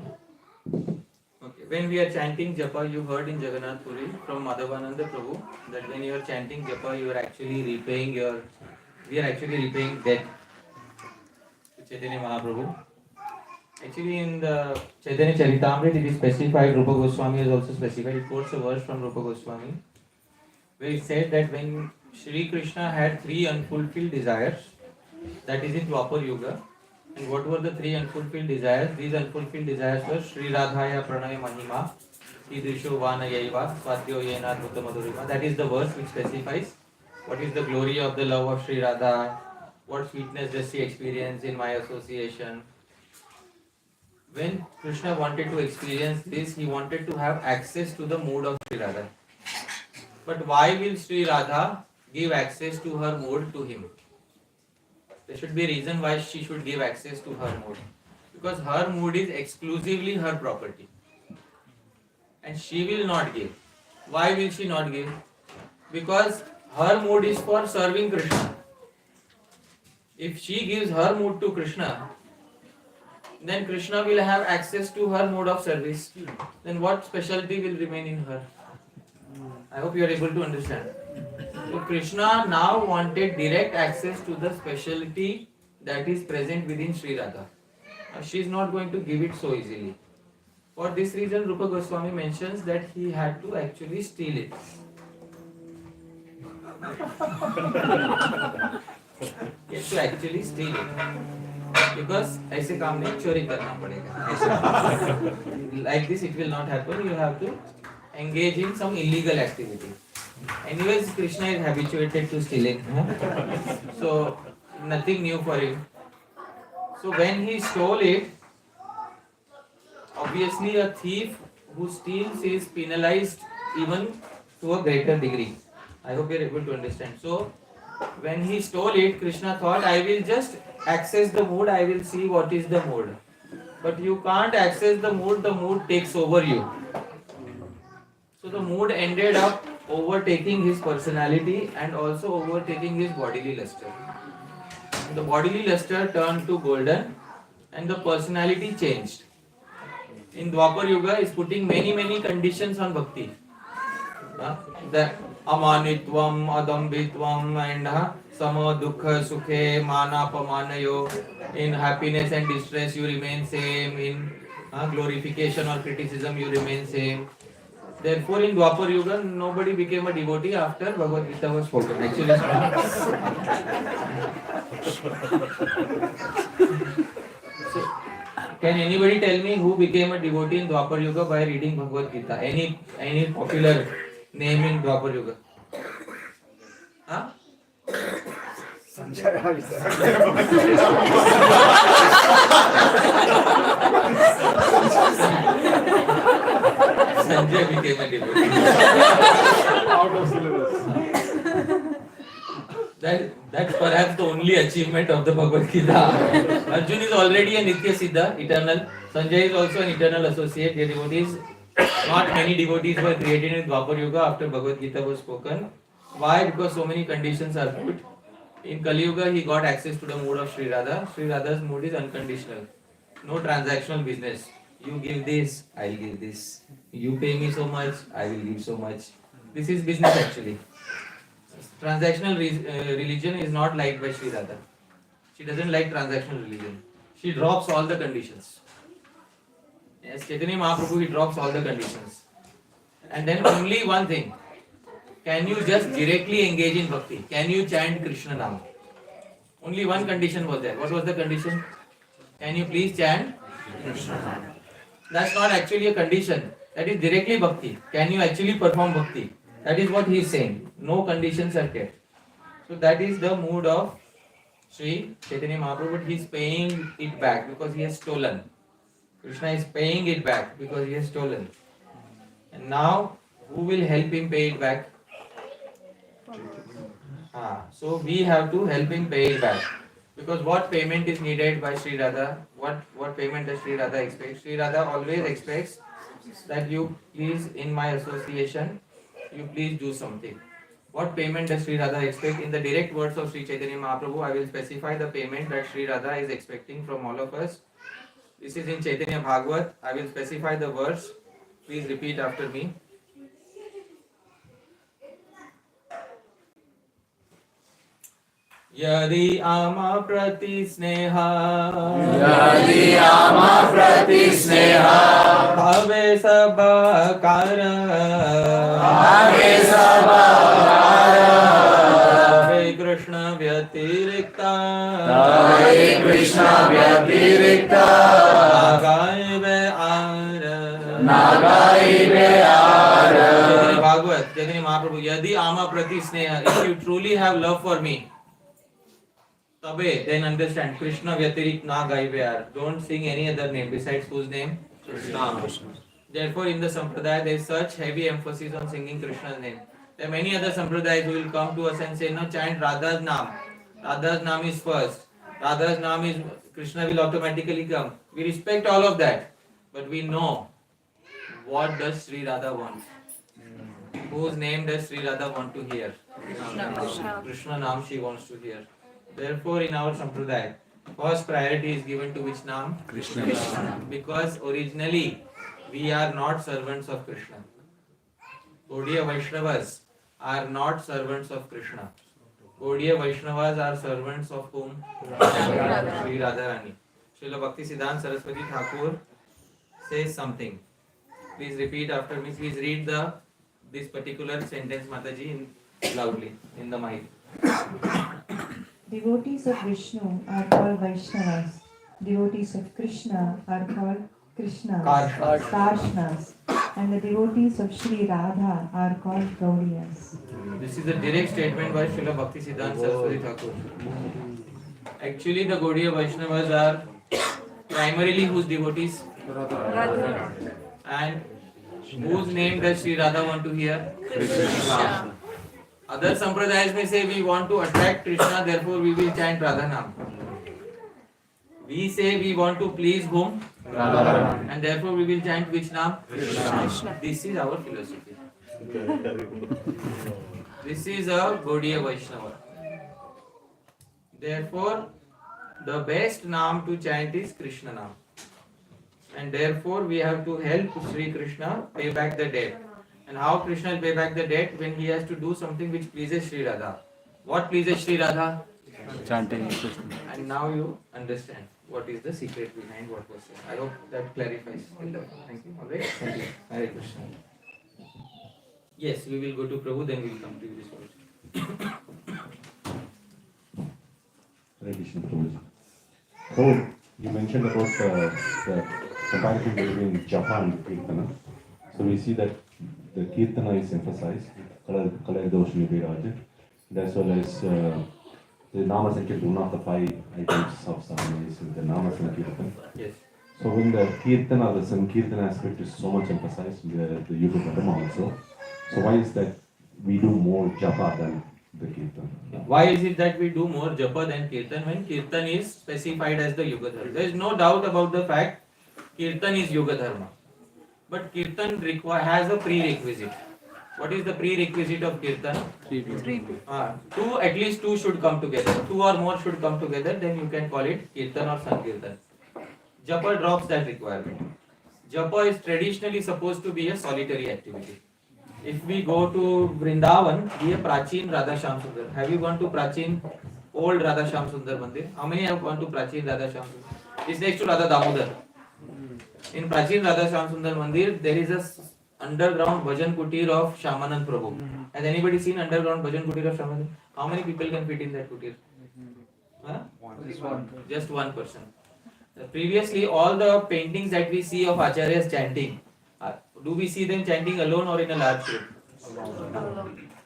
Okay. When we are chanting japa, you heard in Jagannath Puri from Madhavananda Prabhu that when you are chanting japa, you are actually repaying we are actually repaying debt to Chaitanya Mahaprabhu. Actually, in the Chaitanya Charitamrita, it is specified, Rupa Goswami has also specified, it quotes a verse from Rupa Goswami, where it said that when Shri Krishna had 3 unfulfilled desires, that is in Dwapar Yuga, and what were the 3 unfulfilled desires? These unfulfilled desires were Sri Radhaya Pranaya Mahima, Idrisho Vanayaiva, Swadhyo Yena Adbhuta Madhurima. That is the verse which specifies what is the glory of the love of Sri Radha, what sweetness does she experience in my association. When Krishna wanted to experience this, he wanted to have access to the mood of Sri Radha. But why will Sri Radha give access to her mood to him? There should be a reason why she should give access to her mood. Because her mood is exclusively her property. And she will not give. Why will she not give? Because her mood is for serving Krishna. If she gives her mood to Krishna, then Krishna will have access to her mode of service. Then what specialty will remain in her? I hope you are able to understand. So Krishna now wanted direct access to the specialty that is present within Sri Radha. She is not going to give it so easily. For this reason, Rupa Goswami mentions that he had to actually steal it. He had to actually steal it. Because ऐसे काम नहीं चोरी करना पड़ेगा. Like this it will not happen. You have to engage in some illegal activity. Anyways, Krishna is habituated to stealing. So nothing new for him. So when he stole it, obviously a thief who steals is penalized even to a greater degree. I hope you are able to understand. So when he stole it, Krishna thought, I will just access the mood, I will see what is the mood. But you can't access the mood takes over you. So the mood ended up overtaking his personality and also overtaking his bodily luster. The bodily luster turned to golden and the personality changed. In Dwapar Yuga is putting many conditions on bhakti. The amanitvam, adambitvam and sama dukha sukhe manapamanayo. In happiness and distress you remain same. In glorification or criticism you remain same. Therefore in Dwapar Yuga nobody became a devotee after Bhagavad Gita was spoken. Actually so, can anybody tell me who became a devotee in Dwapar Yuga by reading Bhagavad Gita? Any popular name in Dwapar Yuga? Huh? Sanjay became a devotee. Out of syllabus. That's perhaps the only achievement of the Bhagavad Gita. Arjun is already a Nitya Siddha, eternal. Sanjay is also an eternal associate. Their devotees, not many devotees were created in Dwapar Yuga after Bhagavad Gita was spoken. Why? Because so many conditions are put. In Kali Yuga, he got access to the mood of Sri Radha. Sri Radha's mood is unconditional. No transactional business. You give this, I'll give this. You pay me so much, I will give so much. This is business actually. Transactional religion is not liked by Sri Radha. She doesn't like transactional religion. She drops all the conditions. Yes, Chaitanya Mahaprabhu, he drops all the conditions. And then only one thing. Can you just directly engage in bhakti? Can you chant Krishna Nama? Only one condition was there. What was the condition? Can you please chant Krishna Nama? That's not actually a condition. That is directly bhakti. Can you actually perform bhakti? That is what he is saying. No conditions are kept. So that is the mood of Sri Chaitanya Mahaprabhu, but he is paying it back because he has stolen. Krishna is paying it back because he has stolen. And now, who will help him pay it back? So we have to help him pay it back. Because what payment is needed by Sri Radha? What payment does Sri Radha expect? Sri Radha always expects that you please, in my association, you please do something. What payment does Sri Radha expect? In the direct words of Sri Chaitanya Mahaprabhu, I will specify the payment that Sri Radha is expecting from all of us. This is in Chaitanya Bhagavat. I will specify the verse. Please repeat after me. Yadi ama prati sneha bhave sabakara bhave Krishna vyatirikta Bhagavat, Chaitanya Mahaprabhu, Yadi ama prati sneha, if you truly have love for me, Tabe, then understand, Krishna vyatirik na gaivyar. Don't sing any other name besides whose name? Krishna. Therefore, in the Sampradaya, there is such heavy emphasis on singing Krishna's name. There are many other Sampradayas who will come to us and say, no, chant Radha's Naam. Radha's Naam is first. Radha's Naam is, Krishna will automatically come. We respect all of that. But we know, what does Sri Radha want? Whose name does Sri Radha want to hear? Krishna Naam she wants to hear. Therefore, in our Sampradaya, first priority is given to which Naam? Krishna. Because originally, we are not servants of Krishna. Gaudiya Vaishnavas are not servants of Krishna. Gaudiya Vaishnavas are servants of whom? Sri Radharani. Srila Bhakti Siddhanta Saraswati Thakur says something. Please repeat after me. Please read this particular sentence, Mataji, loudly in the mic. Devotees of Vishnu are called Vaishnavas. Devotees of Krishna are called Karshnas. And the devotees of Sri Radha are called Gaudiyas. This is a direct statement by Srila Bhakti Siddhanta Saraswati Thakur. Actually, the Gaudiya Vaishnavas are primarily whose devotees? Radha. And whose name does Sri Radha want to hear? Krishna. Other Sampradayas may say we want to attract Krishna, therefore we will chant Radha Naam. We say we want to please whom? Radha. And therefore we will chant which Naam? Krishna. This is our philosophy. This is a Gaudiya Vaishnava. Therefore, the best Naam to chant is Krishna Naam. And therefore we have to help Sri Krishna pay back the debt. And how Krishna will pay back the debt? When he has to do something which pleases Sri Radha. What pleases Sri Radha? Chanting. And now you understand what is the secret behind what was said. I hope that clarifies. Thank you. Alright? Thank you. Hare Krishna. Yes, we will go to Prabhu, then we will come to this verse. Hare Krishna, Prabhuji. So, you mentioned about the comparison between japa and kirtana. So we see that the kirtana is emphasized, Kalai Doshani Viraj, as well as the Nama Sankirtan, one of the 5 items of sadhana is the Nama Sankirtan. Yes. So when the kirtan or the Sankirtan aspect is so much emphasized, the Yuga Dharma also, so why is that we do more japa than the kirtan? Why is it that we do more japa than kirtan when kirtan is specified as the Yuga Dharma? There is no doubt about the fact kirtan is Yuga Dharma. But kirtan has a prerequisite. What is the prerequisite of kirtan? At least two should come together. 2 or more should come together, then you can call it kirtan or sankirtan. Japa drops that requirement. Japa is traditionally supposed to be a solitary activity. If we go to Vrindavan, we have Prachin Radha Shyam Sundar. Have you gone to Prachin old Radha Shyam Sundar Mandir? How many have gone to Prachin Radha Shyam Sundar? It's next to Radha Damodar. In Prachin Radha Shyam Sundar Mandir, there is a underground bhajan kutir of Shyamanand Prabhu. Has anybody seen underground bhajan kutir of Shyamanand? How many people can fit in that kutir? Just one person. Previously, all the paintings that we see of acharyas chanting, do we see them chanting alone or in a large group?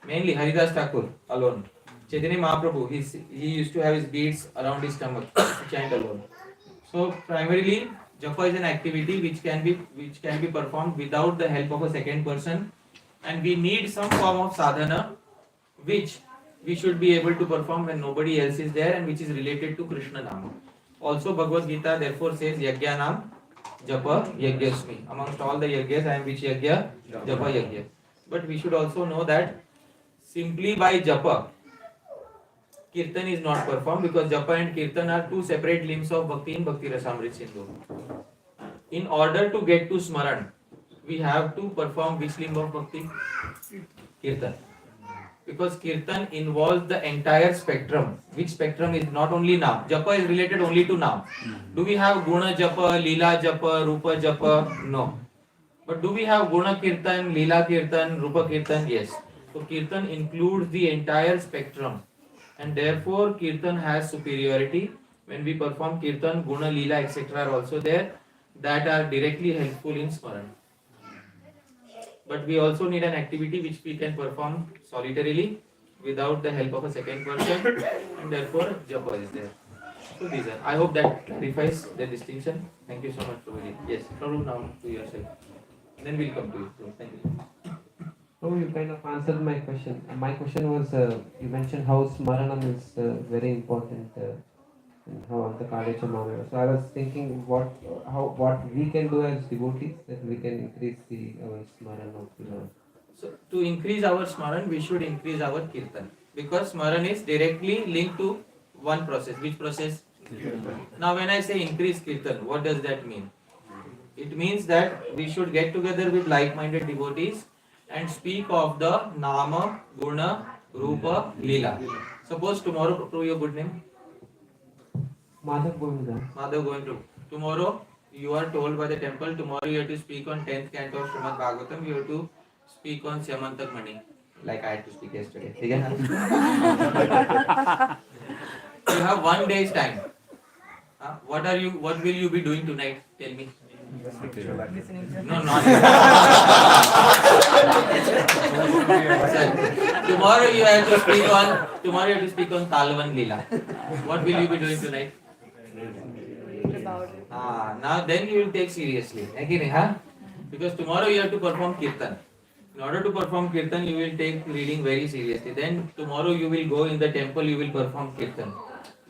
Mainly Haridas Thakur alone. Chaitanya Mahaprabhu, he used to have his beads around his stomach to chant alone. So primarily, japa is an activity which can be performed without the help of a second person, and we need some form of sadhana which we should be able to perform when nobody else is there and which is related to Krishna Nama. Also, Bhagavad Gita therefore says Yagya Nam Japa Yagyasmi. Amongst all the Yagyas, I am which Yagya? Japa Yagya. But we should also know that simply by Japa, Kirtan is not performed, because Japa and Kirtan are two separate limbs of Bhakti in Bhakti Rasamrit Sindhu. In order to get to Smaran, we have to perform which limb of Bhakti? Kirtan. Because Kirtan involves the entire spectrum. Which spectrum is not only Nam. Japa is related only to Nam. Do we have Guna Japa, Leela Japa, Rupa Japa? No. But do we have Guna Kirtan, Leela Kirtan, Rupa Kirtan? Yes. So Kirtan includes the entire spectrum. And therefore Kirtan has superiority. When we perform Kirtan, Guna, Leela, etc. are also there, that are directly helpful in Smaran. But we also need an activity which we can perform solitarily without the help of a second person, and therefore japa is there. So these are. I hope that clarifies the distinction. Thank you so much, Prabhuji. Yes, Prabhu, now to yourself. Then we'll come to you. So, thank you. Oh, you kind of answered my question. My question was, you mentioned how Smaranam is very important in how the Kalecha Mamaya. So I was thinking what we can do as devotees that we can increase our Smaran of the Lord. So to increase our Smaran, we should increase our Kirtan. Because Smaran is directly linked to one process. Which process? Kirtan. Now when I say increase Kirtan, what does that mean? It means that we should get together with like-minded devotees and speak of the Nama, Guna, Rupa, Leela. Suppose tomorrow, prove your good name. Madhav Govinda. Madhav Govinda. Tomorrow you are told by the temple, tomorrow you have to speak on 10th canto of Srimad Bhagavatam, you have to speak on Syamantak Mani. Like I had to speak yesterday. You have 1 day's time. What will you be doing tonight? Tell me. No, not tomorrow you have to speak on Talvan Leela. What will you be doing tonight? Now then you will take seriously. Because tomorrow you have to perform Kirtan. In order to perform Kirtan, you will take reading very seriously. Then tomorrow you will go in the temple, you will perform Kirtan.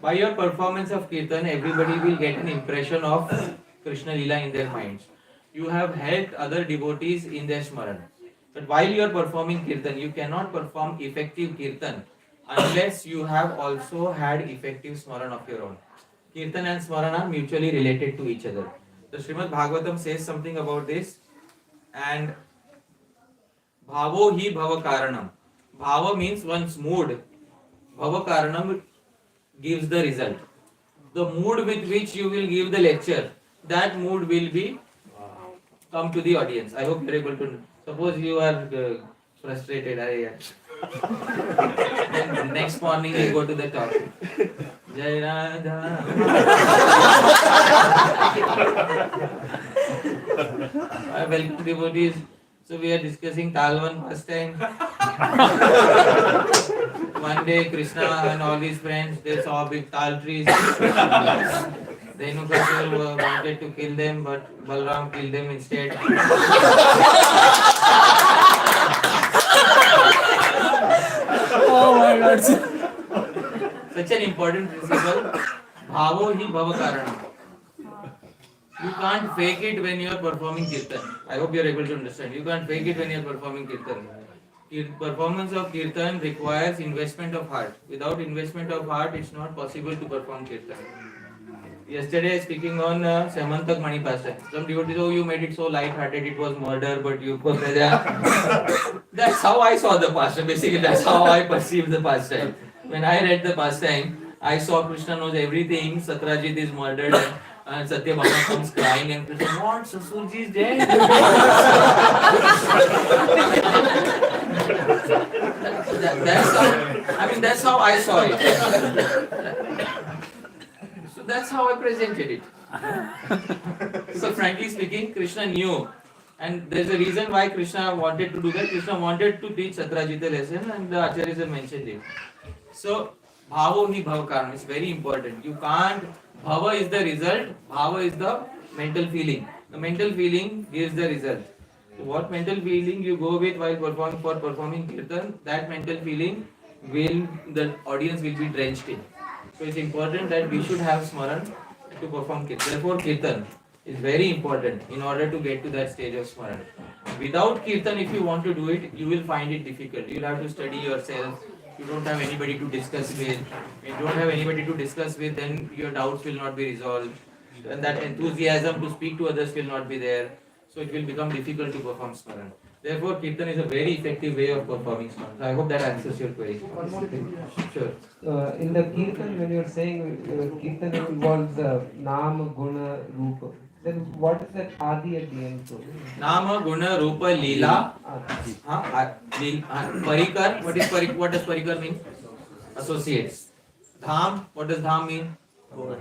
By your performance of Kirtan, everybody will get an impression of Krishna Leela in their minds. You have helped other devotees in their Smaran. But while you are performing Kirtan, you cannot perform effective Kirtan unless you have also had effective Smaran of your own. Kirtan and Smaran are mutually related to each other. The Srimad Bhagavatam says something about this. And Bhavo hi bhava karanam. Bhava means one's mood. Bhava karanam gives the result. The mood with which you will give the lecture, that mood will be come to the audience. I hope you are able to. Suppose you are frustrated. Then next morning you go to the talk. Jai Radha. I welcome devotees. So we are discussing Talvan pastime. One day Krishna and all his friends, they saw big tal trees. Dhenukasur wanted to kill them, but Balram killed them instead. Oh my God. Such an important principle. Bhavo hi bhava karanam. You can't fake it when you are performing Kirtan. I hope you are able to understand. You can't fake it when you are performing Kirtan. Performance of Kirtan requires investment of heart. Without investment of heart, it's not possible to perform Kirtan. Yesterday, speaking on Syamantak Mani pastime, some devotees, oh, you made it so light-hearted, it was murder, but you put That's how I saw the pastime. Basically, that's how I perceived the pastime. When I read the pastime, I saw Krishna knows everything. Satrajit is murdered, and Satyabhama comes crying, and Krishna, what? Sasurji is dead. That's how I saw it. So that's how I presented it. So frankly speaking, Krishna knew, and there's a reason why Krishna wanted to do that. Krishna wanted to teach Satrajita lesson, and the acharyas have mentioned it. So bhavo hi bhav karma is very important. You can't. Bhava is the result. Bhava is the mental feeling. The mental feeling gives the result. So what mental feeling you go with while performing kirtan, that mental feeling will the audience will be drenched in. So it's important that we should have Smaran to perform kirtan. Therefore, kirtan is very important in order to get to that stage of Smaran. Without kirtan, if you want to do it, you will find it difficult. You'll have to study yourself. You don't have anybody to discuss with. When you don't have anybody to discuss with, then your doubts will not be resolved. And that enthusiasm to speak to others will not be there. So it will become difficult to perform Smaran. Therefore, kirtan is a very effective way of performing Smaran. So I hope that answers your query. Sure. In the kirtan, when you're saying kirtan involves nama, guna, rupa, then what is that adi at the end? Nama, guna, rupa, leela. Parikar. What does parikar mean? Associates. Dham. What does dham mean?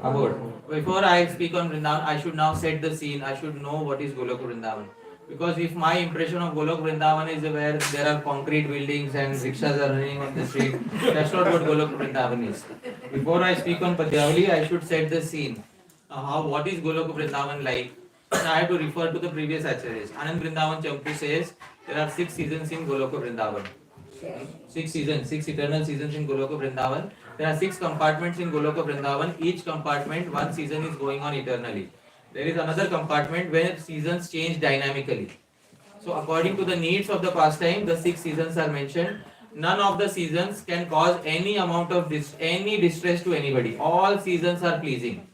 Abode. Before I speak on Vrindavan, I should now set the scene. I should know what is Golok Vrindavan. Because if my impression of Golok Vrindavan is where there are concrete buildings and rickshaws are running on the street, that's not what Golok Vrindavan is. Before I speak on Padyavali, I should set the scene. What is Golok Vrindavan like? I have to refer to the previous acharyas. Anand Vrindavan Champu says there are 6 seasons in Golok Vrindavan. 6 seasons, 6 eternal seasons in Golok Vrindavan. There are 6 compartments in Golok Vrindavan. Each compartment, one season is going on eternally. There is another compartment where seasons change dynamically. So according to the needs of the pastime, the 6 seasons are mentioned. None of the seasons can cause any amount of any distress to anybody. All seasons are pleasing.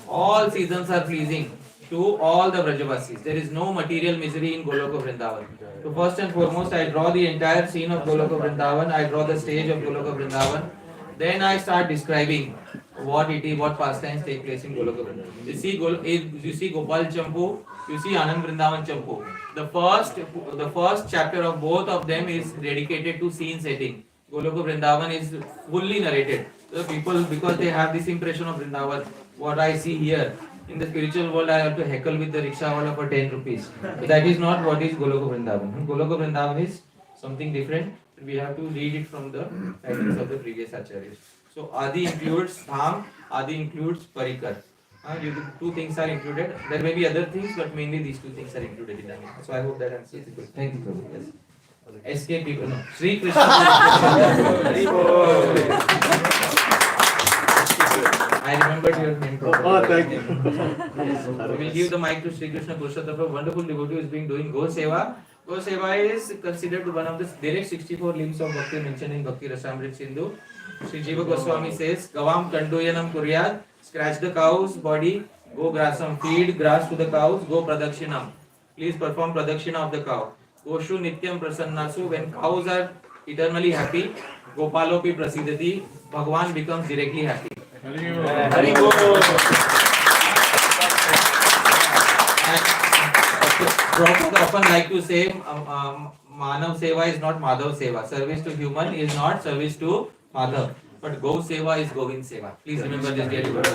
All seasons are pleasing to all the Vrajavasis. There is no material misery in Golok Vrindavan. So first and foremost, I draw the entire scene of Golok Vrindavan. I draw the stage of Golok Vrindavan. Then I start describing what it is, what pastimes take place in Golok Vrindavan. You see Gopal Champu, you see Anand Vrindavan Champu. The first chapter of both of them is dedicated to scene setting. Golok Vrindavan is fully narrated. The people, because they have this impression of Vrindavan, what I see here. In the spiritual world, I have to heckle with the rickshaw for 10 rupees. So that is not what is Golok Vrindavan. Golok Vrindavan is something different. We have to read it from the writings of the previous acharyas. So Adi includes Dham, Adi includes Parikar. 2 things are included. There may be other things, but mainly these 2 things are included in that. So I hope that answers the question. Thank you, Prabhu. Yes. SK people, no. Sri Krishna. I remembered your name. Oh, thank you. We will give the mic to Sri Krishna Purushottam. A wonderful devotee who is doing Go Seva. Go Seva is considered one of the direct 64 limbs of Bhakti mentioned in Bhakti Rasamrit Sindhu. Sri Jiva Goswami says, Gavam Kandoyanam Kuryat, scratch the cow's body, go grasam, feed grass to the cows, go pradakshinam. Please perform pradakshina of the cow. Goshu Nityam Prasannasu, when cows are eternally happy, Gopalopi Prasidati, Bhagwan becomes directly happy. Hari Bol. Prabhupada often like to say, Manav Seva is not Madhav Seva. Service to human is not service to Madhav. But Go Seva is Govind Seva. Please remember this dear devotee.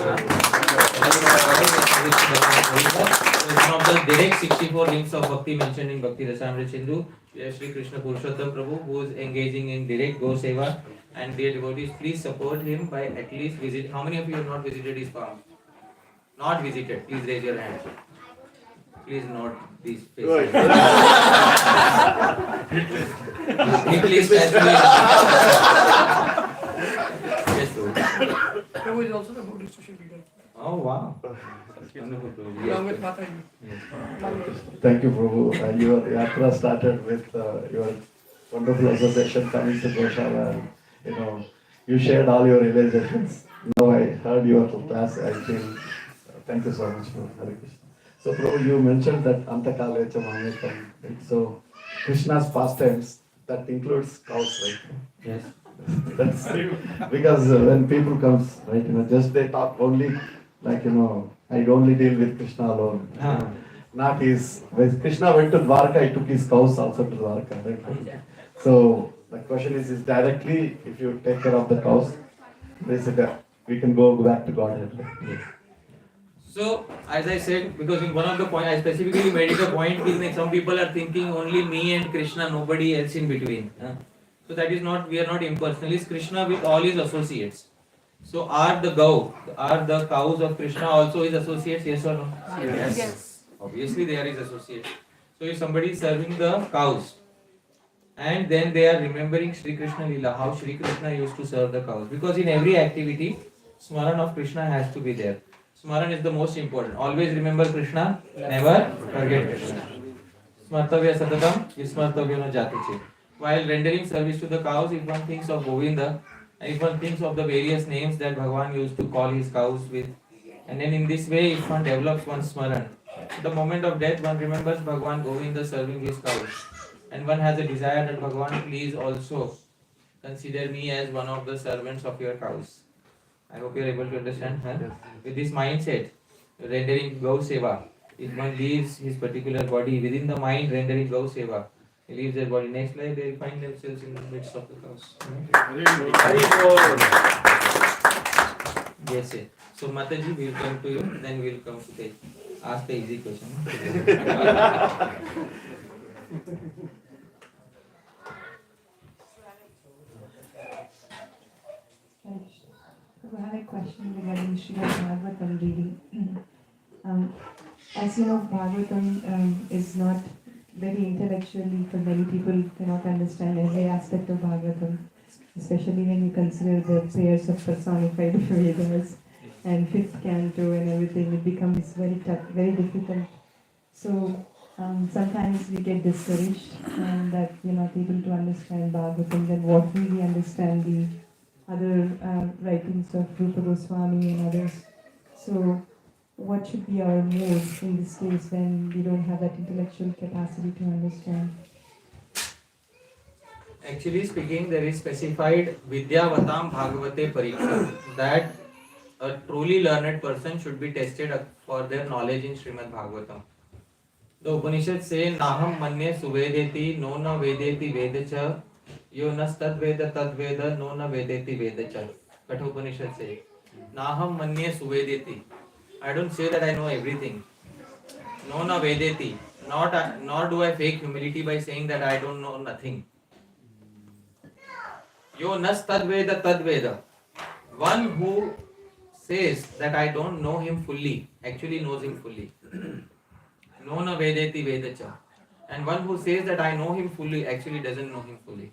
One of the direct 64 limbs of Bhakti mentioned in Bhakti Rasamrit Sindhu. Sri Krishna Purushottam Prabhu, who is engaging in direct Go Seva. And dear devotees, please support him by at least visit. How many of you have not visited his farm? Not visited. Please raise your hand. Please note these faces. Please yes, Prabhu is also the Buddhist social leader. Oh wow. Along with Mata. Thank you, Prabhu. Your yatra started with your wonderful association coming to Goshala. You shared all your realizations. Now I heard your class. I feel thank you so much for Hare Krishna. So, Prabhu, you mentioned that Antakalecha Mahametam. Right? So, Krishna's pastimes that includes cows, right? Yes. That's because when people comes, right, just they talk only like I only deal with Krishna alone. Not his. When Krishna went to Dwarka, he took his cows also to Dwarka, right? So the question is directly if you take care of the cows, they said that we can go back to Godhead. Right? So So, as I said, because in one of the point, I specifically made it a point, that some people are thinking only me and Krishna, nobody else in between. So that is not, we are not impersonalists. Krishna with all his associates. So are the cows of Krishna also his associates, yes or no? Yes. Obviously they are his associates. So if somebody is serving the cows, and then they are remembering Sri Krishna Leela, how Sri Krishna used to serve the cows. Because in every activity, Smaran of Krishna has to be there. Smaran is the most important. Always remember Krishna, never forget Krishna. Smartavya Satatam, Vismartavya no Jatiche. While rendering service to the cows, if one thinks of Govinda, and if one thinks of the various names that Bhagavan used to call his cows with, and then in this way, if one develops one's Smaran, at the moment of death, one remembers Bhagavan Govinda serving his cows. And one has a desire that Bhagavan, please also consider me as one of the servants of your cows. I hope you are able to understand. Yes. With this mindset, rendering Gau Seva, if one leaves his particular body within the mind, rendering Gau Seva, he leaves their body. Next life, they will find themselves in the midst of the cows. Yes, sir. So, Mataji, we will come to you, then we will come to ask the easy question. I have a question regarding Srimad Bhagavatam reading. As you know, Bhagavatam is not very intellectually, for many people cannot understand every aspect of Bhagavatam, especially when you consider the prayers of personified Vedas and fifth canto and everything. It becomes very tough, very difficult. So sometimes we get discouraged and that we're not able to understand Bhagavatam. Then what will we understand the other writings of Rupa Goswami and others? So what should be our mood in this case when we don't have that intellectual capacity to understand? Actually speaking, there is specified Vidyavatam Bhagavate Pariksha, that a truly learned person should be tested for their knowledge in Srimad Bhagavatam. The Upanishad say, Naham manye suvedeti, no na vedeti vedacha, yo nas tad veda, no na vedeti vedacha. Katha Upanishad say, Naham manye suvedeti. I don't say that I know everything. No na vedeti. Nor do I fake humility by saying that I don't know nothing. Yo nas tad veda. One who says that I don't know him fully, actually knows him fully. No na vedeti vedacha. And one who says that I know him fully, actually doesn't know him fully.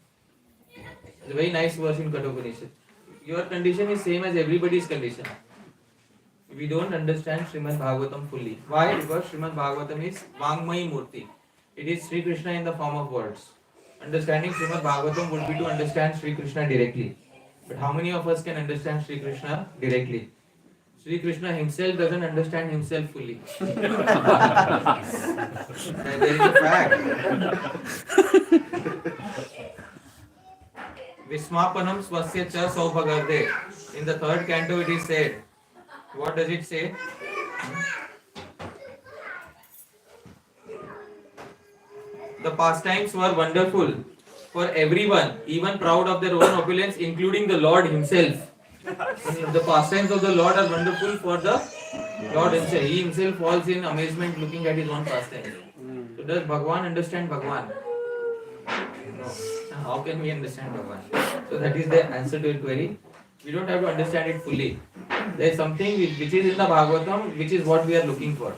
It's a very nice verse in Katha Upanishad. Your condition is same as everybody's condition. We don't understand Srimad Bhagavatam fully. Why? Because Srimad Bhagavatam is Vangmayi Murti. It is Sri Krishna in the form of words. Understanding Srimad Bhagavatam would be to understand Sri Krishna directly. But how many of us can understand Sri Krishna directly? Sri Krishna himself doesn't understand himself fully. There is a fact. Vismapanam swasya cha saubhagarde. In the third canto it is said. What does it say? The pastimes were wonderful for everyone, even proud of their own opulence, including the Lord himself. The pastimes of the Lord are wonderful for the Lord himself. He himself falls in amazement looking at his own pastimes. So does Bhagwan understand Bhagwan? No. How can we understand Bhagwan? So that is the answer to your query. We don't have to understand it fully. There is something which is in the Bhagavatam, which is what we are looking for.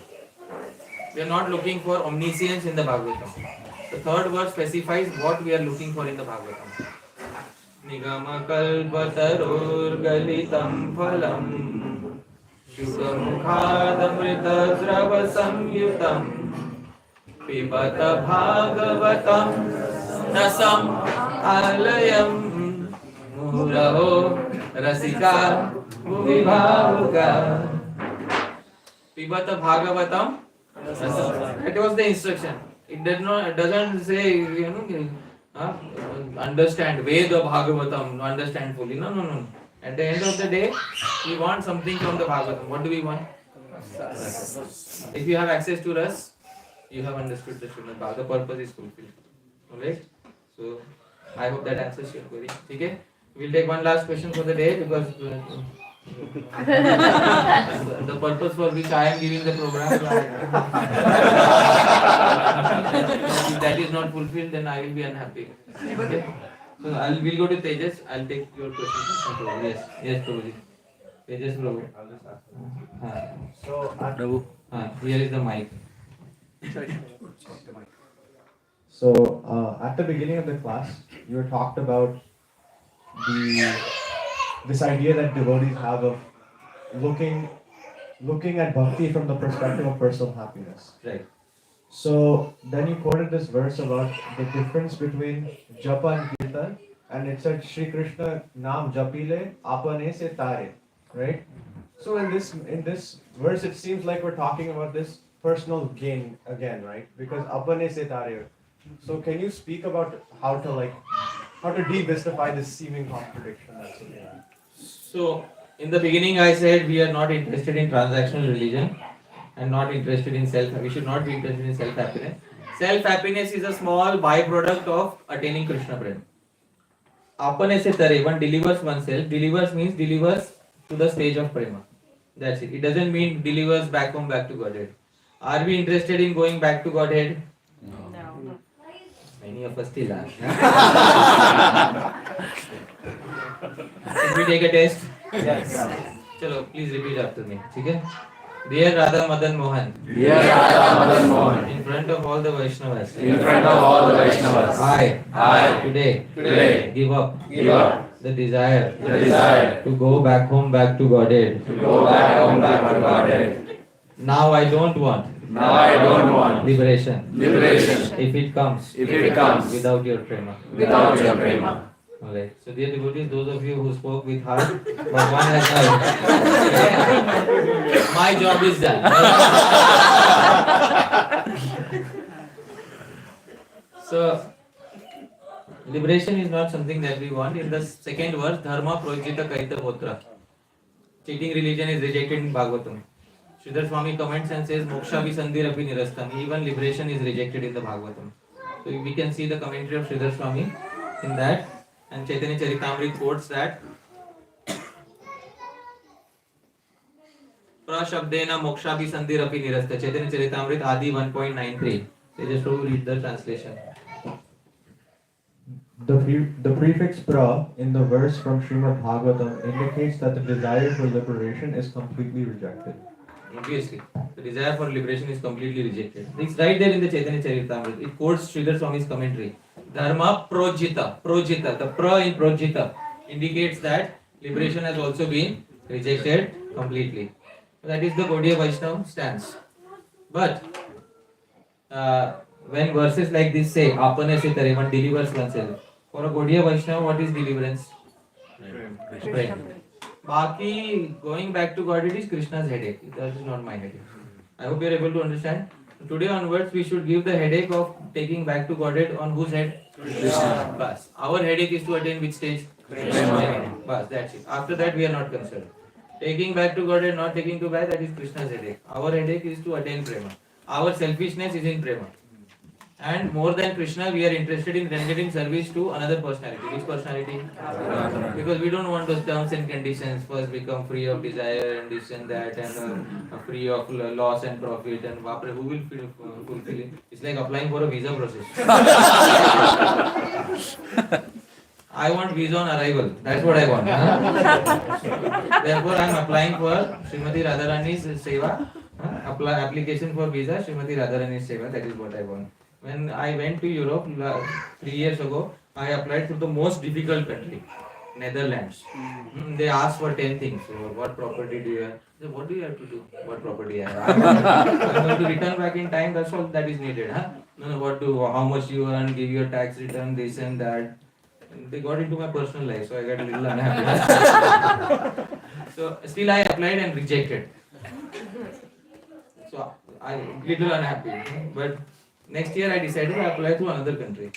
We are not looking for omniscience in the Bhagavatam. The third verse specifies what we are looking for in the Bhagavatam. Nigama kalpatarur galitam phalam Shukhamukhadamrita drava samyutam Pibata bhagavatam rasam alayam Muraho rasika muvibhavuka Pibata bhagavatam rasam. That was the instruction. It doesn't say, understand Veda Bhagavatam, understand fully. No. At the end of the day, we want something from the Bhagavatam. What do we want? If you have access to Ras, you have understood the Srimad Bhagavatam. The purpose is fulfilled. Alright? So, I hope that answers your query. Okay? We'll take one last question for the day because The purpose for which I am giving the program. If that is not fulfilled, then I will be unhappy. Okay? So we'll go to Tejas. I'll take your question. Yes, yes, Prabhuji. Tejas Prabhu. So, Here is the mic. So, at the beginning of the class, you talked about this idea that devotees have of looking at bhakti from the perspective of personal happiness. Right. So then you quoted this verse about the difference between japa and kirtan, and it said Shri Krishna naam japile apane se tare, right? So in this verse, it seems like we're talking about this personal gain again, right? Because apane se tare. So can you speak about how to demystify this seeming contradiction that's in there? So in the beginning, I said we are not interested in transactional religion and not interested in self. We should not be interested in self happiness. Self happiness is a small byproduct of attaining Krishna Prem. Apane se tare, one delivers oneself. Delivers means delivers to the stage of prema. That's it. It doesn't mean delivers back home, back to Godhead. Are we interested in going back to Godhead? No. Many of us still are. Should we take a test? Yes. Chalo, please repeat after me. Okay? Dear Radha Madan Mohan. Dear Radha Madan Mohan. In front of all the Vaishnavas. In front of all the Vaishnavas. I today give up the desire to go back home, back to Godhead. Now I don't want liberation. If it comes without your prema. Alright. So dear devotees, those of you who spoke with heart, Bhagwan has heard. My job is done. So liberation is not something that we want. In the second verse, dharma projita kaita potra. Cheating religion is rejected in Bhagavatam. Sridhar Swami comments and says, moksha visandhir api nirastam. Even liberation is rejected in the Bhagavatam. So we can see the commentary of Sridhar Swami in that. And Chaitanya Charitamrita quotes that Prashabdena moksha visandhir api nirasta. Chaitanya Charitamrita Adi 1.93. They just read the translation. The prefix pra in the verse from Srimad Bhagavatam indicates that the desire for liberation is completely rejected. Obviously, the desire for liberation is completely rejected. It's right there in the Chaitanya Charitamrita. It quotes Sridhar Swami's commentary. Dharma projita. The pra in projita indicates that liberation has also been rejected completely. That is the Gaudiya Vaishnava stance. But when verses like this say, apane se tare, one delivers oneself. For a Gaudiya Vaishnava, what is deliverance? Prem. Baki, going back to God, it is Krishna's headache. That is not my headache. I hope you are able to understand. Today onwards, we should give the headache of taking back to Godhead on whose head? Krishna. Bas. Our headache is to attain which stage? Krishna. Bas, that's it. After that, we are not concerned. Taking back to Godhead, not taking to back, that is Krishna's headache. Our headache is to attain prema. Our selfishness is in prema. And more than Krishna, we are interested in rendering service to another personality. Which personality? Because we don't want those terms and conditions. First become free of desire and this and that, and free of loss and profit. And who will fulfill it? It's like applying for a visa process. I want visa on arrival. That's what I want. Therefore, I am applying for Srimati Radharani's Seva. Application for visa, Srimati Radharani's Seva. That is what I want. When I went to Europe 3 years ago, I applied for the most difficult country, Netherlands. They asked for 10 things. So, what property do you have? So, what do you have to do? What property I have? I'm going to return back in time. That's all that is needed. No, how much you earn, give your tax return, this and that. And they got into my personal life, so I got a little unhappy. So still I applied and rejected. So I'm little unhappy. But next year I decided to apply to another country.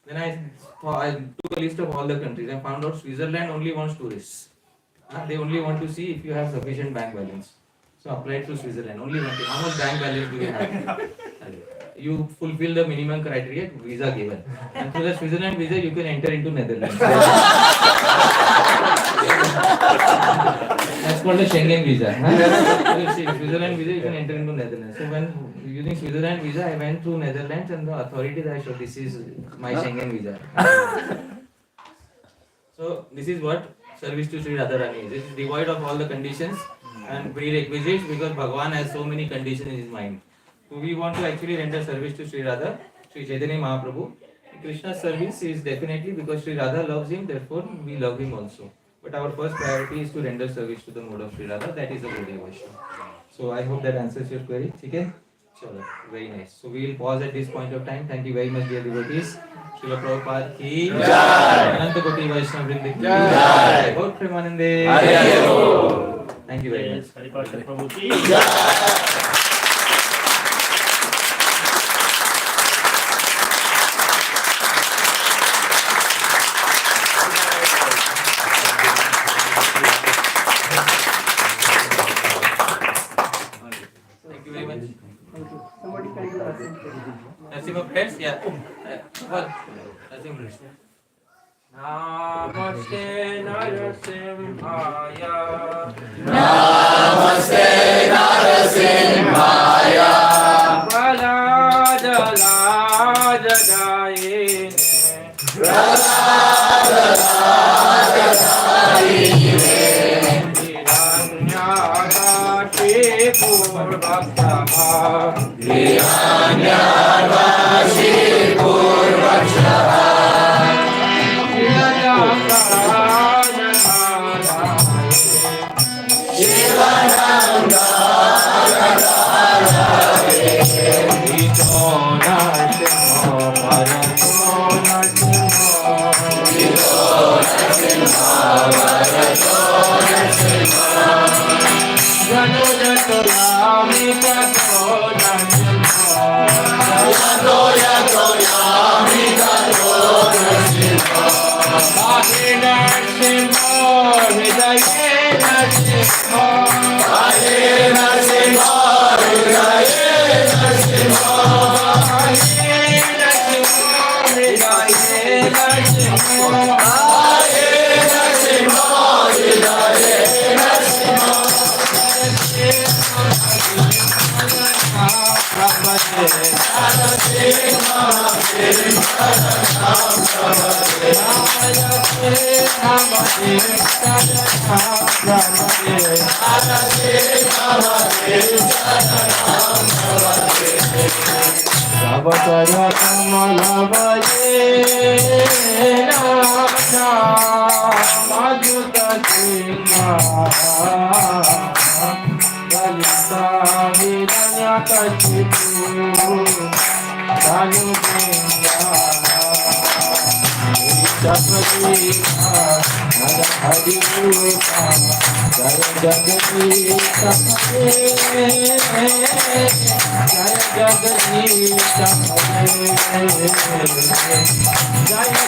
Then I took a list of all the countries and found out Switzerland only wants tourists. They only want to see if you have sufficient bank balance. So I applied to Switzerland. Only one thing. How much bank balance do you have? you fulfill the minimum criteria, visa given. And through the Switzerland visa, you can enter into Netherlands. That's called a Schengen visa. Switzerland visa, you can enter into Netherlands. So when using Switzerland visa, I went to Netherlands and the authorities I showed this is my Schengen visa. So this is what service to Sri Radharani is. It is devoid of all the conditions and prerequisites because Bhagavan has so many conditions in his mind. So we want to actually render service to Sri Radha, Sri Chaitanya Mahaprabhu. Krishna's service is definitely because Sri Radha loves him, therefore we love him also. But our first priority is to render service to the mode of Sri Radha, that is the Gaudiya Vaishnava. So I hope that answers your query. Okay? Chalo, very nice. So we will pause at this point of time. Thank you very much, dear devotees. Srila Prabhupada ki Jai. Ananta Koti Vaishnava Vrinda ki Jai. Gaur Premanande. Thank you very much. Parshad Prabhu ki Jai. Somebody can do Narasimha prayers? Yeah. What? Narasimha prayers. Namaste Narasimhaya. Namaste Narasimhaya. Praladadayine. Praladadayine. Hiranyakashipu Purvaksaha. Hiranyakashipu Purvaksaha. Jai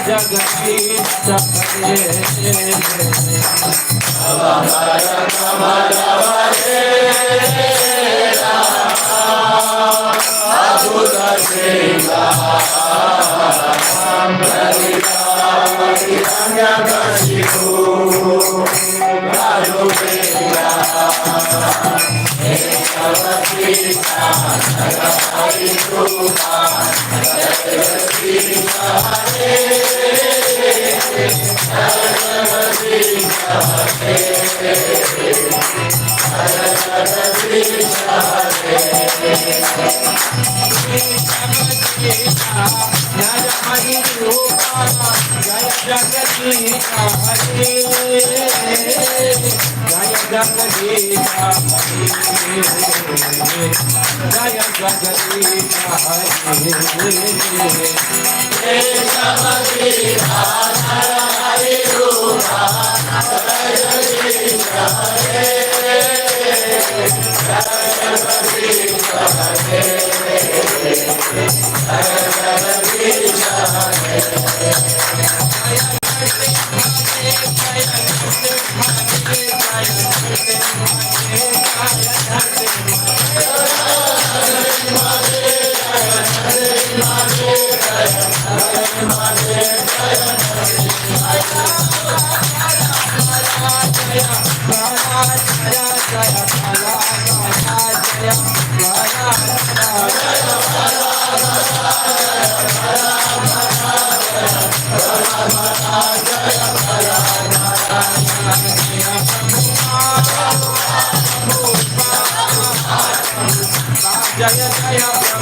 Jagannatha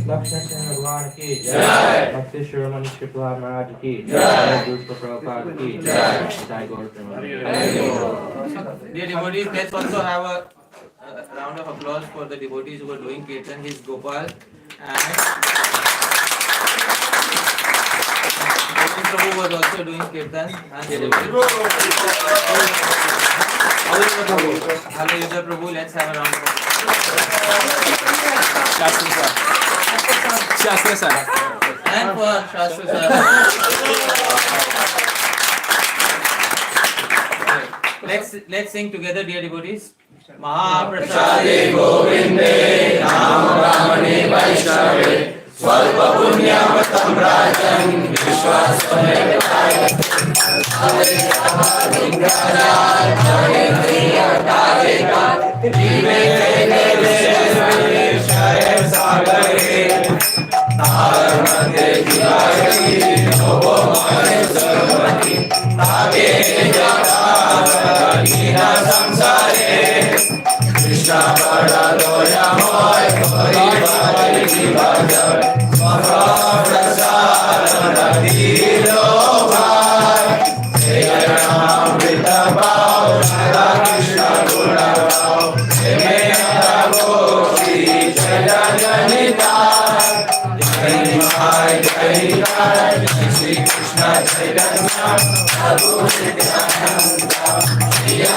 Lakshmana Sena Bhagwan ki Jai. Bhakti Shiromani Shipla Maharaj ki Jai. Guru Prabhupada ki Jai. Jai Gaur Premanande. Dear devotees, let's also have a round of applause for the devotees who are doing kirtan. His Gopal and Prabhu was also doing kirtan. Hello, Yuda Prabhu. Let's have a round of applause. Shastra sir. And for Shastra sir. Let's sing together, dear devotees. Mahaprasade Govinde Nam Ramane Vaishnave Svalpa Punyavatam Rajan Vishwasvane Krishna Pada Doya Hoy Kori Bhai Ki Bhajar Mahaprasada Dilo Bhai Jaya Amrita Bhau Radha Krishna Guna Bhau Jaya Gopi Jaya Janita Jai Bhai Jai Bhai Jai Shri Krishna Chaitanya Prabhu Nityananda Jaya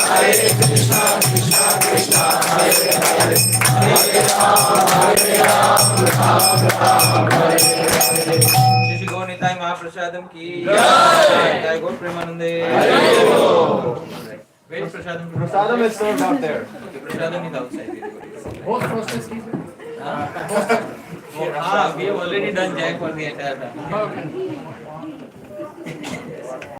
Hare Krishna, Krishna Krishna, Hare Hare, Hare Ram, Ram, Hare Hare. Shri Gaur Nitai Mahaprasadam ki Jai. Jai Gaur Premanande. Where is Prasadam? Prasadam is served out there. Okay, Prasadam is outside. Both processes. We have already done Jai for the entire family. Okay.